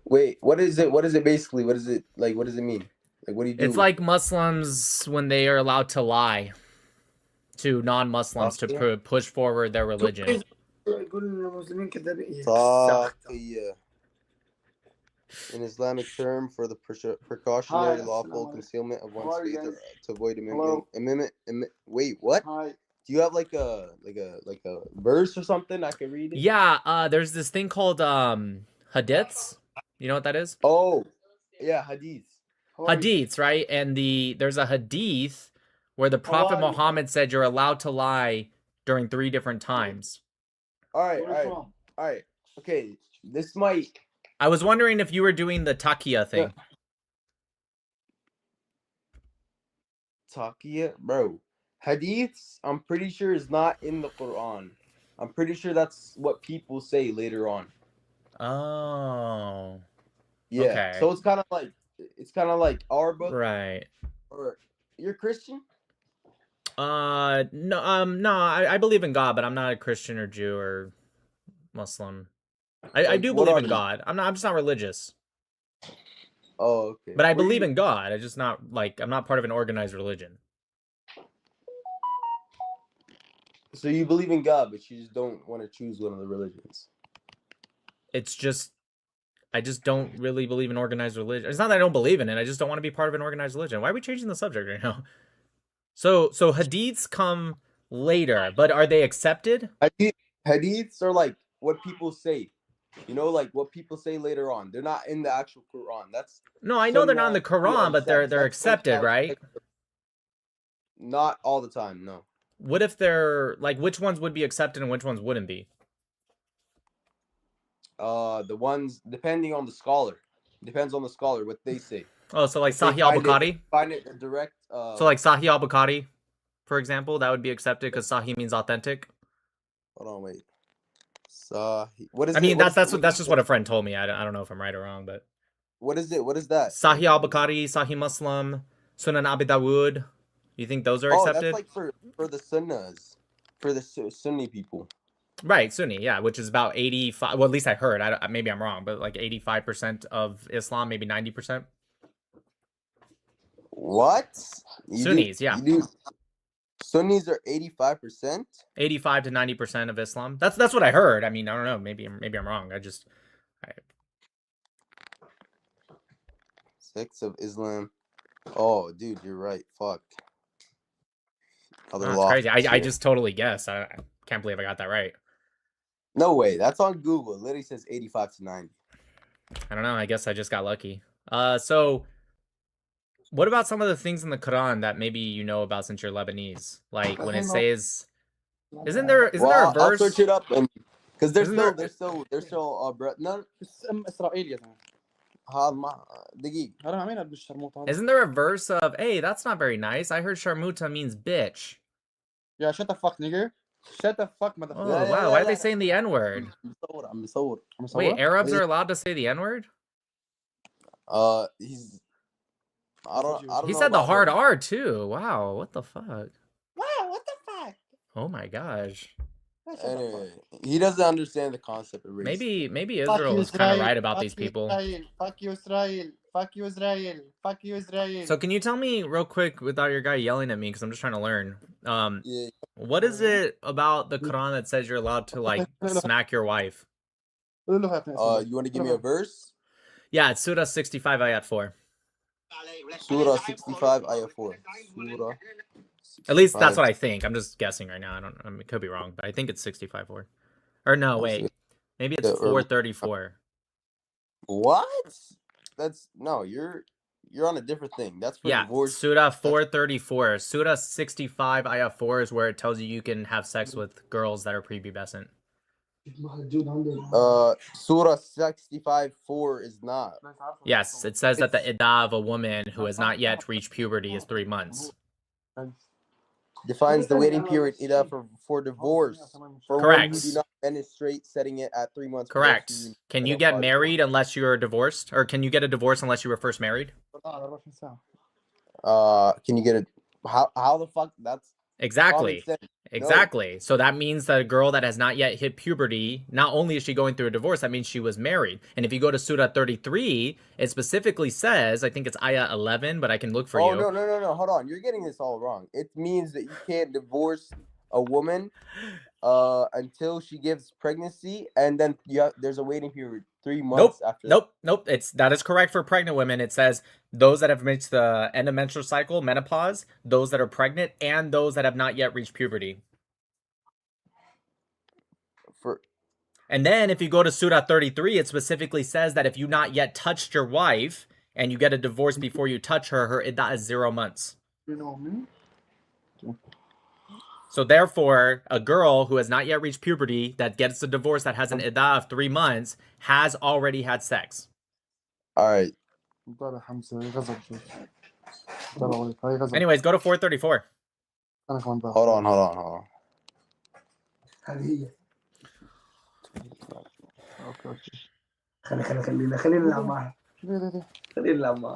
Wait, what is it? What is it basically? What is it like? What does it mean? Like, what do you do? It's like Muslims when they are allowed to lie to non-Muslims to push forward their religion. Taqiyya. An Islamic term for the precautionary lawful concealment of one's faith to avoid wait, what? Do you have like a verse or something I can read it? Yeah, there's this thing called hadiths. You know what that is? Oh, yeah, hadiths. Hadiths, right? And there's a hadith where the Prophet Muhammad said you're allowed to lie during 3 different times. All right. Okay, this might. I was wondering if you were doing the takia thing. Takia, bro. Hadiths, I'm pretty sure is not in the Quran. I'm pretty sure that's what people say later on. Oh. Yeah. Okay. So it's kind of like our book. Right. Or you're Christian? No, no, I believe in God, but I'm not a Christian or Jew or Muslim. I do what believe are in you? God. I'm just not religious. Oh, okay. But I What are believe you- in God. I'm just not like I'm not part of an organized religion. So you believe in God, but you just don't want to choose one of the religions. It's just I just don't really believe in organized religion. It's not that I don't believe in it. I just don't want to be part of an organized religion. Why are we changing the subject right now? So hadiths come later, but are they accepted? Hadiths are like what people say. You know, like what people say later on. They're not in the actual Quran. That's No, I know they're not in the Sunnah, Quran, but they're That's accepted, right? not all the time, no. What if they're like which ones would be accepted and which ones wouldn't be? The ones depending on the scholar. Depends on the scholar what they say. Oh, so like If they Sahih al-Bukhari? Find it a direct So like Sahih al-Bukhari, for example, that would be accepted because Sahih means authentic. Hold on, wait. What is I it? mean, What that's is- that's just what a friend told me. I don't know if I'm right or wrong, but What is it? What is that? Sahih al-Bukhari, Sahih Muslim, Sunan Abi Dawud. You think those are accepted? That's like for the Sunnas, for the Sunni people. Right, Sunni, yeah, which is about 85. Well, at least I heard. Maybe I'm wrong, but like 85% of Islam, maybe 90%. What? Sunnis, yeah. Sunnis are 85%. 85 to 90% of Islam. That's what I heard. I mean, I don't know. Maybe I'm wrong. Sects of Islam. Oh, dude, you're right. Fuck. That's crazy. I just totally guessed. I can't believe I got that right. No way. That's on Google. It literally says 85 to 90. I don't know. I guess I just got lucky. So what about some of the things in the Quran that maybe you know about since you're Lebanese? Like when it says, isn't there a verse? I'll search it up because they're Isn't still no. Isn't there a verse of, hey, that's not very nice. I heard sharmuta means bitch. Yeah, shut the fuck, nigger. Shut the fuck, motherfucker. Oh, wow. Why are they saying the N-word? Wait, Arabs are allowed to say the N-word? He's. I don't He know said the about hard him. R too. Wow, what the fuck? Wow, what the fuck? Oh my gosh. Anyway, he doesn't understand the concept of race. Maybe Israel is kind of right about these people. Fuck you, Israel. Fuck you, Israel. Fuck you, Israel. So can you tell me real quick without your guy yelling at me because I'm just trying to learn. What is it about the Quran that says you're allowed to like smack your wife? You want to give me a verse? Yeah, it's Surah 65 ayat 4. Surah 65 ayat 4. Surah. At least that's what I think. I'm just guessing right now. I mean, it could be wrong, but I think it's 65-4. Or no, wait. Maybe it's 434. What? That's no, you're on a different thing. That's for divorce. Surah 434. Surah 65 ayah 4 is where it tells you can have sex with girls that are prepubescent. Surah 65:4 is not. Yes, it says that the iddah of a woman who has not yet reached puberty is 3 months. Defines the waiting period for divorce. For Correct. women who do not menstruate, setting it at 3 months. Correct. Can you get married unless you're divorced? Or can you get a divorce unless you were first married? Can you get a how the fuck that's Exactly. common sense. Exactly. No. So that means that a girl that has not yet hit puberty, not only is she going through a divorce, that means she was married. And if you go to Surah 33, it specifically says, I think it's ayah 11, but I can look for you. No. Hold on. You're getting this all wrong. It means that you can't divorce a woman until she gives pregnancy, and then there's a waiting period 3 months after that. Nope. That is correct for pregnant women. It says those that have reached the end of menstrual cycle, menopause, those that are pregnant, and those that have not yet reached puberty. And then if you go to Surah 33, it specifically says that if you not yet touched your wife and you get a divorce before you touch her iddah is 0 months. So therefore, a girl who has not yet reached puberty that gets a divorce that has an iddah of 3 months has already had sex. All right. Anyways, go to 434. Hold on.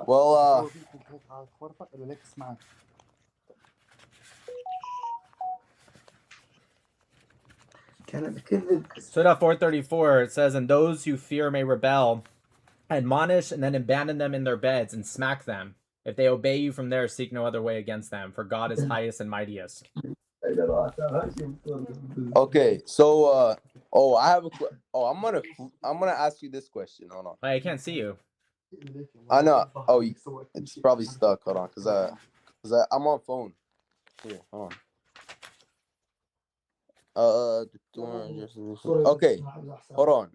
Well, Surah 434, it says, and those who fear may rebel, admonish and then abandon them in their beds and smack them. If they obey you from there, seek no other way against them, for God is highest and mightiest. okay. So, I have I'm gonna ask you this question. Hold on. Wait, I can't see you. I know. Oh, it's probably stuck. Hold on, cause I'm on phone. Here, hold on. Okay, hold on.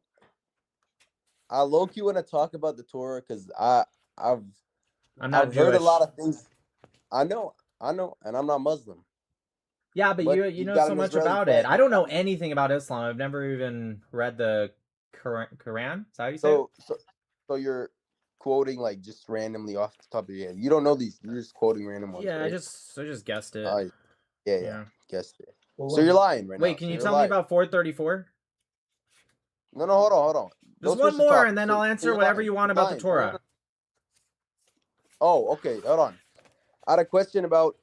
I low-key want to talk about the Torah because I've heard a lot of things. I know, and I'm not Muslim. Yeah, but you know so much about it. I don't know anything about Islam. I've never even read the Quran. Is that how you say it? So you're quoting like just randomly off the top of your head. You don't know these. You're just quoting random ones. Yeah, right? I just guessed it. Yeah, guessed it. So you're lying right now. Wait, can you tell me about 434? No, hold on. Just one more, and then I'll answer whatever you want about the Torah. Oh, okay. Hold on. I had a question about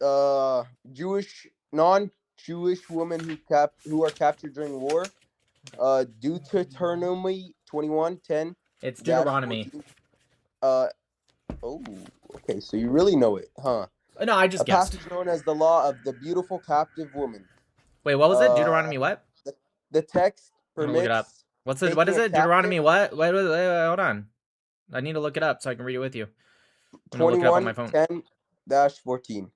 non-Jewish women who are captured during war. Deuteronomy 21:10. It's Deuteronomy. Okay. So you really know it, huh? No, I just guessed. A passage known as the law of the beautiful captive woman. Wait, what was it? Deuteronomy what? The text permits. Look it up. What is it? Deuteronomy what? Wait, hold on. I need to look it up so I can read it with you. I'm gonna look it up on my phone. 21:10-14.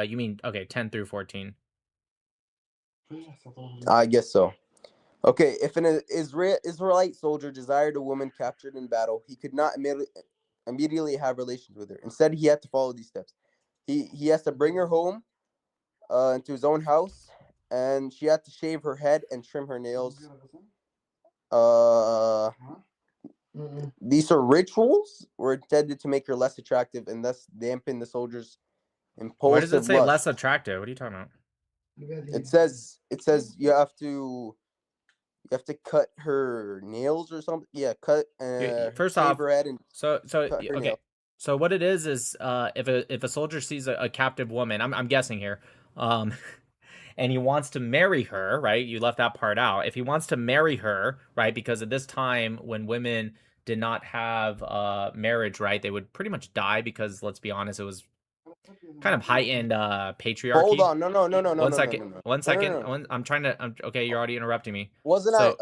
You mean 10 through 14? I guess so. Okay, if an Israelite soldier desired a woman captured in battle, he could not immediately have relations with her. Instead, he had to follow these steps. He has to bring her home into his own house, and she had to shave her head and trim her nails. These are rituals were intended to make her less attractive and thus dampen the soldier's impulsive Why does it say lust. less attractive? What are you talking about? It says you have to cut her nails or something. Yeah, cut. First shave off, her head and okay. nails. So what it is if a soldier sees a captive woman, I'm guessing here, and he wants to marry her, right? You left that part out. If he wants to marry her, right, because at this time when women did not have marriage, right, they would pretty much die because let's be honest, it was kind of heightened patriarchy. Hold on, no. One second. I'm trying to. Okay, you're already interrupting me. Wasn't I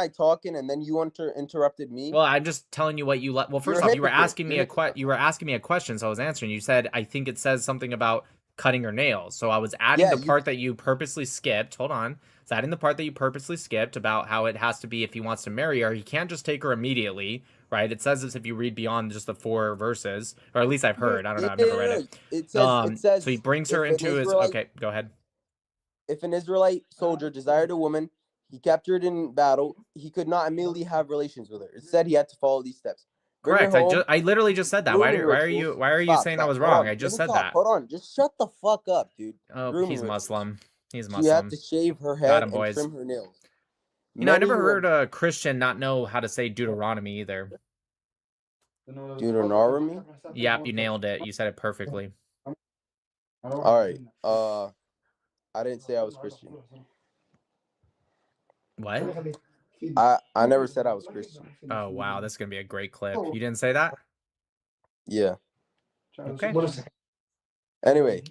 talking and then you interrupted me? Well, I'm just telling you what you let. Well, first off, you were asking me a question, so I was answering. You said I think it says something about cutting her nails, so I was adding the part that you purposely skipped. Hold on, it's adding the part that you purposely skipped about how it has to be if he wants to marry her, he can't just take her immediately. Right, it says this if you read beyond just the 4 verses, or at least I've heard. I don't know, I've never read it. It says so he brings her into his. Okay, go ahead. If an Israelite soldier desired a woman he captured in battle, he could not immediately have relations with her. Instead, he had to follow these steps. Correct. I literally just said that. Why are you saying I was wrong? I just said that. Hold on, just shut the fuck up, dude. Oh, he's Muslim. He's Muslim. She had to shave her head and trim her nails. You know, I never heard a Christian not know how to say Deuteronomy either. Deuteronomy? Yep, you nailed it. You said it perfectly. All right. I didn't say I was Christian. What? I never said I was Christian. Oh wow, that's gonna be a great clip. You didn't say that? Yeah. Okay. Anyway,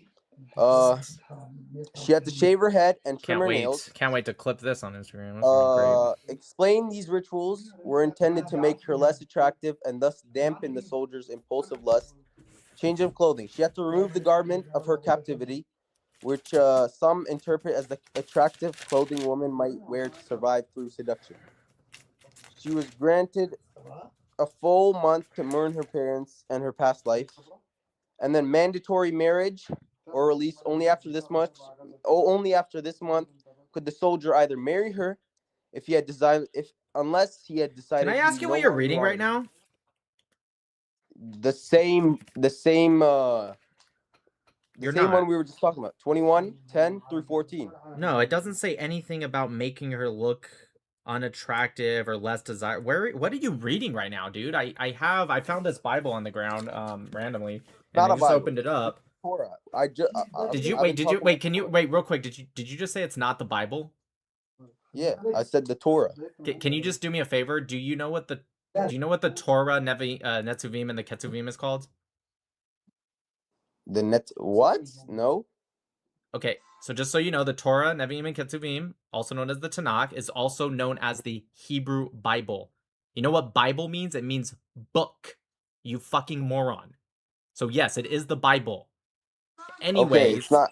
she had to shave her head and trim her nails. Can't wait to clip this on Instagram. Explain these rituals were intended to make her less attractive and thus dampen the soldier's impulsive lust. Change of clothing. She had to remove the garment of her captivity, which some interpret as the attractive clothing woman might wear to survive through seduction. She was granted a full month to mourn her parents and her past life, and then mandatory marriage or released only after this month. Only after this month could the soldier either marry her, if he had decided, unless he had decided. Can I ask you what you're reading right now? The same You're same not. one we were just talking about. 21, 10 through 14. No, it doesn't say anything about making her look unattractive or less desirable. What are you reading right now, dude? I found this Bible on the ground randomly, and Not I a just Bible. opened it up. Torah. Did you wait? Can you wait real quick? Did you just say it's not the Bible? Yeah, I said the Torah. Can you just do me a favor? Do you know what the Torah, Netzuvim, and the Ketuvim is called? The net what? No. Okay, so just so you know, the Torah, Nevi'im, and Ketuvim, also known as the Tanakh, is also known as the Hebrew Bible. You know what Bible means? It means book. You fucking moron. So yes, it is the Bible. Anyways, okay, it's not.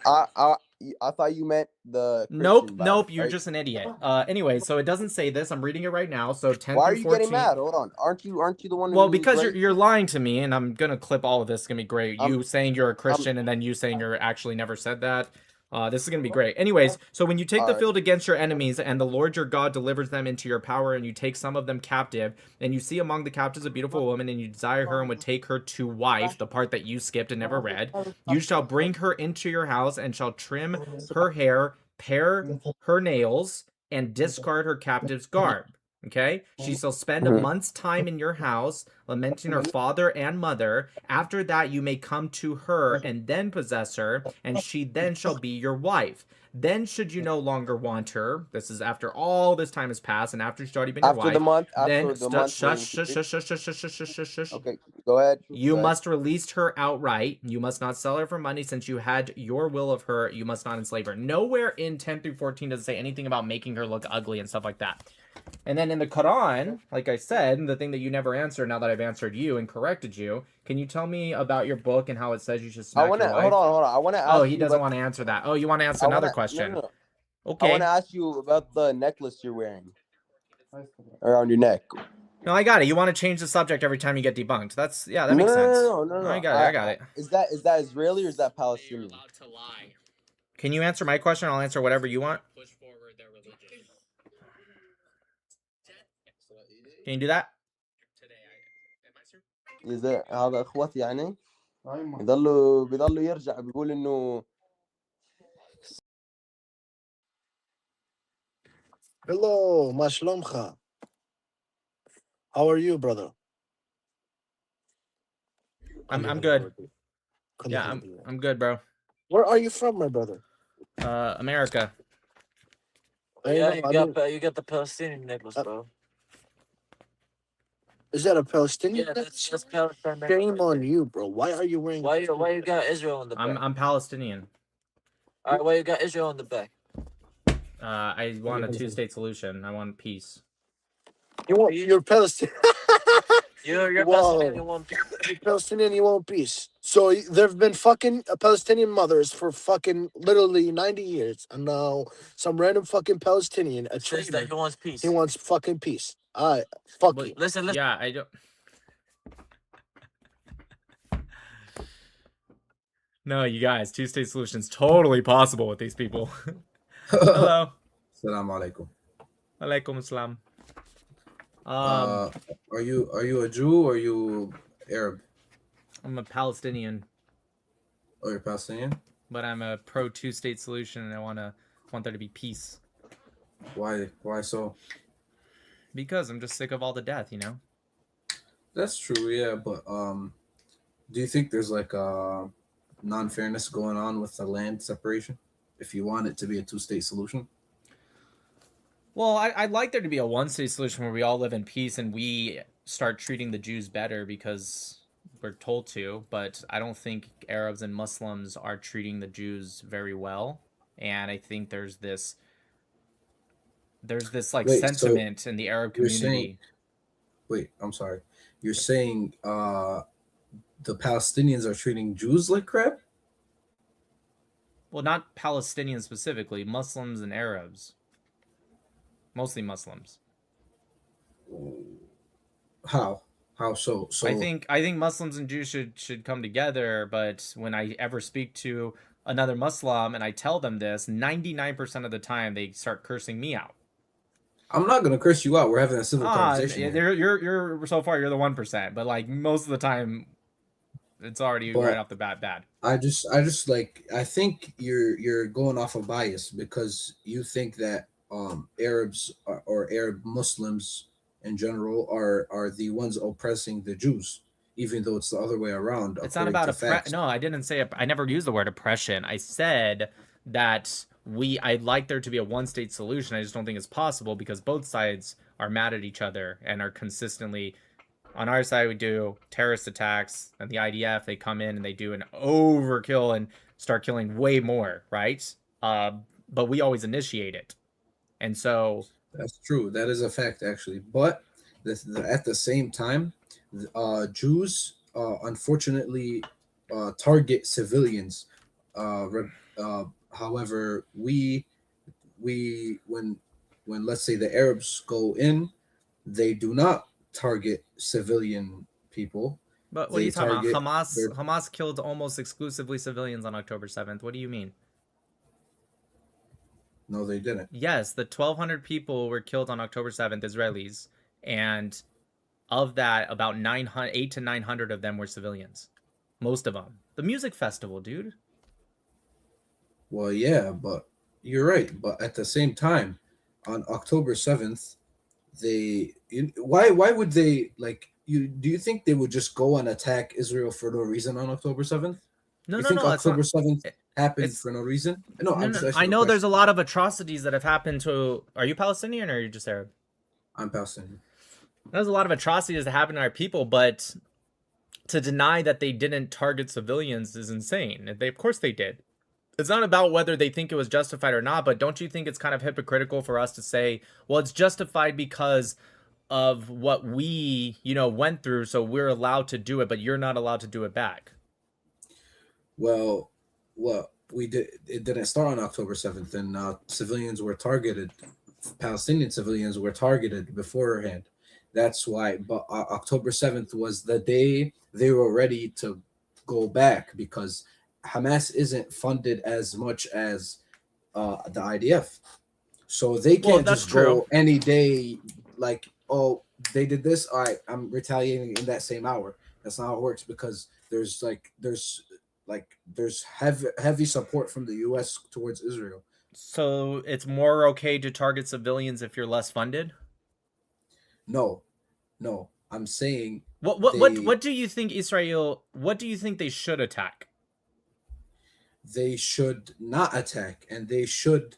I thought you meant the Christian Nope, Bible, you're right? just an idiot. Anyway, so it doesn't say this. I'm reading it right now. So 10 Why through are you 14. getting mad? Hold on. Aren't you the one? Well, who's because right? you're lying to me, and I'm gonna clip all of this. It's gonna be great. You saying you're a Christian, and then you saying you're actually never said that. This is gonna be great. Anyways, so when you take the field against your enemies, and the Lord your God delivers them into your power, and you take some of them captive, and you see among the captives a beautiful woman, and you desire her and would take her to wife, the part that you skipped and never read, you shall bring her into your house, and shall trim her hair, pare her nails, and discard her captive's garb. Okay? She shall spend a month's time in your house, lamenting her father and mother. After that, you may come to her and then possess her, and she then shall be your wife. Then should you no longer want her, this is after all this time has passed, and after she's already been your wife. Shush. Okay, go ahead. You must release her outright. You must not sell her for money, since you had your will of her. You must not enslave her. Nowhere in 10 through 14 does it say anything about making her look ugly and stuff like that. And then in the Quran, like I said, the thing that you never answered, now that I've answered you and corrected you, can you tell me about your book and how it says you should smack your wife? Hold on. I want to ask. Oh, he doesn't want to answer that. Oh, you want to answer another question? No. Okay. I want to ask you about the necklace you're wearing around your neck. No, I got it. You want to change the subject every time you get debunked. That makes sense. No. I got it. Is that Israeli or is that Palestinian? Can you answer my question? I'll answer whatever you want. Can you do that? إذا هذا إخوتي يعني بيضلوا يرجع بيقول إنه. Hello, Mashlomcha. How are you, brother? I'm good. Yeah, I'm good, bro. Where are you from, my brother? America. Yeah, you got the Palestinian necklace, bro. Is that a Palestinian? Yeah, that's Palestine. Shame on you, bro. Why are you wearing? Why you got Israel on the back? I'm Palestinian. All right, why you got Israel on the back? I want a two-state solution. I want peace. You're Palestinian. You're Palestinian. You want peace. You're Palestinian. You want peace. So there've been fucking Palestinian mothers for fucking literally 90 years, and now some random fucking Palestinian says that he wants peace. He wants fucking peace. All right, fuck you. Listen. Yeah, I don't. No, you guys, two-state solution's totally possible with these people. Hello. Assalamu alaikum. Alaikum assalam. Are you a Jew or are you Arab? I'm a Palestinian. Oh, you're Palestinian? But I'm a pro two-state solution, and I want there to be peace. Why so? Because I'm just sick of all the death, you know? That's true, yeah, but do you think there's like a non-fairness going on with the land separation if you want it to be a two-state solution? Well, I'd like there to be a one-state solution where we all live in peace and we start treating the Jews better because we're told to, but I don't think Arabs and Muslims are treating the Jews very well, and I think there's this like sentiment in the Arab community. I'm sorry. You're saying the Palestinians are treating Jews like crap? Well, not Palestinians specifically, Muslims and Arabs. Mostly Muslims. How so? I think Muslims and Jews should come together, but when I ever speak to another Muslim and I tell them this, 99% of the time they start cursing me out. I'm not gonna curse you out. We're having a civil conversation. You're so far you're the 1%, but like most of the time, it's already right off the bat bad. I just like I think you're going off of bias because you think that Arabs or Arab Muslims in general are the ones oppressing the Jews, even though it's the other way around. It's not about no, I didn't say I never used the word oppression. I said that I'd like there to be a one-state solution. I just don't think it's possible because both sides are mad at each other and are consistently. On our side, we do terrorist attacks, and the IDF, they come in and they do an overkill and start killing way more, right? But we always initiate it. And so... That's true. That is a fact, actually. But at the same time, Jews, unfortunately, target civilians. However, when let's say the Arabs go in, they do not target civilian people. But what are you talking about? Hamas killed almost exclusively civilians on October 7th. What do you mean? No, they didn't. Yes, the 1,200 people were killed on October 7th, Israelis, and of that, about 800 to 900 of them were civilians. Most of them. The music festival, dude. Well, yeah, but you're right. But at the same time, on October 7th, why would they do you think they would just go and attack Israel for no reason on October 7th? No, you think October 7th happened for no reason? No, I know there's a lot of atrocities that have happened to. Are you Palestinian or are you just Arab? I'm Palestinian. There's a lot of atrocities that happen to our people, but to deny that they didn't target civilians is insane. Of course they did. It's not about whether they think it was justified or not, but don't you think it's kind of hypocritical for us to say, well, it's justified because of what we, went through, so we're allowed to do it, but you're not allowed to do it back? Well, we did. It didn't start on October 7th, and civilians were targeted. Palestinian civilians were targeted beforehand. That's why. But October 7th was the day they were ready to go back because Hamas isn't funded as much as the IDF, so they can't just go any day. Like, oh, they did this. All right, I'm retaliating in that same hour. That's not how it works because there's heavy support from the U.S. towards Israel. So it's more okay to target civilians if you're less funded? No, I'm saying what do you think Israel? What do you think they should attack? They should not attack, and they should.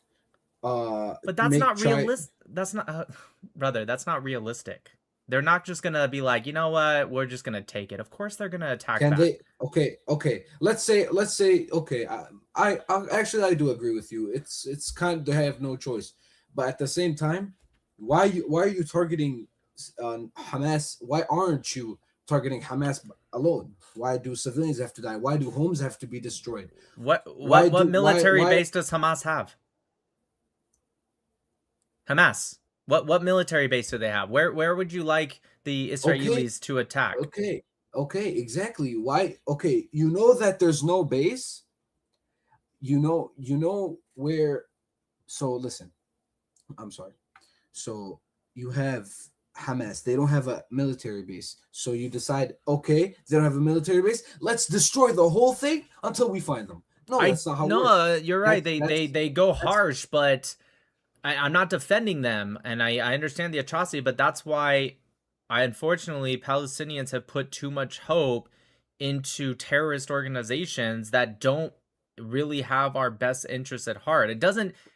But that's not realistic. That's not, brother. That's not realistic. They're not just gonna be like, you know what? We're just gonna take it. Of course, they're gonna attack. Can they? Okay. Let's say. Okay. I actually I do agree with you. It's kind of, they have no choice, but at the same time, why are you targeting Hamas? Why aren't you targeting Hamas alone? Why do civilians have to die? Why do homes have to be destroyed? What military base does Hamas have? Hamas. What military base do they have? Where would you like the Israelis to attack? Okay, exactly. Why? Okay, you know that there's no base. You know where. So listen, I'm sorry. So you have Hamas. They don't have a military base. So you decide, okay, they don't have a military base. Let's destroy the whole thing until we find them. No, that's not how it works. No, you're right. They go harsh, but I'm not defending them, and I understand the atrocity, but that's why unfortunately Palestinians have put too much hope into terrorist organizations that don't really have our best interests at heart.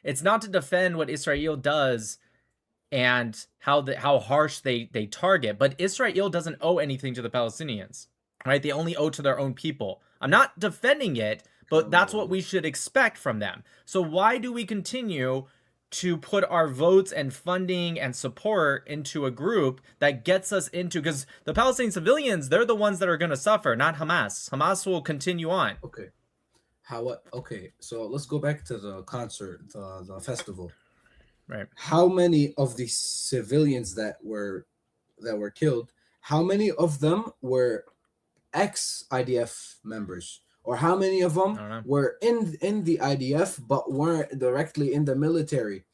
It's not to defend what Israel does and how harsh they target, but Israel doesn't owe anything to the Palestinians, right? They only owe to their own people. I'm not defending it, but that's what we should expect from them. So why do we continue to put our votes and funding and support into a group that gets us into, because the Palestinian civilians, they're the ones that are going to suffer, not Hamas. Hamas will continue on. Okay. Okay, so let's go back to the concert, the festival. Right. How many of the civilians that were killed, how many of them were ex-IDF members? or how many of I them don't know. were in the IDF but weren't directly in the military?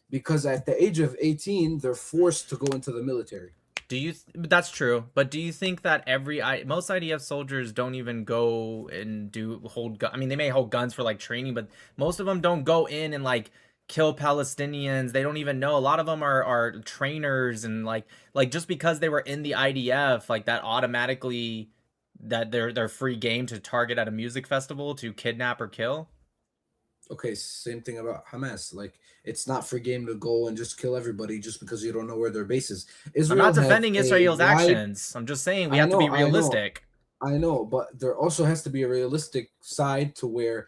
Because at the age of 18, they're forced to go into the military. That's true, but do you think that most IDF soldiers don't even go and hold I mean, they may hold guns for like training, but most of them don't go in and like kill Palestinians. They don't even know. A lot of them are trainers, and like just because they were in the IDF, like that automatically that they're free game to target at a music festival to kidnap or kill. Okay, same thing about Hamas. Like, it's not free game to go and just kill everybody just because you don't know where their base is. I'm not Israel have defending a Israel's wide. actions. I'm just saying we have to be realistic. I know, but there also has to be a realistic side to where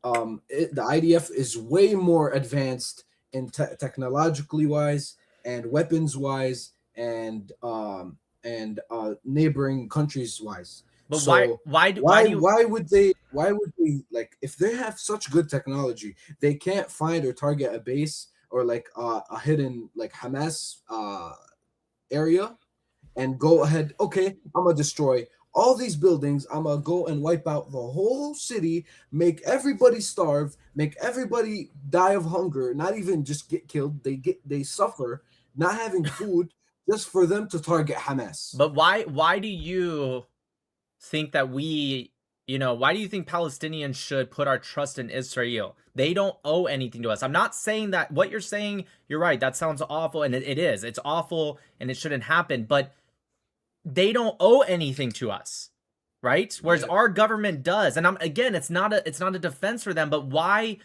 the IDF is way more advanced in technologically wise and weapons wise and neighboring countries wise. But so why would they like, if they have such good technology, they can't find or target a base or like a hidden like Hamas area and go ahead, okay, I'm gonna destroy all these buildings, I'm gonna go and wipe out the whole city, make everybody starve, make everybody die of hunger, not even just get killed, they suffer not having food just for them to target Hamas. But why do you think that why do you think Palestinians should put our trust in Israel? They don't owe anything to us. I'm not saying that what you're saying, you're right, that sounds awful, and it is. It's awful and it shouldn't happen, but they don't owe anything to us, right? Whereas our government does. And it's not a defense for them, but why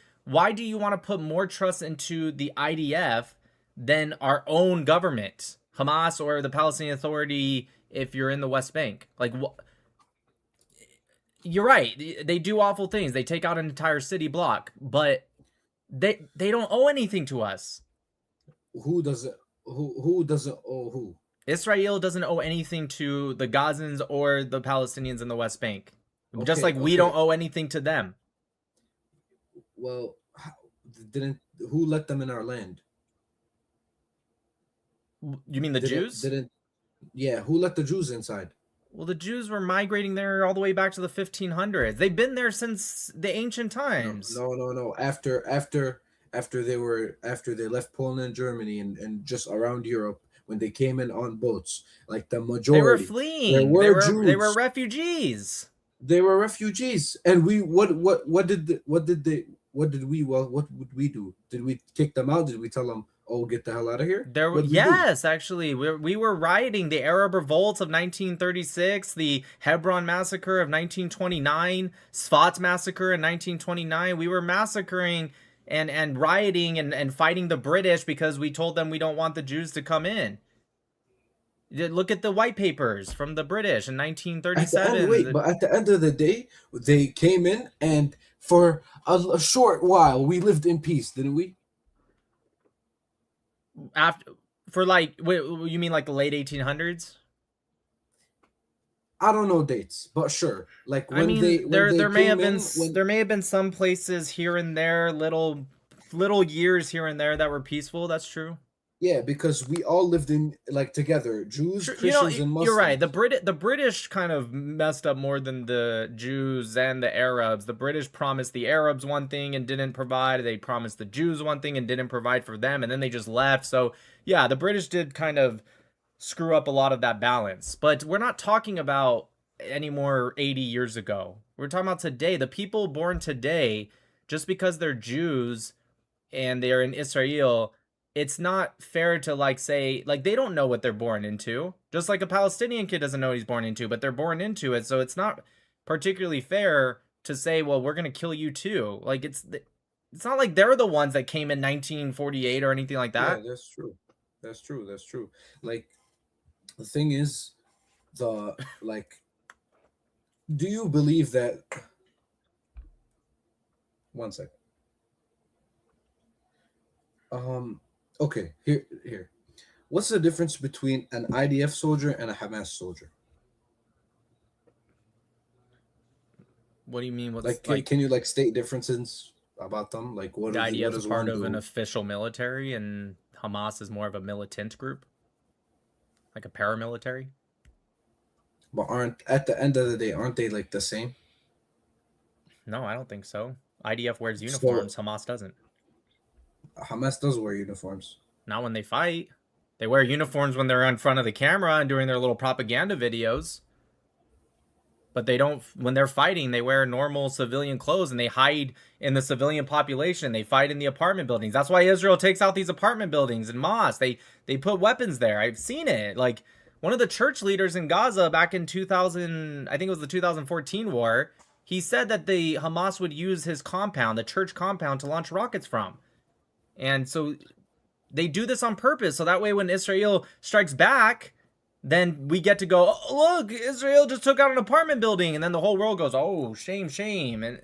do you want to put more trust into the IDF than our own government, Hamas or the Palestinian Authority if you're in the West Bank? Like, you're right. They do awful things. They take out an entire city block, but they don't owe anything to us. Who doesn't owe who? Israel doesn't owe anything to the Gazans or the Palestinians in the West Bank. Just like we don't owe anything to them. Well, who let them in our land? You mean the Jews? Who let the Jews inside? Well, the Jews were migrating there all the way back to the 1500s. They've been there since the ancient times. No. After they left Poland and Germany and just around Europe, when they came in on boats, like the majority, they were fleeing. They were refugees. They were refugees, and what would we do? Did we kick them out? Did we tell them, "Oh, get the hell out of here"? Yes, actually, we were rioting. The Arab revolts of 1936, the Hebron massacre of 1929, Sfat's massacre in 1929. We were massacring and rioting and fighting the British because we told them we don't want the Jews to come in. Look at the white papers from the British in 1937. But at the end of the day, they came in, and for a short while, we lived in peace, didn't we? You mean like the late 1800s? I don't know dates, but sure. Like when there may have been some places here and there, little years here and there that were peaceful. That's true. Yeah, because we all lived in together, Jews, Christians, and Muslims. You're right. The British kind of messed up more than the Jews and the Arabs. The British promised the Arabs one thing and didn't provide. They promised the Jews one thing and didn't provide for them, and then they just left. So yeah, the British did kind of screw up a lot of that balance. But we're not talking about any more 80 years ago. We're talking about today. The people born today, just because they're Jews and they're in Israel, it's not fair to say they don't know what they're born into. Just like a Palestinian kid doesn't know what he's born into, but they're born into it. So it's not particularly fair to say, well, we're going to kill you too. It's not like they're the ones that came in 1948 or anything like that. Yeah, that's true. Like, the thing is, do you believe that? One second. Okay, here. What's the difference between an IDF soldier and a Hamas soldier? What do you mean? Can you state differences about them? Like, what the IDF is part of an official military, and Hamas is more of a militant group, like a paramilitary. But at the end of the day, aren't they the same? No, I don't think so. IDF wears So uniforms. Hamas doesn't. Hamas does wear uniforms. Not when they fight. They wear uniforms when they're in front of the camera and doing their little propaganda videos. But they don't, when they're fighting, they wear normal civilian clothes and they hide in the civilian population. They fight in the apartment buildings. That's why Israel takes out these apartment buildings in Mosque. They put weapons there. I've seen it. Like, one of the church leaders in Gaza back in 2000, I think it was the 2014 war, he said that the Hamas would use his compound, the church compound, to launch rockets from. And so they do this on purpose. So that way when Israel strikes back, then we get to go, oh, look, Israel just took out an apartment building. And then the whole world goes, oh, shame, shame.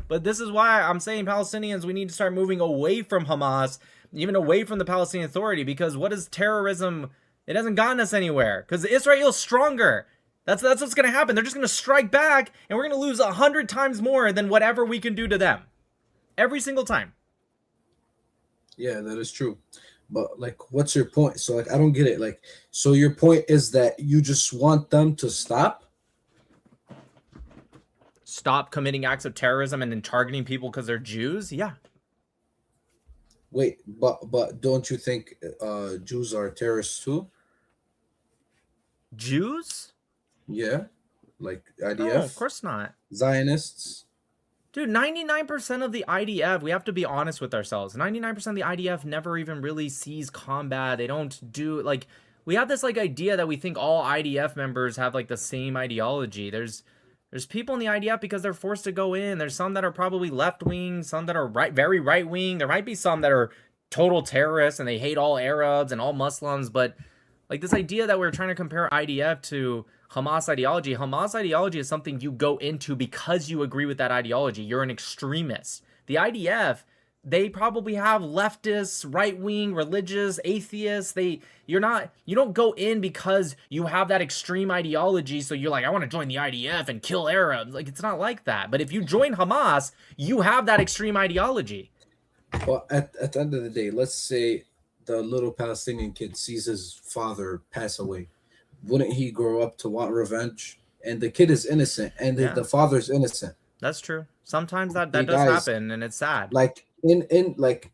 But this is why I'm saying Palestinians, we need to start moving away from Hamas, even away from the Palestinian Authority, because what is terrorism? It hasn't gotten us anywhere because Israel's stronger. That's what's going to happen. They're just going to strike back and we're going to lose 100 times more than whatever we can do to them. Every single time. Yeah, that is true. But like, what's your point? So like, I don't get it. Like, so your point is that you just want them to stop? Stop committing acts of terrorism and then targeting people because they're Jews? Yeah. Wait, but don't you think Jews are terrorists too? Jews? Yeah, like IDF. No, of course not. Zionists. Dude, 99% of the IDF, we have to be honest with ourselves. 99% of the IDF never even really sees combat. They don't do, like, we have this, like, idea that we think all IDF members have, like, the same ideology. There's people in the IDF because they're forced to go in. There's some that are probably left-wing, some that are very right-wing. There might be some that are total terrorists and they hate all Arabs and all Muslims. But, like, this idea that we're trying to compare IDF to Hamas ideology is something you go into because you agree with that ideology. You're an extremist. The IDF, they probably have leftists, right-wing, religious, atheists. You don't go in because you have that extreme ideology. So you're like, I want to join the IDF and kill Arabs. Like, it's not like that. But if you join Hamas, you have that extreme ideology. Well, at the end of the day, let's say the little Palestinian kid sees his father pass away. Wouldn't he grow up to want revenge? And the kid is innocent, and the father's innocent. That's true. Sometimes that Hey, does guys, happen, and it's sad. Like it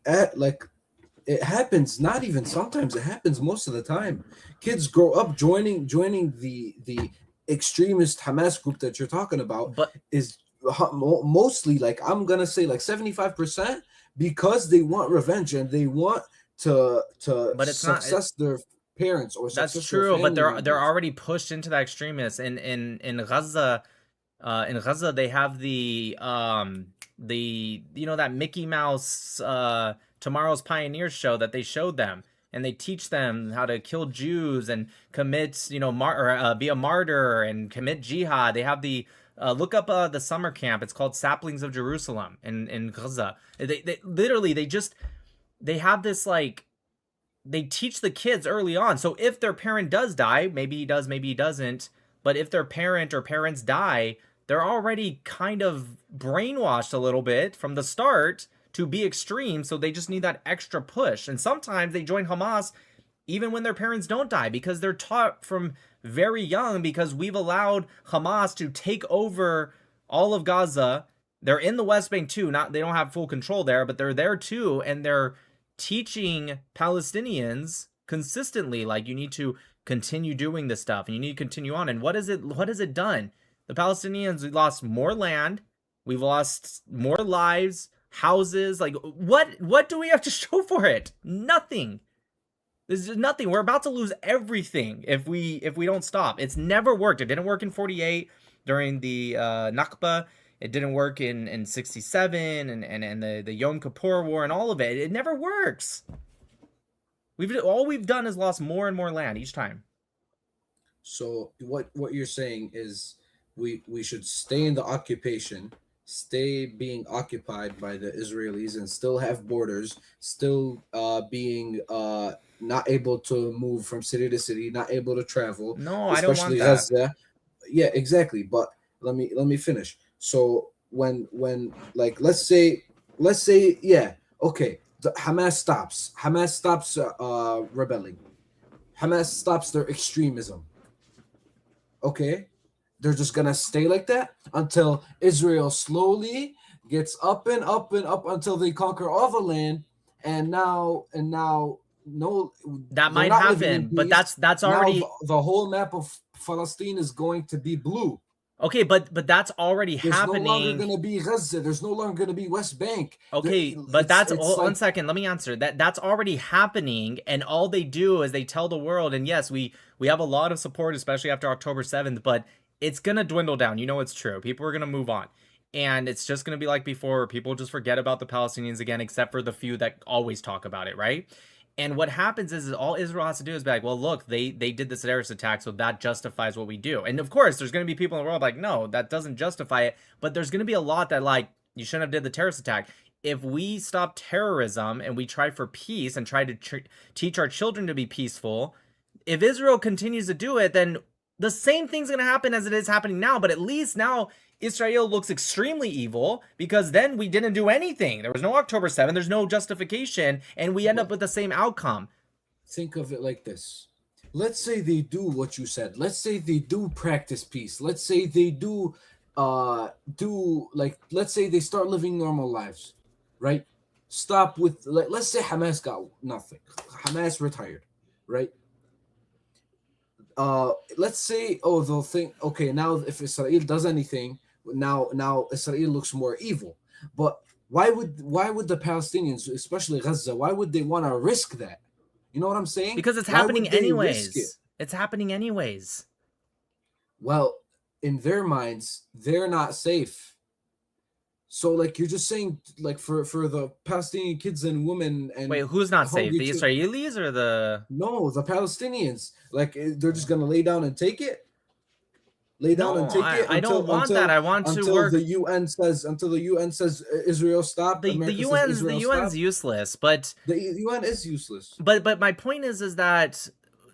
happens. Not even sometimes. It happens most of the time. Kids grow up joining the extremist Hamas group that you're talking about. But is mostly, like, I'm gonna say like 75% because they want revenge and they want to But it's not- success their parents or That's success their true, but family they're members. already pushed into that extremist. In Gaza, they have the that Mickey Mouse Tomorrow's Pioneers show that they showed them, and they teach them how to kill Jews and commit be a martyr and commit jihad. They have the look up the summer camp. It's called Saplings of Jerusalem in Gaza. They literally they have this, like, they teach the kids early on. So if their parent does die, maybe he does, maybe he doesn't. But if their parent or parents die, they're already kind of brainwashed a little bit from the start to be extreme. So they just need that extra push. And sometimes they join Hamas even when their parents don't die because they're taught from very young, because we've allowed Hamas to take over all of Gaza. They're in the West Bank too. They don't have full control there, but they're there too. And they're teaching Palestinians consistently, like, you need to continue doing this stuff and you need to continue on. And what has it done? The Palestinians, we lost more land, we've lost more lives, houses. Like, what do we have to show for it? Nothing. There's nothing. We're about to lose everything if we don't stop. It's never worked. It didn't work in 48 during the Nakba. It didn't work in 67 and the Yom Kippur War and all of it. It never works. All we've done is lost more and more land each time. So what you're saying is we should stay in the occupation, stay being occupied by the Israelis, and still have borders, still being not able to move from city to city, not able to travel. No, I don't want that. Gaza. Yeah, exactly. But let me finish. So when like let's say yeah, okay, the Hamas stops rebelling. Hamas stops their extremism. Okay, they're just gonna stay like that until Israel slowly gets up and up and up until they conquer all the land, and now no, That they're might not living in happen, but peace. that's Now already the whole map of Palestine is going to be blue. okay. But that's already There's no longer happening. going to be Gaza. There's no longer going to be West Bank. Okay, but It's hold, like 1 second. Let me answer that. That's already happening, and all they do is they tell the world. And yes, we have a lot of support, especially after October 7th. But it's gonna dwindle down. You know, it's true. People are gonna move on, and it's just gonna be like before. People just forget about the Palestinians again, except for the few that always talk about it, right? And what happens is all Israel has to do is be like, well, look, they did this terrorist attack, so that justifies what we do. And of course, there's going to be people in the world like, no, that doesn't justify it. But there's going to be a lot that like, you shouldn't have did the terrorist attack. If we stop terrorism and we try for peace and try to teach our children to be peaceful, if Israel continues to do it, then the same thing's going to happen as it is happening now. But at least now Israel looks extremely evil because then we didn't do anything. There was no October 7th. There's no justification. And we end up with the same outcome. Think of it like this. Let's say they do what you said. Let's say they do practice peace. Let's say they do let's say they start living normal lives, right? Stop with let's say Hamas got nothing. Hamas retired, right? Let's say they'll think, okay, now if Israel does anything, now Israel looks more evil. But why would the Palestinians, especially Gaza, why would they want to risk that? You know what I'm saying? Because it's Why happening would they risk it? anyways. It's happening anyways. Well, in their minds, they're not safe. So like you're just saying, like for the Palestinian kids and women and wait, who's not safe? hungry The children- Israelis or the No, the Palestinians. Like they're just gonna lay down and take it. Lay down and No, take it. I don't want that. I want to until work. the UN says Israel stop. The America says UN's Israel the UN's stop. useless, but The UN is useless. but my point is that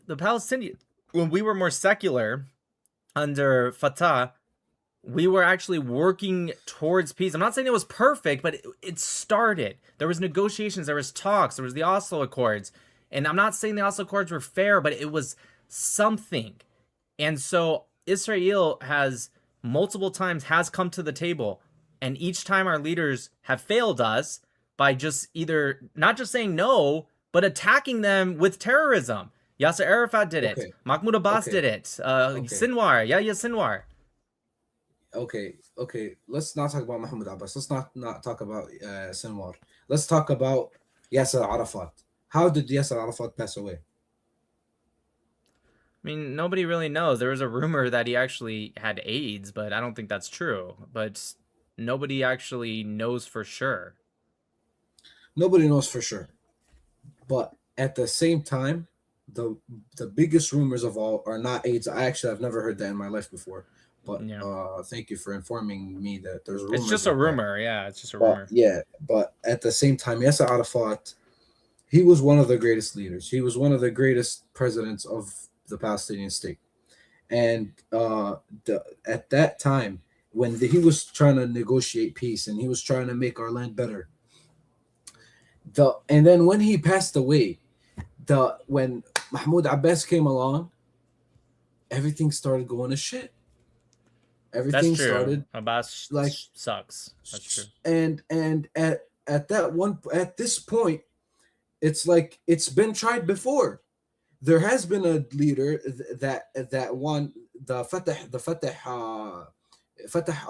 the Palestinian, when we were more secular under Fatah, we were actually working towards peace. I'm not saying it was perfect, but it started. There was negotiations, there was talks, there was the Oslo Accords. And I'm not saying the Oslo Accords were fair, but it was something. And so Israel has multiple times has come to the table, and each time our leaders have failed us by just either not just saying no, but attacking them with terrorism. Yasser Arafat did it. Okay. Mahmoud Abbas Okay. did it. Okay. Sinwar, Yahya Sinwar. Okay. Let's not talk about Mahmoud Abbas. Let's not talk about Sinwar. Let's talk about Yasser Arafat. How did Yasser Arafat pass away? I mean, nobody really knows. There was a rumor that he actually had AIDS, but I don't think that's true. But nobody actually knows for sure. Nobody knows for sure. But at the same time, the biggest rumors of all are not AIDS. I've never heard that in my life before. But thank you for informing me that there's rumors. It's just a rumor. Yeah, it's just a But, rumor. yeah, but at the same time, Yasser Arafat, he was one of the greatest leaders. He was one of the greatest presidents of the Palestinian state. And at that time, when he was trying to negotiate peace and he was trying to make our land better, and then when he passed away, when Mahmoud Abbas came along, everything started going to shit. Everything That's true. started Abbas like sucks. That's true. And at this point, it's like it's been tried before. There has been a leader that won the Fatah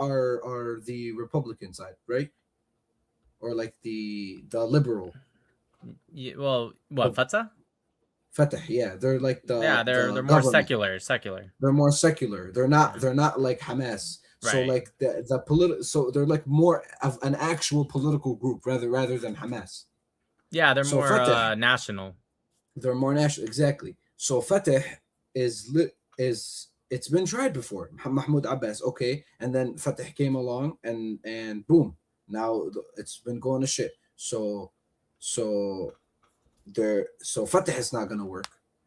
are the Republican side, right? Or like the liberal. Yeah, well, what, Fatah? Fatah, yeah, they're like they're more government. secular. They're more secular. They're not like Hamas. So Right. like the political. So they're like more of an actual political group rather than Hamas. Yeah, they're So more Fatah- national. They're more national, exactly. So Fatah is it's been tried before. Mahmoud Abbas, okay, and then Fatah came along and boom, now it's been going to shit. So Fatah is not gonna work.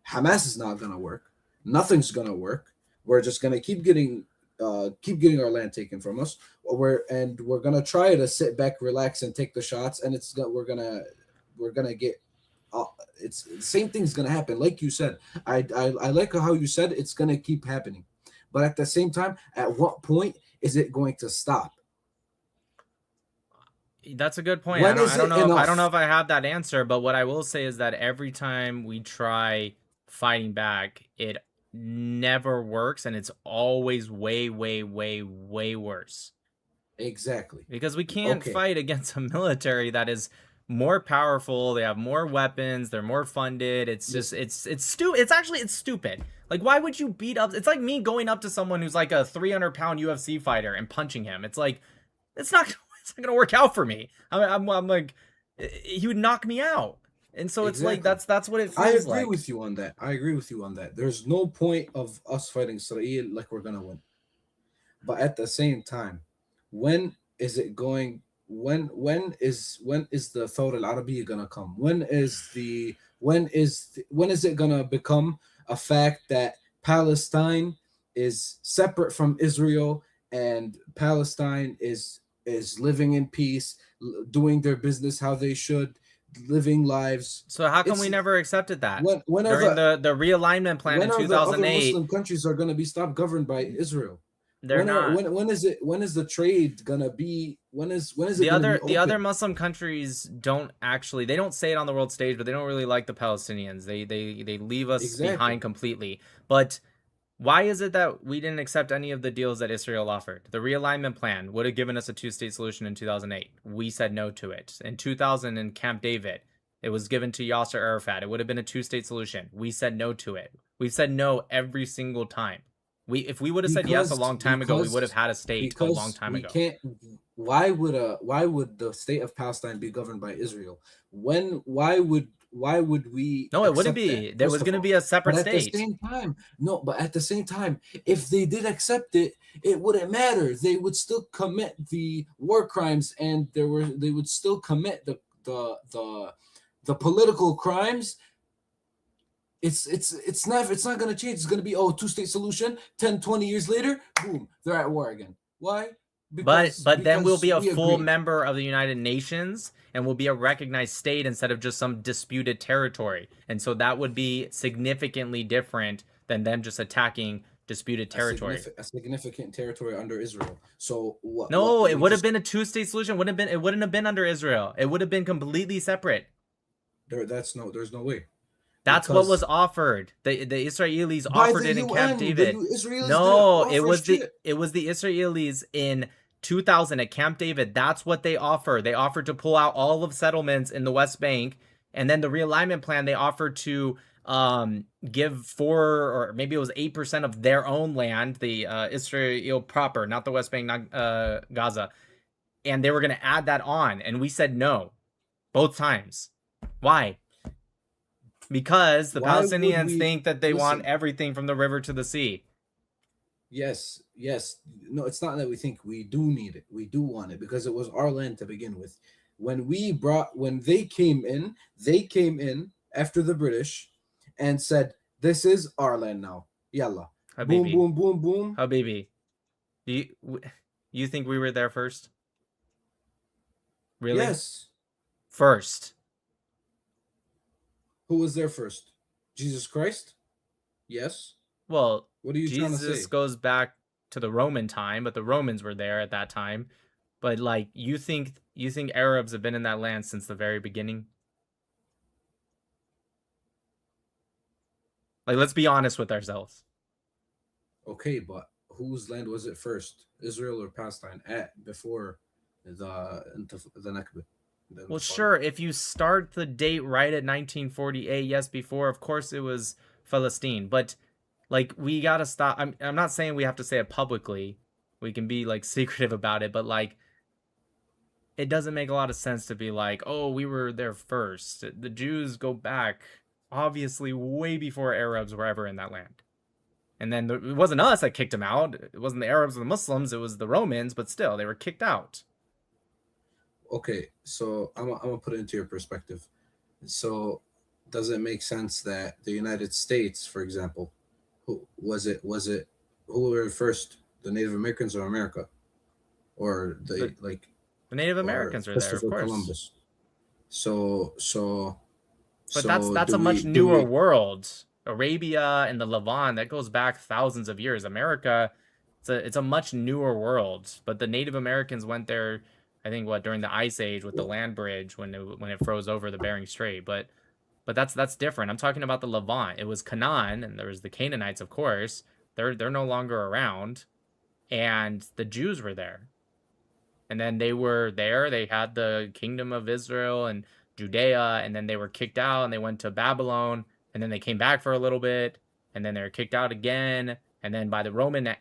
Hamas is not gonna work. Nothing's gonna work. We're just gonna keep getting our land taken from us. We're gonna try to sit back, relax, and take the shots, and we're gonna get. It's the same thing's gonna happen. Like you said, I like how you said it's gonna keep happening, But at the same time, at what point is it going to stop? That's a good point. When I is don't it know if enough? I have that answer, but what I will say is that every time we try fighting back, it never works, and it's always way, way, way, way worse. Exactly. Because we can't Okay. fight against a military that is more powerful, they have more weapons, they're more funded. It's just it's stupid. Like, why would you beat up? It's like me going up to someone who's like a 300-pound UFC fighter and punching him. It's like, it's not gonna work out for me. I'm like, he would knock me out. And so it's like that's what it I feels agree like. with you on that. I agree with you on that. There's no point of us fighting Israel like we're gonna win. But at the same time, when is it going? When is the Thawra al-Arabiya gonna come? When is it gonna become a fact that Palestine is separate from Israel and Palestine is living in peace, doing their business how they should, living lives? So how come we never accepted that? Whenever during the realignment plan in when are the 2008? other Muslim countries are going to be stopped governed by Israel? They're not. When is the trade gonna be? When is it the gonna other be the open? other Muslim countries don't say it on the world stage, but they don't really like the Palestinians. They leave us Exactly. behind completely. But why is it that we didn't accept any of the deals that Israel offered? The realignment plan would have given us a two-state solution in 2008. We said no to it. In 2000 in Camp David, it was given to Yasser Arafat. It would have been a two-state solution. We said no to it. We've said no every single time. If we would have said yes a long time ago, we would have had a state a long time ago. Why would the state of Palestine be governed by Israel? Why would we? No, it wouldn't be. There was going to be a separate state. At the same time, if they did accept it, it wouldn't matter. They would still commit the war crimes, and they would still commit the political crimes. It's not going to change. It's going to be two-state solution. 10, 20 years later, boom, they're at war again. Why? But then we'll be a full member of the United Nations, and we'll be a recognized state instead of just some disputed territory. And so that would be significantly different than them just attacking disputed territory. A significant territory under Israel. So what? No, it would have been a two-state solution. It wouldn't have been under Israel. It would have been completely separate. There's no way. That's what was offered. The Israelis offered it in Camp David. No, it was the Israelis in 2000 at Camp David. That's what they offered. They offered to pull out all of settlements in the West Bank, and then the realignment plan they offered to give 4 or maybe it was 8% of their own land, the Israel proper, not the West Bank, not Gaza, and they were going to add that on, and we said no, both times. Why? Because the Palestinians think that they want everything from the river to the sea. Yes. No, it's not that we think. We do need it. We do want it because it was our land to begin with. When they came in after the British and said, "This is our land now." Yalla. Habibi. Boom, boom, boom, boom. Habibi. You think we were there first? Really? Yes. First. Who was there first? Jesus Christ? Yes. Well, what are you trying to say? Jesus goes back to the Roman time, but the Romans were there at that time. But like, you think Arabs have been in that land since the very beginning? Like, let's be honest with ourselves. Okay, but whose land was it first? Israel or Palestine before the Nakba? Well, sure, if you start the date right at 1948, yes, before, of course it was Palestine. But like, we gotta stop. I'm not saying we have to say it publicly. We can be like secretive about it, but like, it doesn't make a lot of sense to be like, oh, we were there first. The Jews go back, obviously, way before Arabs were ever in that land. And then it wasn't us that kicked them out. It wasn't the Arabs or the Muslims. It was the Romans, but still, they were kicked out. Okay, so I'm gonna put it into your perspective. So, does it make sense that the United States, for example, who were first, the Native Americans or America, or the Native Americans are there, of course. Columbus. So But that's a much newer world. Arabia and the Levant, that goes back thousands of years. America, it's a much newer world, but the Native Americans went there, I think, during the Ice Age with the land bridge when it froze over the Bering Strait. But that's different. I'm talking about the Levant. It was Canaan, and there was the Canaanites, of course. They're no longer around, and the Jews were there. And then they were there. They had the kingdom of Israel and Judea, and then they were kicked out and they went to Babylon, and then they came back for a little bit, and then they were kicked out again. And then by the Roman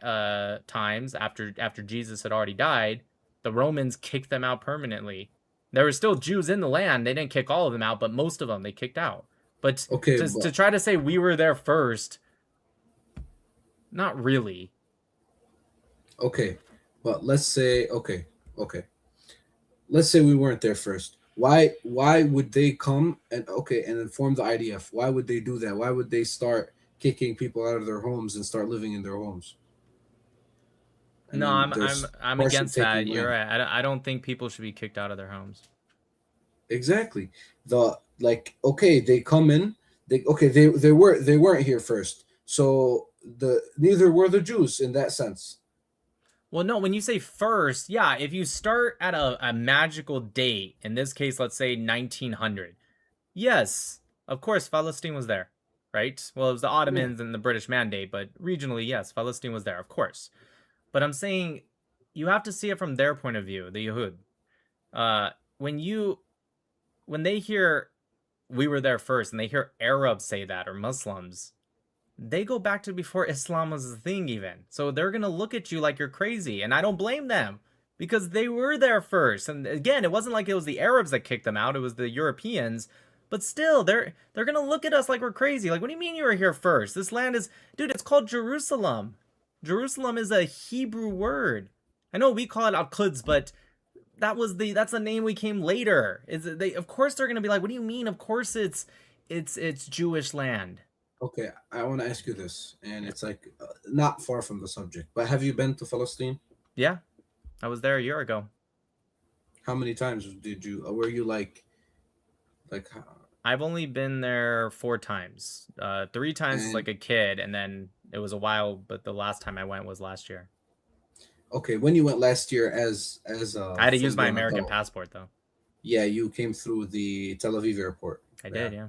times, after Jesus had already died, the Romans kicked them out permanently. There were still Jews in the land. They didn't kick all of them out, but most of them they kicked out. But to try to say we were there first, not really. Okay, but let's say okay. Let's say we weren't there first. Why would they come and inform the IDF? Why would they do that? Why would they start kicking people out of their homes and start living in their homes? No, I'm against that. You're right. I don't think people should be kicked out of their homes. Exactly. They come in. They weren't here first. So neither were the Jews in that sense. Well, no, when you say first, yeah, if you start at a magical date, in this case, let's say 1900, yes, of course, Palestine was there, right? Well, it was the Ottomans and the British Mandate, but regionally, yes, Palestine was there, of course. But I'm saying you have to see it from their point of view, the Yehud. When they hear we were there first, and they hear Arabs say that, or Muslims, they go back to before Islam was a thing even. So they're going to look at you like you're crazy. And I don't blame them because they were there first. And again, it wasn't like it was the Arabs that kicked them out. It was the Europeans. But still, they're going to look at us like we're crazy. Like, what do you mean you were here first? This land is, dude, it's called Jerusalem. Jerusalem is a Hebrew word. I know we call it Al-Quds, but that's the name we came later. Of course they're going to be like, what do you mean? Of course it's Jewish land. Okay, I want to ask you this, and it's like not far from the subject, but have you been to Palestine? Yeah, I was there a year ago. How many times were you like? I've only been there 4 times. 3 times as like a kid, and then it was a while, but the last time I went was last year. Okay, when you went last year as I had to use my American passport though. Yeah, you came through the Tel Aviv airport. I did, yeah.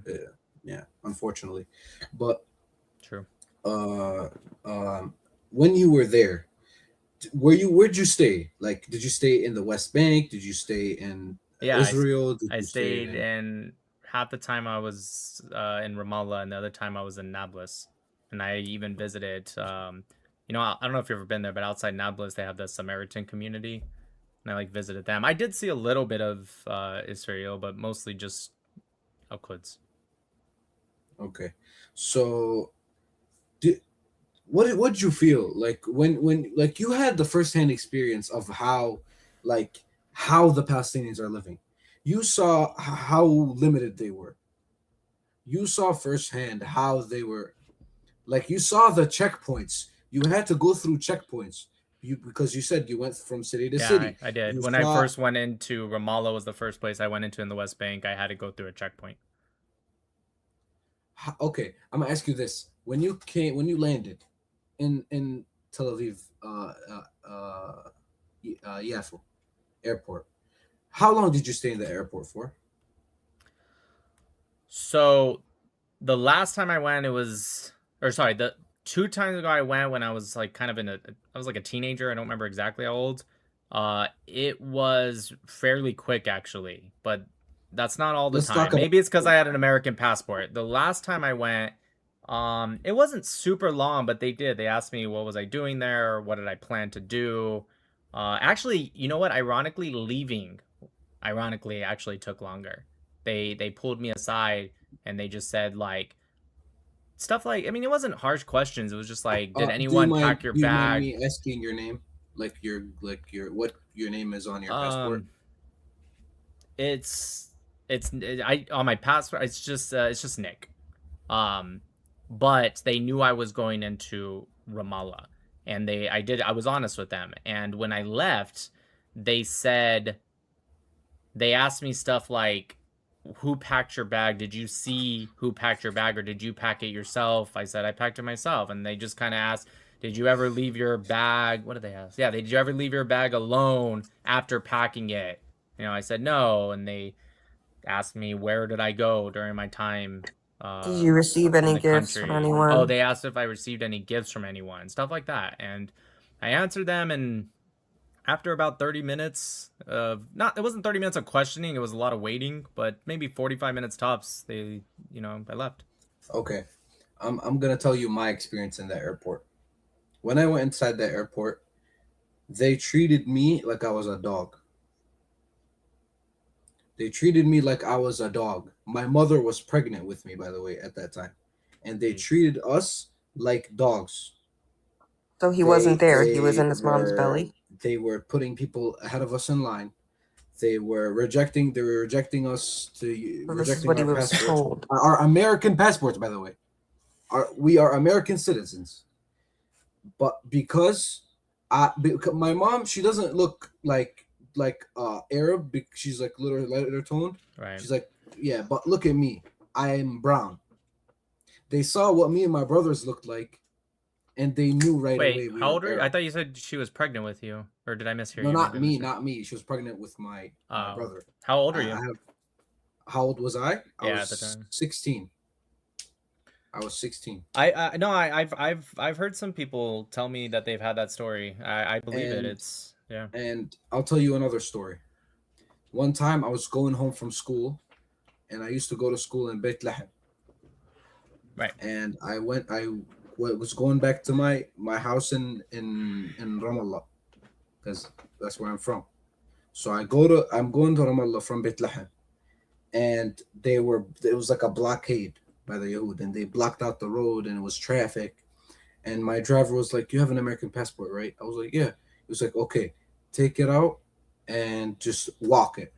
Yeah, unfortunately, but true. When you were there, where'd you stay? Like, did you stay in the West Bank? Did you stay in Israel? I stayed in half the time I was in Ramallah, and the other time I was in Nablus, and I even visited. I don't know if you've ever been there, but outside Nablus they have the Samaritan community, and I visited them. I did see a little bit of Israel, but mostly just Al-Quds. Okay, so what did you feel like when like you had the firsthand experience of how the Palestinians are living? You saw how limited they were. You saw firsthand how they were, like you saw the checkpoints. You had to go through checkpoints. Because you said you went from city to city. I did. When I first went into Ramallah was the first place I went into in the West Bank. I had to go through a checkpoint. Okay, I'm gonna ask you this: when you landed in Tel Aviv, Yafo airport, how long did you stay in the airport for? So, the last time I went, the 2 times ago I went when I was like I was like a teenager. I don't remember exactly how old. It was fairly quick actually, but that's not all the time. Maybe it's because I had an American passport. The last time I went, it wasn't super long, but they asked me what was I doing there, what did I plan to do. Actually, you know what? Ironically, leaving actually took longer. They pulled me aside and they just said like stuff like, I mean, it wasn't harsh questions. It was just like, did anyone pack your bag? Do you mind me asking your name? Like what your name is on your passport? On my passport it's just Nick. But they knew I was going into Ramallah, and I was honest with them. And when I left, they asked me stuff like, who packed your bag? Did you see who packed your bag, or did you pack it yourself? I said, I packed it myself. And they just kind of asked, did you ever leave your bag? What did they ask? Yeah, did you ever leave your bag alone after packing it? You know, I said no. And they asked me, where did I go during my time Did you receive in any the gifts from country? Oh, anyone? they asked if I received any gifts from anyone, stuff like that. And I answered them, and after about 30 minutes of it wasn't 30 minutes of questioning, it was a lot of waiting, but maybe 45 minutes tops, I left. Okay. I'm gonna tell you my experience in that airport. When I went inside that airport, they treated me like I was a dog. They treated me like I was a dog. My mother was pregnant with me, by the way, at that time. And they treated us like dogs. So he wasn't there. He was in his mom's belly. They were putting people ahead of us in line. They were rejecting us to So this is rejecting what he our was passports. told. Our American passports, by the way. We are American citizens. But because my mom, she doesn't look like Arab, she's like lighter toned. Right. She's like, yeah, but look at me. I am brown. They saw what me and my brothers looked like, and they knew right away. Wait, how old are you? I thought you said she was pregnant with you, or did I mishear No, you? not me, not me. She was pregnant with my brother. How old are you? How old was I? I Yeah, was at the time. 16. I was 16. I've heard some people tell me that they've had that story. I believe it. It's yeah. And I'll tell you another story. One time I was going home from school, and I used to go to school in Beit Lahem. Right. And I was going back to my house in Ramallah, because that's where I'm from. So I'm going to Ramallah from Beit Lahem, and it was like a blockade by the Yahud, and they blocked out the road, and it was traffic. And my driver was like, "You have an American passport, right?" I was like, "Yeah." He was like, "Okay, take it out and just walk it.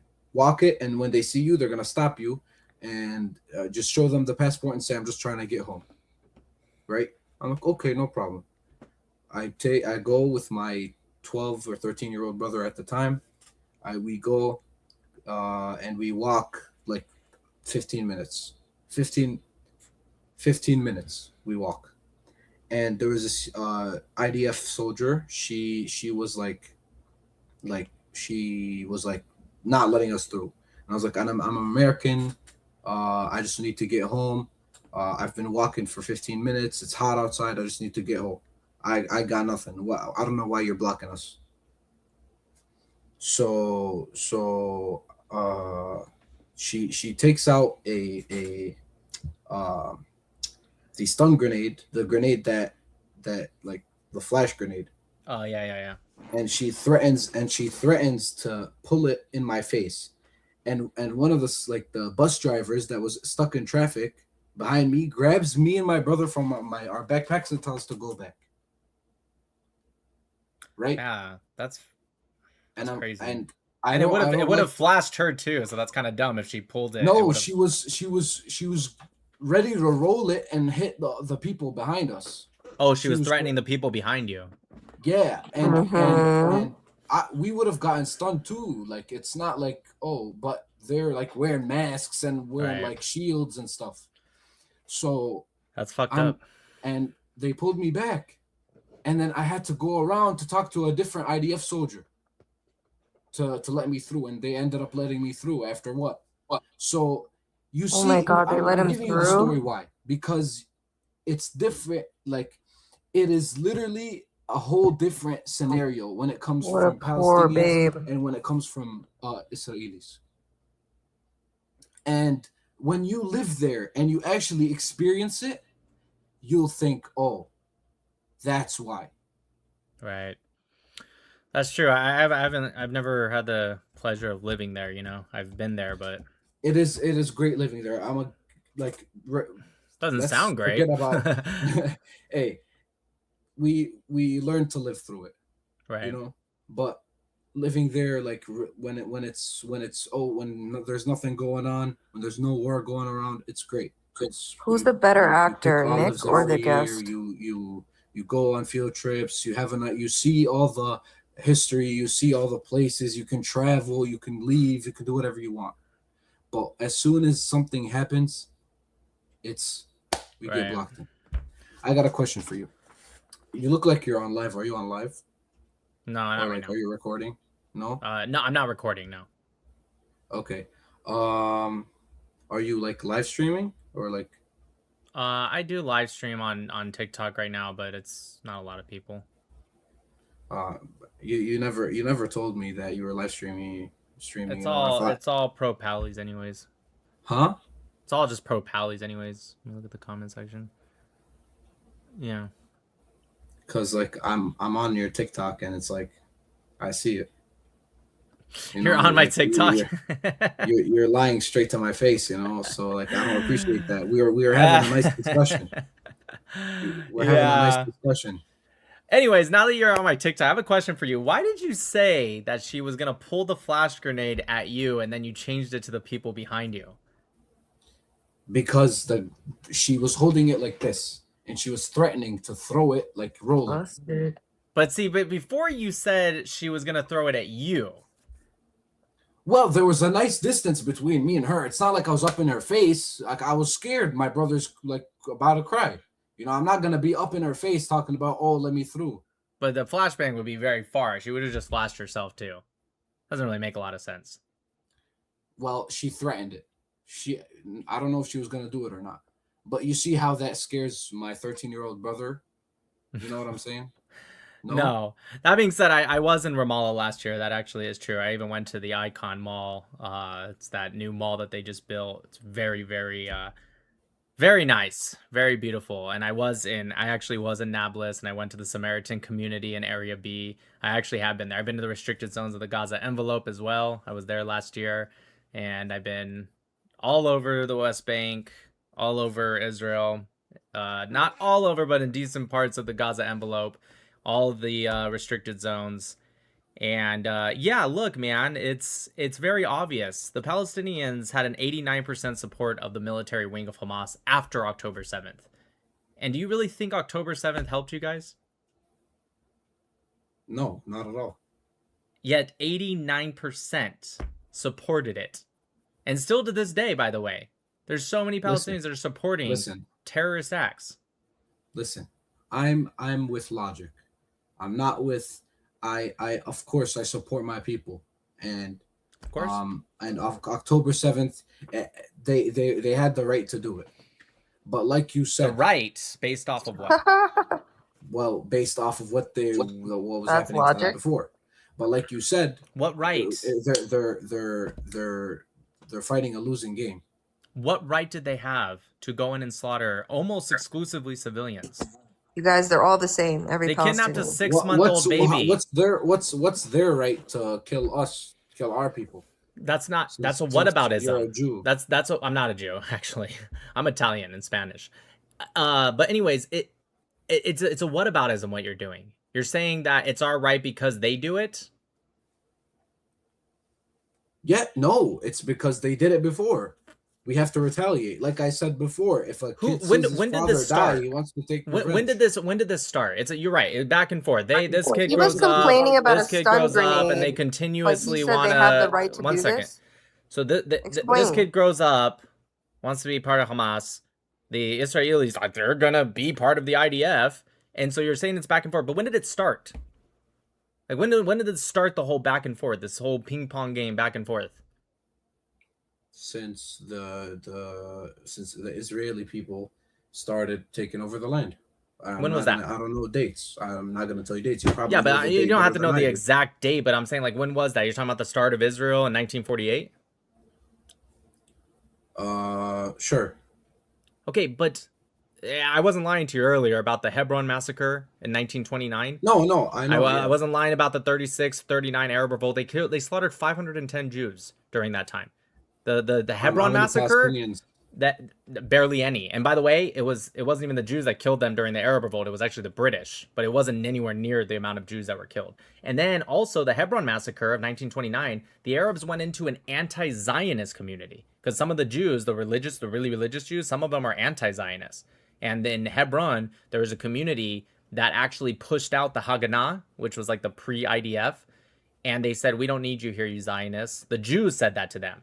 And when they see you, they're gonna stop you, and just show them the passport and say, I'm just trying to get home." Right? I'm like, "Okay, no problem." I go with my 12 or 13-year-old brother at the time. We go and we walk like 15 minutes. 15 minutes we walk. And there was this IDF soldier. She was like not letting us through. And I was like, I'm American. I just need to get home. I've been walking for 15 minutes. It's hot outside. I just need to get home. I got nothing. Well, I don't know why you're blocking us. So she takes out the stun grenade, the grenade that like the flash grenade. Oh yeah. And she threatens to pull it in my face. And one of the bus drivers that was stuck in traffic behind me grabs me and my brother from our backpacks and tells us to go back. Right? Yeah, that's crazy. And it would have flashed her too, so that's kind of dumb if she pulled it. No, she was ready to roll it and hit the people behind us. Oh, she was threatening the people behind you. Yeah, and we would have gotten stunned too. Like, it's not like, but they're like wearing masks and wearing like shields and stuff. So that's fucked up. And they pulled me back, and then I had to go around to talk to a different IDF soldier to let me through, and they ended up letting me through after what? So you see, oh my God, they let him giving through. You the story why? Because it's different. Like, it is literally a whole different scenario when it comes from Palestinians and when it comes from Israelis. And when you live there and you actually experience it, you'll think, oh, that's why. Right. That's true. I've never had the pleasure of living there. You know, I've been there, but it is great living there. Doesn't sound great. Forget about hey, we learned to live through it, right? You know, but living there, like when there's nothing going on, when there's no war going around, it's great. Who's the better actor, Nick or the guest? You go on field trips. You see all the history. You see all the places. You can travel. You can leave. You can do whatever you want. But as soon as something happens, we get Right. blocked in. I got a question for you. You look like you're on live. Are you on live? No, not Or right like, now. are you recording? No. No, I'm not recording. No. Okay. Are you like live streaming or like? I do live stream on TikTok right now, but it's not a lot of people. You never told me that you were live streaming. It's You know, it's all pro pallies anyways. Huh? It's all just pro pallies anyways. Let me look at the comment section. Yeah. Cause like I'm on your TikTok and it's like I see it. You're on my like, TikTok. You're lying straight to my face, you know. So like I don't appreciate that. We were having a nice discussion. We're having a nice discussion. Anyways, now that you're on my TikTok, I have a question for you. Why did you say that she was gonna pull the flash grenade at you and then you changed it to the people behind you? Because she was holding it like this and she was threatening to throw it, like roll it. But see, but before you said she was gonna throw it at you. Well, there was a nice distance between me and her. It's not like I was up in her face. Like I was scared. My brother's like about to cry. You know, I'm not gonna be up in her face talking about, oh, let me through. But the flashbang would be very far. She would have just flashed herself too. Doesn't really make a lot of sense. Well, she threatened it. I don't know if she was gonna do it or not. But you see how that scares my 13-year-old brother? You know what I'm saying? No. That being said, I was in Ramallah last year. That actually is true. I even went to the Icon Mall. It's that new mall that they just built. It's very, very, very nice, very beautiful. And I actually was in Nablus, and I went to the Samaritan community in Area B. I actually have been there. I've been to the restricted zones of the Gaza envelope as well. I was there last year, and I've been all over the West Bank, all over Israel. Not all over, but in decent parts of the Gaza envelope. All of the restricted zones. And yeah, look, man, it's very obvious. The Palestinians had an 89% support of the military wing of Hamas after October 7th. And do you really think October 7th helped you guys? No, not at all. Yet 89% supported it. And still to this day, by the way, there's so many Palestinians that are supporting terrorist acts. Listen, I'm with logic. I'm not with I of course I support my people, and of course and October 7th they had the right to do it, but like you said, the right based off of what? Well, based off of what was happening to them before, but like you said, what right? They're fighting a losing game. What right did they have to go in and slaughter almost exclusively civilians? You guys, they're all the same. Every they kidnapped a Palestinian. 6-month-old baby. What's their right to kill us, kill our people? That's not. That's a whataboutism. You're a Jew. That's. I'm not a Jew, actually. I'm Italian and Spanish. But anyways, it's a whataboutism what you're doing. You're saying that it's our right because they do it. Yeah, no, it's because they did it before. We have to retaliate. Like I said before, if a kid when did this start? He wants to take when did this start? You're right. Back and forth. This kid he grows was complaining up. about This a kid stun grows grenade, up, and they continuously want to have the right to one do second. this? So this kid grows up, wants to be part of Hamas. The Israelis like they're gonna be part of the IDF, and so you're saying it's back and forth. But when did it start? Like when did it start? The whole back and forth, this whole ping pong game back and forth. Since the Israeli people started taking over the land. When was that? I don't know dates. I'm not going to tell you dates. You probably but you don't have to know the exact date. But I'm saying, like, when was that? You're talking about the start of Israel in 1948? Sure. Okay, but I wasn't lying to you earlier about the Hebron massacre in 1929. No, I know. I wasn't lying about the 36-39 Arab revolt. They slaughtered 510 Jews during that time. The Hebron massacre, that barely any. And by the way, it wasn't even the Jews that killed them during the Arab revolt. It was actually the British, but it wasn't anywhere near the amount of Jews that were killed. And then also the Hebron massacre of 1929, the Arabs went into an anti-Zionist community because some of the Jews, the really religious Jews, some of them are anti-Zionist. And in Hebron, there was a community that actually pushed out the Haganah, which was like the pre-IDF, and they said, "We don't need you here, you Zionists." The Jews said that to them.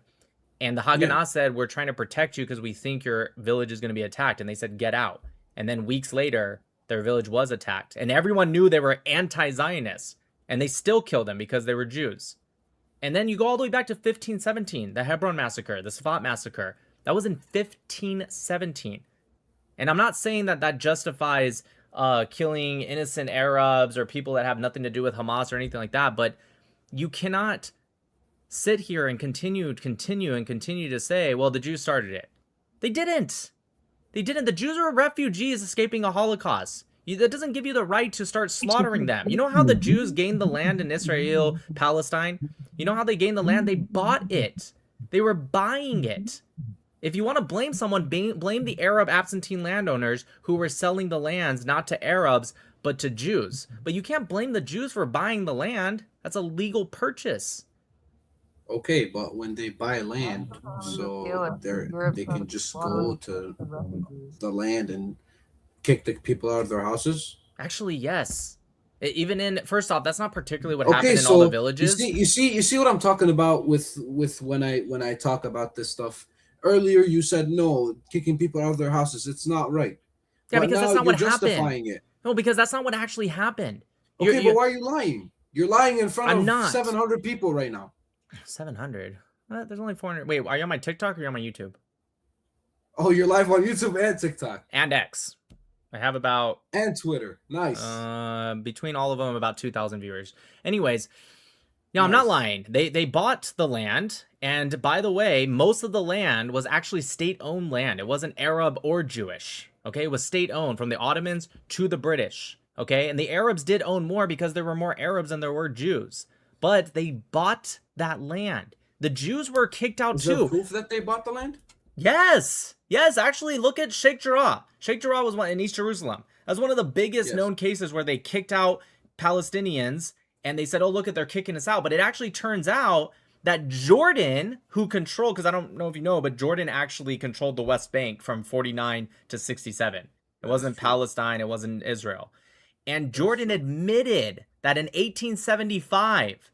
And the Haganah said, we're trying to protect you because we think your village is going to be attacked. And they said, get out. And then weeks later, their village was attacked. And everyone knew they were anti-Zionists. And they still killed them because they were Jews. And then you go all the way back to 1517, the Hebron massacre, the Safat massacre. That was in 1517. And I'm not saying that that justifies killing innocent Arabs or people that have nothing to do with Hamas or anything like that. But you cannot sit here and continue to say, well, the Jews started it. They didn't. They didn't. The Jews are refugees escaping a Holocaust. That doesn't give you the right to start slaughtering them. You know how the Jews gained the land in Israel, Palestine? You know how they gained the land? They bought it. They were buying it. If you want to blame someone, blame the Arab absentee landowners who were selling the lands not to Arabs, but to Jews. But you can't blame the Jews for buying the land. That's a legal purchase. Okay, but when they buy land, so they can just go to the land and kick the people out of their houses? Actually, yes. Even in, first off, that's not particularly what happened in all the villages. You see what I'm talking about with when I talk about this stuff. Earlier, you said no, kicking people out of their houses. It's not right. Yeah, but because that's not what happened. Justifying it. No, because that's not what actually happened. Okay, but why are you lying? You're lying in front of 700 people right now. 700? There's only 400. Wait, are you on my TikTok or are you on my YouTube? Oh, you're live on YouTube and TikTok. And X. I have about... And Twitter. Nice. Between all of them, about 2,000 viewers. Anyways, no, I'm not lying. They bought the land, and by the way, most of the land was actually state-owned land. It wasn't Arab or Jewish, okay? It was state-owned from the Ottomans to the British, okay? And the Arabs did own more because there were more Arabs than there were Jews. But they bought that land. The Jews were kicked out too. Is there proof that they bought the land? Yes. Yes, actually, look at Sheikh Jarrah. Sheikh Jarrah was one in East Jerusalem. That was one of the biggest known cases where they kicked out Palestinians and they said, oh, look at, they're kicking us out. But it actually turns out that Jordan, who controlled, because I don't know if you know, but Jordan actually controlled the West Bank from 49 to 67. It wasn't Palestine. It wasn't Israel. And Jordan admitted that in 1875,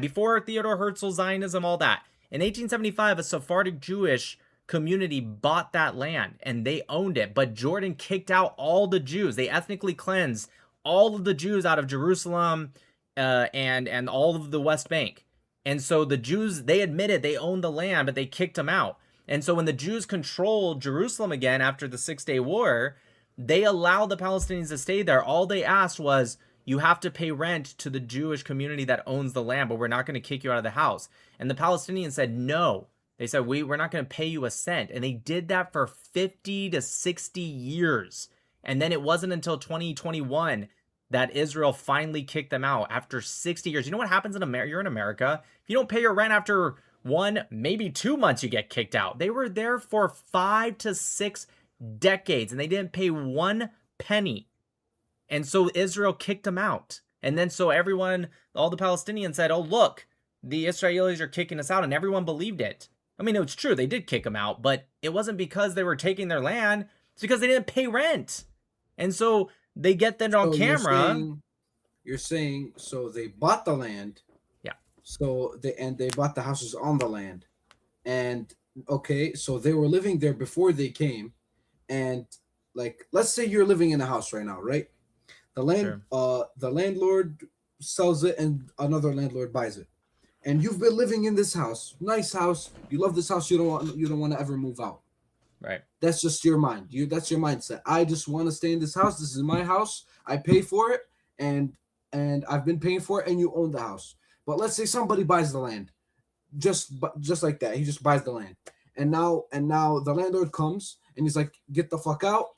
before Theodor Herzl, Zionism, all that, in 1875, a Sephardic Jewish community bought that land and they owned it. But Jordan kicked out all the Jews. They ethnically cleansed all of the Jews out of Jerusalem and all of the West Bank. And so the Jews, they admitted they owned the land, but they kicked them out. And so when the Jews controlled Jerusalem again after the 6-Day War, they allowed the Palestinians to stay there. All they asked was, you have to pay rent to the Jewish community that owns the land, but we're not going to kick you out of the house. And the Palestinians said no. They said, we're not going to pay you a cent. And they did that for 50 to 60 years. And then it wasn't until 2021 that Israel finally kicked them out after 60 years. You know what happens in America? You're in America. If you don't pay your rent after 1, maybe 2 months, you get kicked out. They were there for 5 to 6 decades and they didn't pay 1 penny. And so Israel kicked them out. And then so everyone, all the Palestinians said, oh, look, the Israelis are kicking us out. And everyone believed it. I mean, it was true. They did kick them out, but it wasn't because they were taking their land. It's because they didn't pay rent. And so they get that on camera. You're saying, so they bought the land. Yeah. So they bought the houses on the land. And okay, so they were living there before they came. And like, let's say you're living in a house right now, right? The land, the landlord sells it and another landlord buys it. And you've been living in this house, nice house. You love this house. You don't want to ever move out. Right. That's just your mind. That's your mindset. I just want to stay in this house. This is my house. I pay for it, and I've been paying for it. And you own the house. But let's say somebody buys the land, just like that. He just buys the land, and now the landlord comes and he's like, "Get the fuck out."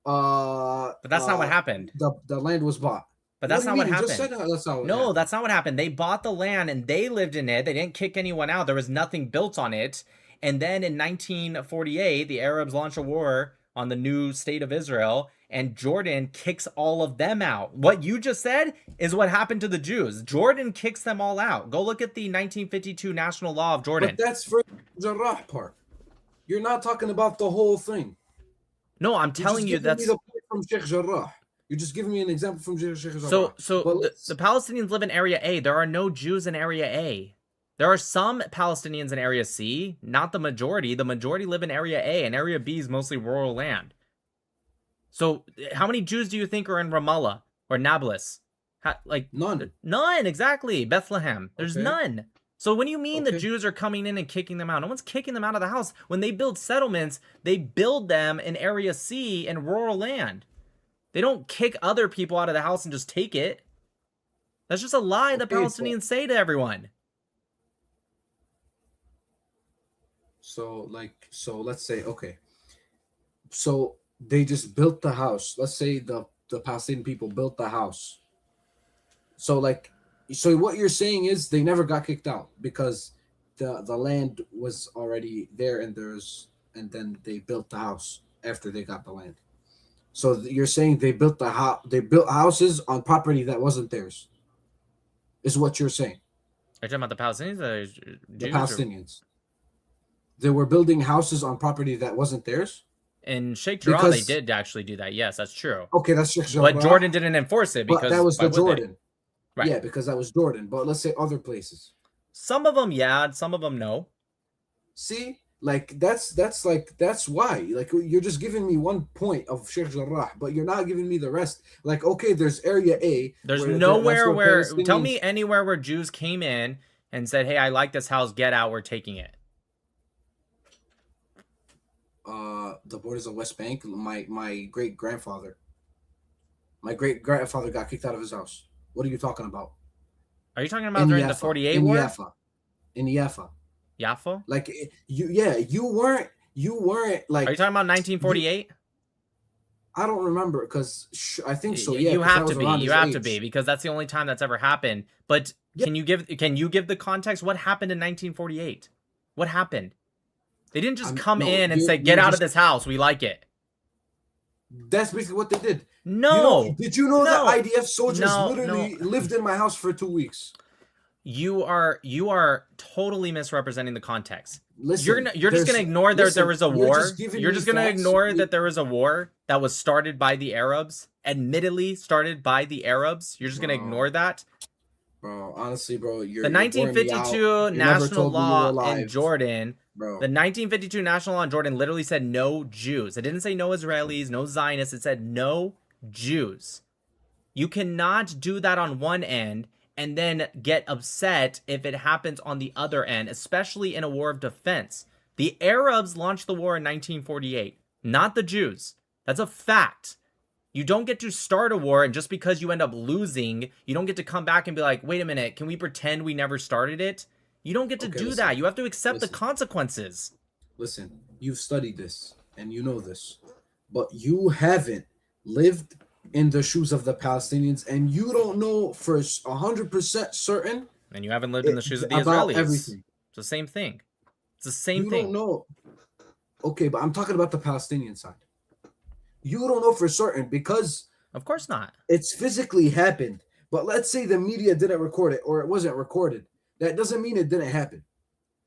But that's not what happened. The land was bought. But that's not what happened. Just said that's not what no, happened. that's not what happened. They bought the land and they lived in it. They didn't kick anyone out. There was nothing built on it. And then in 1948, the Arabs launched a war on the new state of Israel, and Jordan kicks all of them out. What you just said is what happened to the Jews. Jordan kicks them all out. Go look at the 1952 national law of Jordan. But that's for the Jarrah part. You're not talking about the whole thing. No, I'm telling you that's the point from Sheikh Jarrah. You're just giving me an example from Sheikh Jarrah. So the Palestinians live in Area A. There are no Jews in Area A. There are some Palestinians in Area C, not the majority. The majority live in Area A, and Area B is mostly rural land. So how many Jews do you think are in Ramallah or Nablus? None. None, exactly. Bethlehem. There's Okay. none. So when you mean the Okay. Jews are coming in and kicking them out, no one's kicking them out of the house. When they build settlements, they build them in Area C in rural land. They don't kick other people out of the house and just take it. That's just a lie the Okay, Palestinians say to everyone. So let's say, okay. So they just built the house. Let's say the Palestinian people built the house. So what you're saying is they never got kicked out because the land was already there and then they built the house after they got the land. So you're saying they built houses on property that wasn't theirs. Is what you're saying. Are you talking about the Palestinians or Jews? The Palestinians. They were building houses on property that wasn't theirs? In Sheikh Jarrah, they did actually do that. Yes, that's true. Okay, that's Sheikh Jarrah. But Jordan didn't enforce it because that was the Jordan. Right. Yeah, because that was Jordan. But let's say other places. Some of them, yeah. Some of them, no. See, that's why. You're just giving me one point of Sheikh Jarrah, but you're not giving me the rest. Okay, there's Area A. There's nowhere where tell me anywhere where Jews came in and said, "Hey, I like this house. Get out. We're taking it." The borders of West Bank. My great grandfather got kicked out of his house. What are you talking about? Are you talking about during the 48 war? In Jaffa. Jaffa? You weren't like. Are you talking about 1948? I don't remember because I think so. You have to be. You have to be because that's the only time that's ever happened. But can you give the context? What happened in 1948? What happened? They didn't just come in and say, "Get out of this house. We like it." That's basically what they did. No. Did you know that IDF soldiers literally lived in my house for 2 weeks? You are totally misrepresenting the context. Listen, you're just gonna ignore there was a war. You're just gonna facts. ignore that there was a war that was started by the Arabs, admittedly started by the Arabs. You're just gonna ignore that. Bro, honestly, bro, the 1952 national law in Jordan. Bro. The 1952 national law in Jordan literally said no Jews. It didn't say no Israelis, no Zionists. It said no Jews. You cannot do that on one end and then get upset if it happens on the other end, especially in a war of defense. The Arabs launched the war in 1948, not the Jews. That's a fact. You don't get to start a war, and just because you end up losing, you don't get to come back and be like, wait a minute, can we pretend we never started it? You don't get to do that. You have to accept the consequences. Listen, you've studied this, and you know this, but you haven't lived in the shoes of the Palestinians, and you don't know for 100% certain. And you haven't lived in the shoes of the about Israelis. Everything. It's the same thing. It's the same thing. You don't know. Okay, but I'm talking about the Palestinian side. You don't know for certain because... Of course not. It's physically happened. But let's say the media didn't record it or it wasn't recorded. That doesn't mean it didn't happen.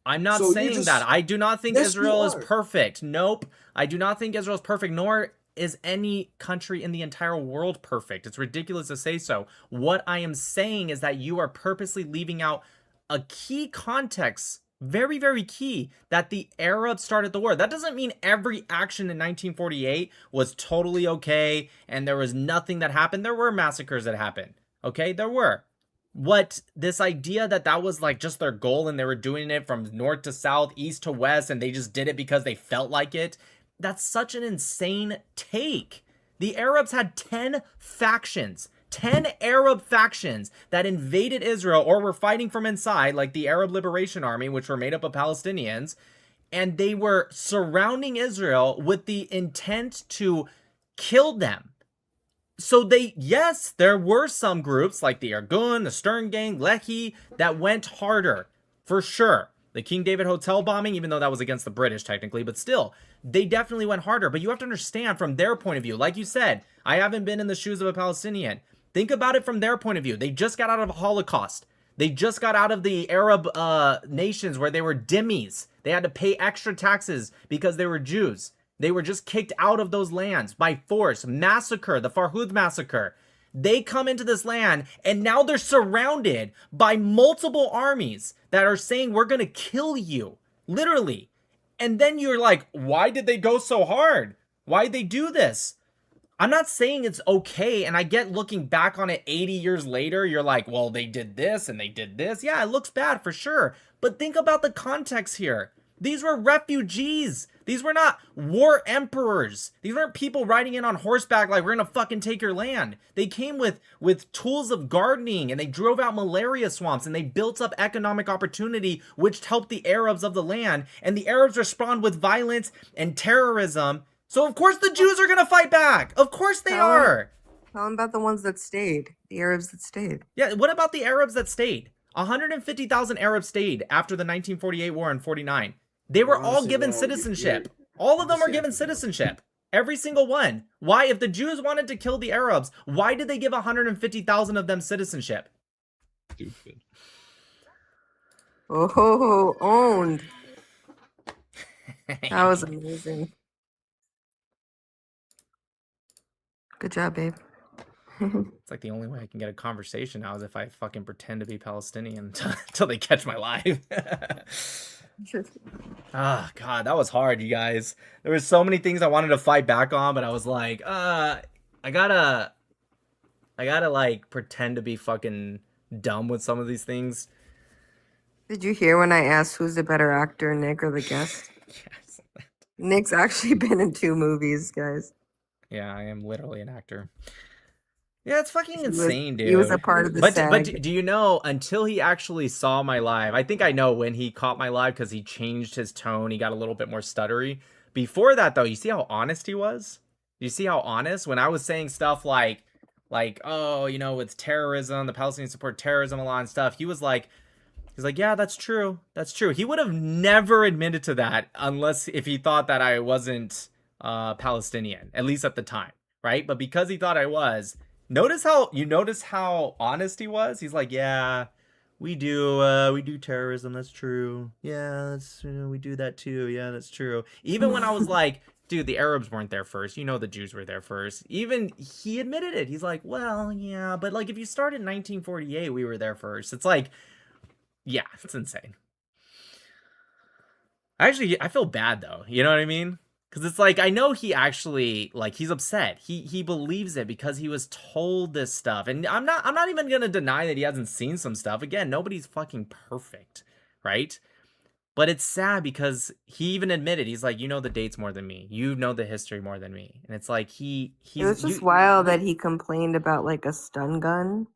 I'm not saying that. I do not think Israel is perfect. Nope. I do not think Israel is perfect, nor is any country in the entire world perfect. It's ridiculous to say so. What I am saying is that you are purposely leaving out a key context, very, very key, that the Arabs started the war. That doesn't mean every action in 1948 was totally okay and there was nothing that happened. There were massacres that happened. Okay, there were. What this idea that was like just their goal and they were doing it from north to south, east to west, and they just did it because they felt like it. That's such an insane take. The Arabs had 10 factions, 10 Arab factions that invaded Israel or were fighting from inside, like the Arab Liberation Army, which were made up of Palestinians, and they were surrounding Israel with the intent to kill them. So yes, there were some groups like the Irgun, the Stern Gang, Lehi, that went harder, for sure. The King David Hotel bombing, even though that was against the British technically, but still, they definitely went harder. But you have to understand from their point of view, like you said, I haven't been in the shoes of a Palestinian. Think about it from their point of view. They just got out of a Holocaust. They just got out of the Arab nations where they were dhimmis. They had to pay extra taxes because they were Jews. They were just kicked out of those lands by force. Massacre, the Farhud massacre. They come into this land, and now they're surrounded by multiple armies that are saying, we're going to kill you. Literally. And then you're like, why did they go so hard? Why did they do this? I'm not saying it's okay, and I get looking back on it 80 years later, you're like, well, they did this and they did this. Yeah, it looks bad for sure. But think about the context here. These were refugees. These were not war emperors. These weren't people riding in on horseback like, we're gonna fucking take your land. They came with tools of gardening, and they drove out malaria swamps, and they built up economic opportunity, which helped the Arabs of the land. And the Arabs respond with violence and terrorism. So of course the Jews are gonna fight back. Of course they are. Tell them about the ones that stayed. The Arabs that stayed. Yeah, what about the Arabs that stayed? 150,000 Arabs stayed after the 1948 war in 49. They were all given citizenship. All of them were given citizenship. Every single one. Why? If the Jews wanted to kill the Arabs, why did they give 150,000 of them citizenship? Stupid. Oh, owned. That was amazing. Good job, babe. It's like the only way I can get a conversation now is if I fucking pretend to be Palestinian until they catch my live. Ah, God, that was hard, you guys. There were so many things I wanted to fight back on, but I was like, I gotta like pretend to be fucking dumb with some of these things. Did you hear when I asked who's the better actor, Nick or the guest? Yes. Nick's actually been in 2 movies, guys. Yeah, I am literally an actor. Yeah, it's fucking insane, dude. He was a part of the But SAG. do you know, until he actually saw my live, I think I know when he caught my live because he changed his tone. He got a little bit more stuttery. Before that, though, you see how honest he was? You see how honest? When I was saying stuff like, oh, you know, with terrorism, the Palestinians support terrorism a lot and stuff, he's like, yeah, that's true. That's true. He would have never admitted to that unless if he thought that I wasn't Palestinian, at least at the time, right? But because he thought I was, notice how honest he was? He's like, yeah, we do terrorism, that's true. Yeah, that's, we do that too. Yeah, that's true. Even when I was like, dude, the Arabs weren't there first. You know the Jews were there first. Even he admitted it. He's like, well, yeah, but like if you start in 1948, we were there first. It's like, yeah, it's insane. Actually, I feel bad though. You know what I mean? Because it's like, I know he actually, like, he's upset. He believes it because he was told this stuff. And I'm not even going to deny that he hasn't seen some stuff. Again, nobody's fucking perfect, right? But it's sad because he even admitted, he's like, you know the dates more than me. You know the history more than me. And it's like, it was just wild that he complained about, like, a stun gun.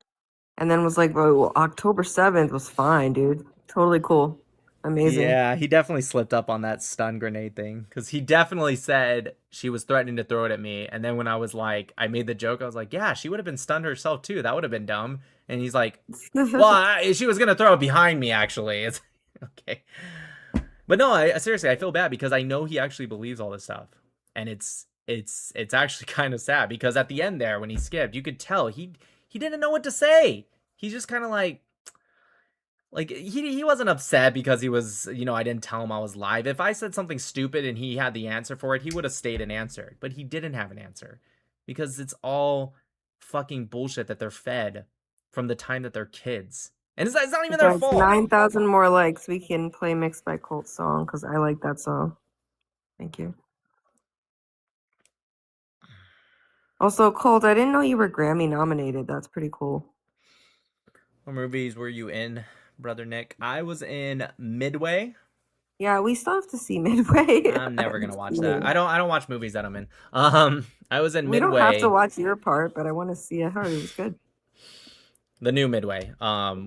And then was like, well, October 7th was fine, dude. Totally cool. Amazing. Yeah, he definitely slipped up on that stun grenade thing because he definitely said she was threatening to throw it at me. And then when I was like, I made the joke, I was like, yeah, she would have been stunned herself too. That would have been dumb. And he's like, well, she was going to throw it behind me, actually. It's okay. But no, I seriously, I feel bad because I know he actually believes all this stuff. And it's actually kind of sad because at the end there, when he skipped, you could tell he didn't know what to say. He's just kind of like he wasn't upset because he was, you know, I didn't tell him I was live. If I said something stupid and he had the answer for it, he would have stayed and answered. But he didn't have an answer because it's all fucking bullshit that they're fed from the time that they're kids. And it's not even their fault. 9,000 more likes. We can play Mixed by Colt song because I like that song. Thank you. Also, Colt, I didn't know you were Grammy nominated. That's pretty cool. What movies were you in, Brother Nick? I was in Midway. Yeah, we still have to see Midway. I'm never gonna watch that. I don't watch movies that I'm in. I was in We Midway. don't have to watch your part, but I want to see it. It was good. The new Midway,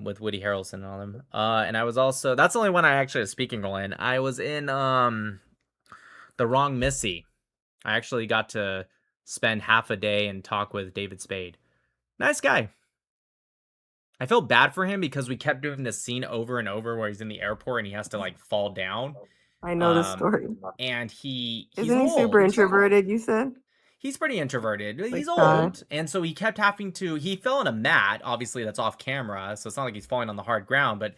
with Woody Harrelson and all them. And I was also, that's the only one I actually had a speaking role in. I was in The Wrong Missy. I actually got to spend half a day and talk with David Spade. Nice guy. I feel bad for him because we kept doing this scene over and over where he's in the airport and he has to like fall down. I know the story. And he's Isn't he super old. introverted, you said? He's pretty introverted. He's Like old. And so he kept having to, he fell on a mat. Obviously that's off camera. So it's not like he's falling on the hard ground, but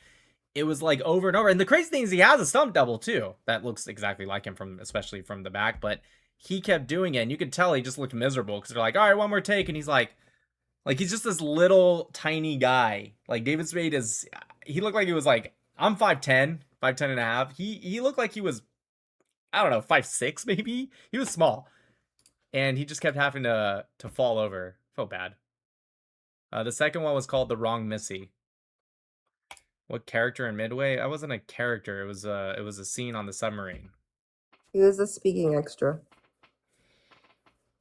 it was like over and over. And the crazy thing is he has a stunt double too. That looks exactly like him especially from the back, but he kept doing it. And you could tell he just looked miserable because they're like, all right, one more take. And he's like, Like, he's just this little tiny guy. Like, David Spade is, he looked like he was like, I'm 5'10", 5'10 and a half. He looked like he was, I don't know, 5'6" maybe. He was small. And he just kept having to fall over. Felt bad. The second one was called The Wrong Missy. What character in Midway? I wasn't a character. It was a scene on the submarine. He was a speaking extra.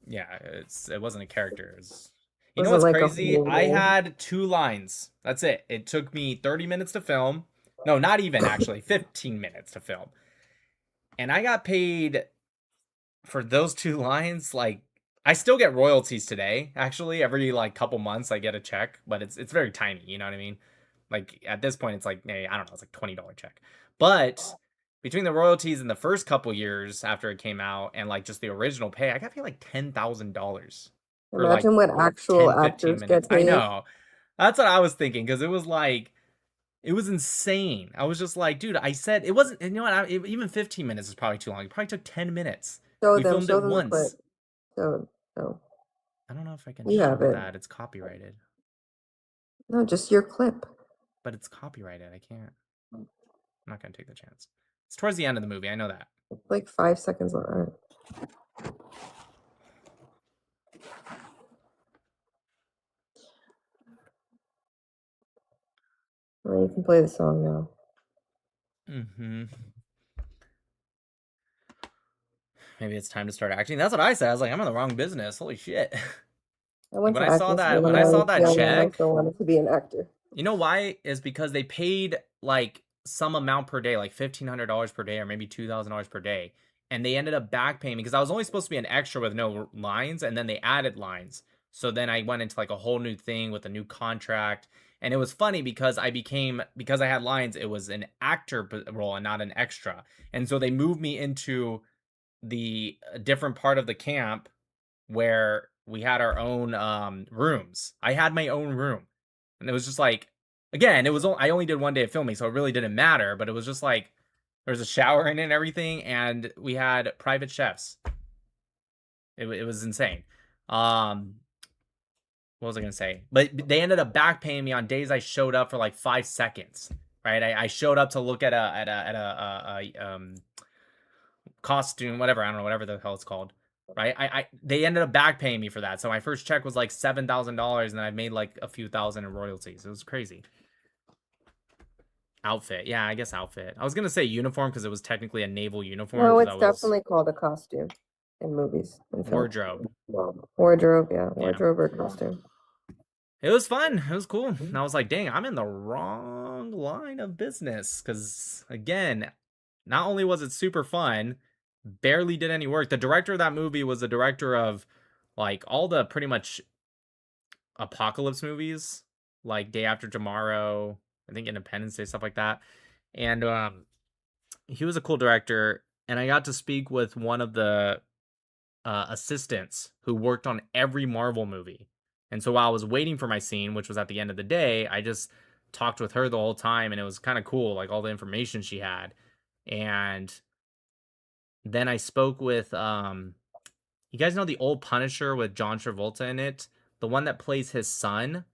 Yeah, it wasn't a character. It was, Was know it what's like a crazy? whole I role? had 2 lines. That's it. It took me 30 minutes to film. No, not even actually. 15 minutes to film. And I got paid for those 2 lines. Like, I still get royalties today. Actually, every like couple months I get a check, but it's very tiny. You know what I mean? Like, at this point, it's like, I don't know, it's like $20 check. But between the royalties and the first couple years after it came out and like just the original pay, I got paid like $10,000 for like Imagine what actual 10, 15 actors minutes. get I paid. know. That's what I was thinking, because it was like, it was insane. I was just like, dude, I said it wasn't, and you know what? Even 15 minutes is probably too long. It probably took 10 minutes. Show We them, filmed show it them the clip. once. Show. I don't know if I can You show have it. that. It's copyrighted. No, just your clip. But it's copyrighted. I can't. I'm not going to take the chance. It's towards the end of the movie. I know that. Like 5 seconds long. All right. Well, you can play the song now. Maybe it's time to start acting. That's what I said. I was like, I'm in the wrong business. Holy shit. I went When to I saw acting that, school when when I saw was that young, and I check, also wanted to be an actor. you know why? Is because they paid like some amount per day, like $1,500 per day, or maybe $2,000 per day. And they ended up back paying me because I was only supposed to be an extra with no lines, and then they added lines. So then I went into like a whole new thing with a new contract. And it was funny because because I had lines, it was an actor role and not an extra. And so they moved me into the different part of the camp where we had our own rooms. I had my own room. And it was just like, again, I only did 1 day of filming, so it really didn't matter. But it was just like, there was a shower in it and everything, and we had private chefs. It was insane. What was I gonna say? But they ended up back paying me on days I showed up for like 5 seconds. Right? I showed up to look at a costume, whatever, I don't know, whatever the hell it's called. Right? They ended up back paying me for that. So my first check was like $7,000, and then I made like a few thousand in royalties. It was crazy. Outfit. Yeah, I guess outfit. I was gonna say uniform because it was technically a naval uniform. No, 'cause it's that was definitely called a costume in movies. And film. wardrobe. Wardrobe, yeah. Wardrobe or costume. It was fun. It was cool. And I was like, dang, I'm in the wrong line of business. Because, again, not only was it super fun, barely did any work. The director of that movie was the director of, like, all the pretty much apocalypse movies. Like, Day After Tomorrow, I think Independence Day, stuff like that. And he was a cool director. And I got to speak with one of the assistants who worked on every Marvel movie. And so while I was waiting for my scene, which was at the end of the day, I just talked with her the whole time, and it was kind of cool, like all the information she had. And then I spoke with you guys know the old Punisher with John Travolta in it? The one that plays his son.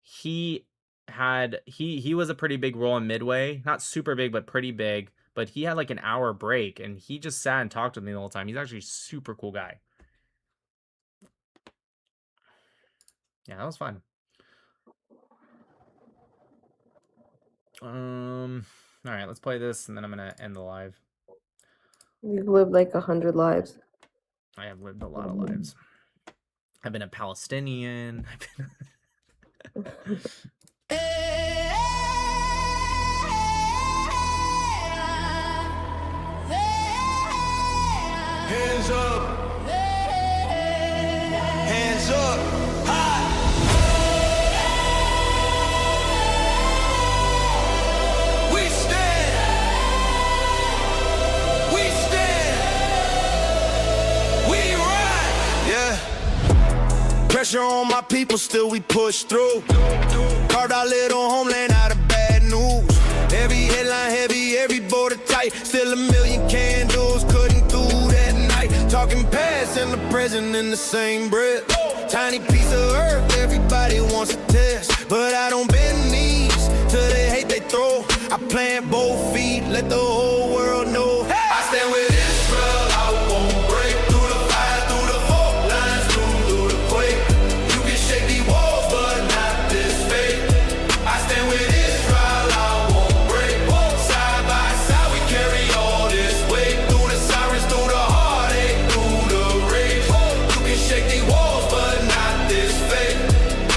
He was a pretty big role in Midway. Not super big, but pretty big. But he had like an hour break, and he just sat and talked with me the whole time. He's actually a super cool guy. Yeah, that was fun. All right, let's play this, and then I'm gonna end the live. You've lived like 100 lives. I have lived a lot of lives. I've been a Palestinian. Hands up. Hands up. High. We stand. We stand. We ride. Yeah. Pressure on my people, still we push through. Carved our little homeland out of bad news. Every headline heavy, every border tight. Still a million candles, couldn't do that night. Talking past and the present in the same breath. Tiny piece of earth, every Everybody wants a test, but I don't bend knees to the hate they throw. I plant both feet, let the whole world know. I stand with Israel, I won't break. Through the fire, through the fault lines, through the quake. You can shake these walls, but not this faith. I stand with Israel, I won't break. Side by side, we carry all this weight. Through the sirens, through the heartache, through the rage. You can shake these walls, but not this faith.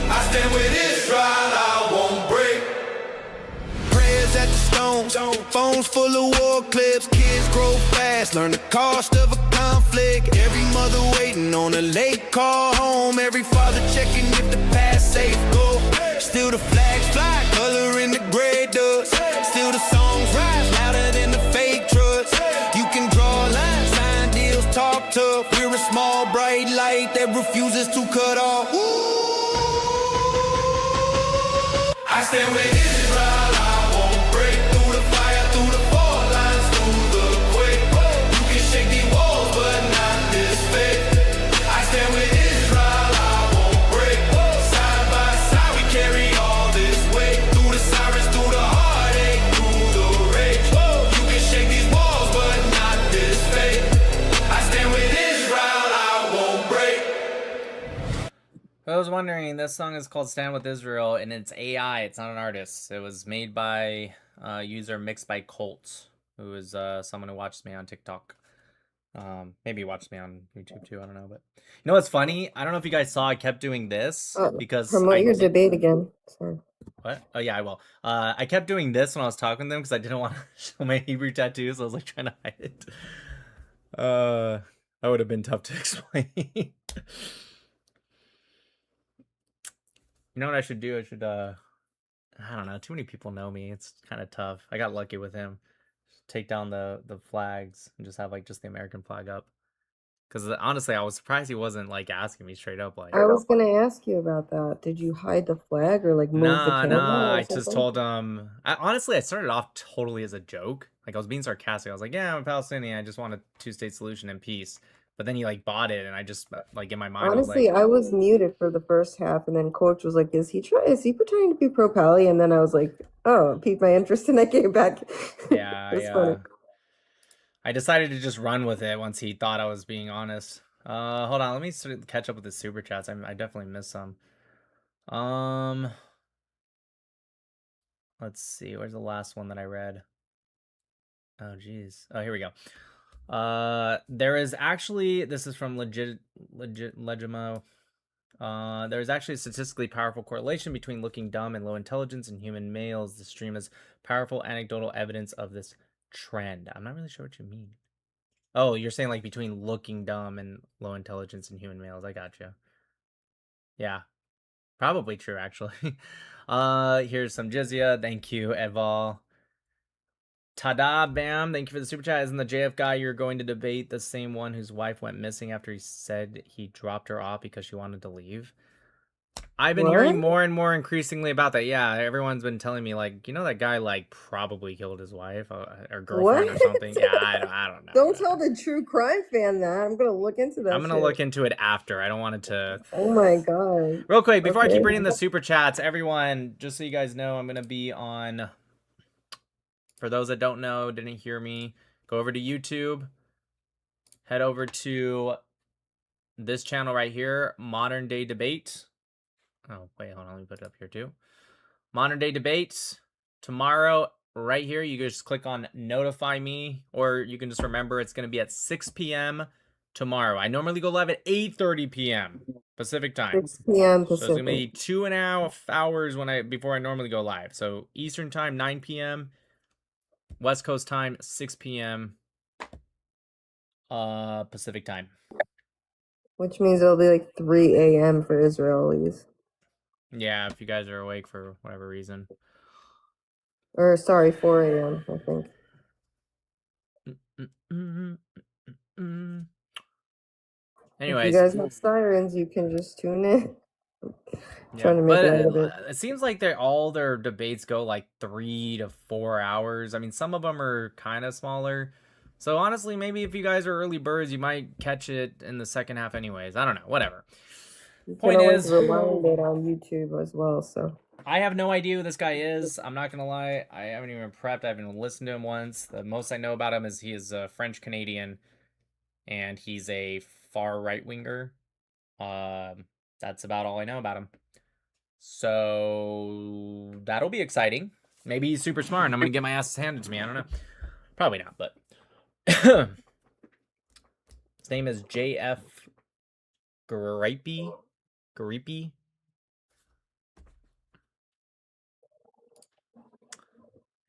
I stand with Israel, I won't break. Prayers at the stones, phones full of war clips. Kids grow fast, learn the cost of a conflict. Every mother waiting on a late call home. Every father checking if the past safe go. Still the flags fly, color in the gray dust. Still the songs rise louder than the fake trust. You can draw lines, sign deals, talk tough. We're a small bright light that refuses to cut off. I stand with Israel, I won't break. Through the fire, through the fault lines, through the quake. You can shake these walls, but not this faith. I stand with Israel, I won't break. Side by side, we carry all this weight. Through the sirens, through the heartache, through the rage. You can shake these walls, but not this faith. I stand with Israel, I won't break. I was wondering, this song is called Stand With Israel, and it's AI, it's not an artist. It was made by user Mixed by Colt, who is someone who watches me on TikTok. Maybe he watches me on YouTube too, I don't know. But you know what's funny? I don't know if you guys saw I kept doing this because Promote your debate again. Sorry. What? Oh yeah, I will. I kept doing this when I was talking to them because I didn't want to show my Hebrew tattoos. So I was like trying to hide it. That would have been tough to explain. You know what I should do? I should I don't know. Too many people know me. It's kind of tough. I got lucky with him. Just take down the flags and just have like just the American flag up. Because honestly, I was surprised he wasn't like asking me straight up like. I was gonna ask you about that. Did you hide the flag or like move the camera? Nah. or I just something? told him. Honestly, I started off totally as a joke. Like I was being sarcastic. I was like, "Yeah, I'm Palestinian. I just want a two-state solution and peace." But then he like bought it, and I just like in my mind Honestly, I was muted for the first half, and then Coach was like, "Is he pretending to be pro Pally?" And then I was like, "Oh, it piqued my interest," and I came back. Yeah, It's yeah. funny. I decided to just run with it once he thought I was being honest. Hold on, let me sort of catch up with the super chats. I definitely missed some. Let's see. Where's the last one that I read? Oh, geez. Oh, here we go. There is actually, this is from Legimo. There is actually a statistically powerful correlation between looking dumb and low intelligence in human males. The stream has powerful anecdotal evidence of this trend. I'm not really sure what you mean. Oh, you're saying like between looking dumb and low intelligence in human males. I gotcha. Yeah, probably true actually. Here's some jizya. Thank you, Eval. Tada, bam. Thank you for the super chat. Isn't the JF guy you're going to debate the same one whose wife went missing after he said he dropped her off because she wanted to leave? I've been hearing more and more increasingly about that. Yeah, everyone's been telling me like, you know, that guy like probably killed his wife or girlfriend or something. Yeah, I don't know. Don't tell the true crime fan that. I'm gonna look into that. I'm gonna look into it after. I don't want it to. Oh my god. Real quick, before I keep reading the super chats, everyone, just so you guys know, I'm gonna be on. For those that don't know, didn't hear me, go over to YouTube. Head over to this channel right here, Modern Day Debate. Oh, wait, hold on. Let me put it up here too. Modern Day Debates. Tomorrow, right here, you can just click on Notify Me, or you can just remember it's going to be at 6 p.m. tomorrow. I normally go live at 8:30 p.m. Pacific time. 6 p.m. So it's going to be Pacific. 2.5 hours before I normally go live. So Eastern time, 9 p.m. West Coast time, 6 p.m. Pacific time. Which means it'll be like 3 a.m. for Israelis. Yeah, if you guys are awake for whatever reason. Or sorry, 4 a.m. I think. Anyways, if you guys have sirens, you can just tune in. yeah, Trying to make but light of it. it seems like all their debates go like 3 to 4 hours. I mean, some of them are kind of smaller. So honestly, maybe if you guys are early birds, you might catch it in the second half anyways. I don't know, whatever. You can Point always is, rewind it on YouTube as well. So I have no idea who this guy is. I'm not gonna lie. I haven't even prepped. I haven't even listened to him once. The most I know about him is he is a French Canadian, and he's a far right winger. That's about all I know about him. So that'll be exciting. Maybe he's super smart, and I'm gonna get my ass handed to me. I don't know. Probably not, but his name is JF Gripey. Gripey.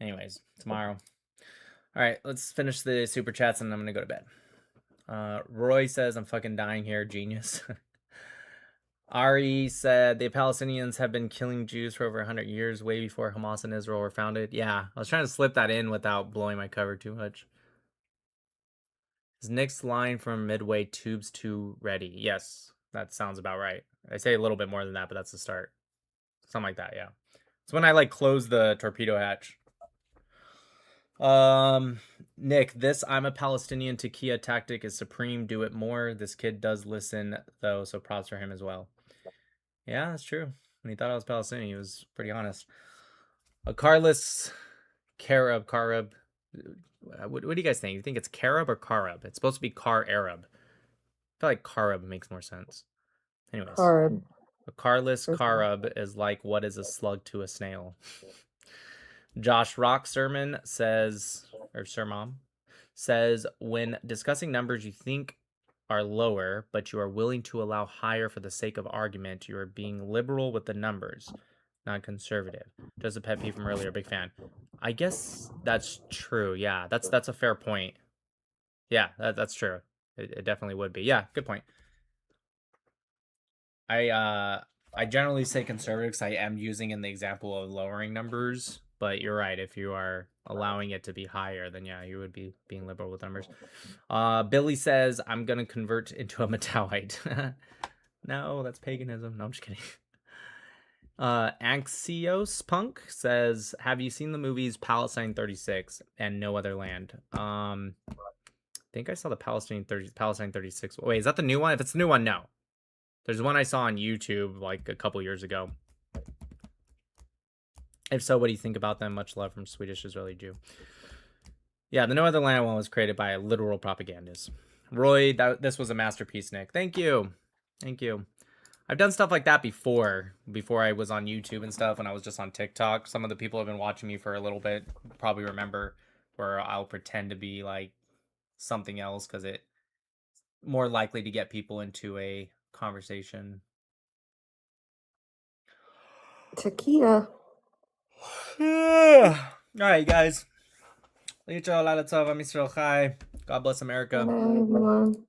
Anyways, tomorrow. All right, let's finish the super chats and I'm gonna go to bed. Roy says I'm fucking dying here, genius. Ari said the Palestinians have been killing Jews for over 100 years, way before Hamas and Israel were founded. Yeah, I was trying to slip that in without blowing my cover too much. Is Nick's line from Midway tubes too ready? Yes, that sounds about right. I say a little bit more than that, but that's the start. Something like that, yeah. It's when I like close the torpedo hatch. Nick, this I'm a Palestinian to Kia tactic is supreme. Do it more. This kid does listen though, so props for him as well. Yeah, that's true. When he thought I was Palestinian, he was pretty honest. Carlos Carib. What do you guys think? You think it's Carib or Carib? It's supposed to be Car Arab. I feel like Carib makes more sense. Anyways. Carib. A Carlos Carib is like what is a slug to a snail. Josh Rock Sermon says, or Sermon says, when discussing numbers you think are lower, but you are willing to allow higher for the sake of argument, you are being liberal with the numbers, not conservative. Just a pet peeve from earlier, big fan. I guess that's true. Yeah, that's a fair point. Yeah, that's true. It definitely would be. Yeah, good point. I generally say conservative because I am using in the example of lowering numbers, but you're right. If you are allowing it to be higher, then yeah, you would be being liberal with numbers. Billy says, I'm going to convert into a Metawite. No, that's paganism. No, I'm just kidding. Anxios Punk says, have you seen the movies Palestine 36 and No Other Land? I think I saw the Palestine 36. Wait, is that the new one? If it's the new one, no. There's one I saw on YouTube like a couple years ago. If so, what do you think about them? Much love from Swedish Israeli Jew. Yeah, the No Other Land one was created by a literal propagandist. Roy, this was a masterpiece, Nick. Thank you. Thank you. I've done stuff like that before I was on YouTube and stuff, when I was just on TikTok. Some of the people who have been watching me for a little bit probably remember where I'll pretend to be like something else because it's more likely to get people into a conversation. Takia. All right, guys. God bless America. Bye, everyone.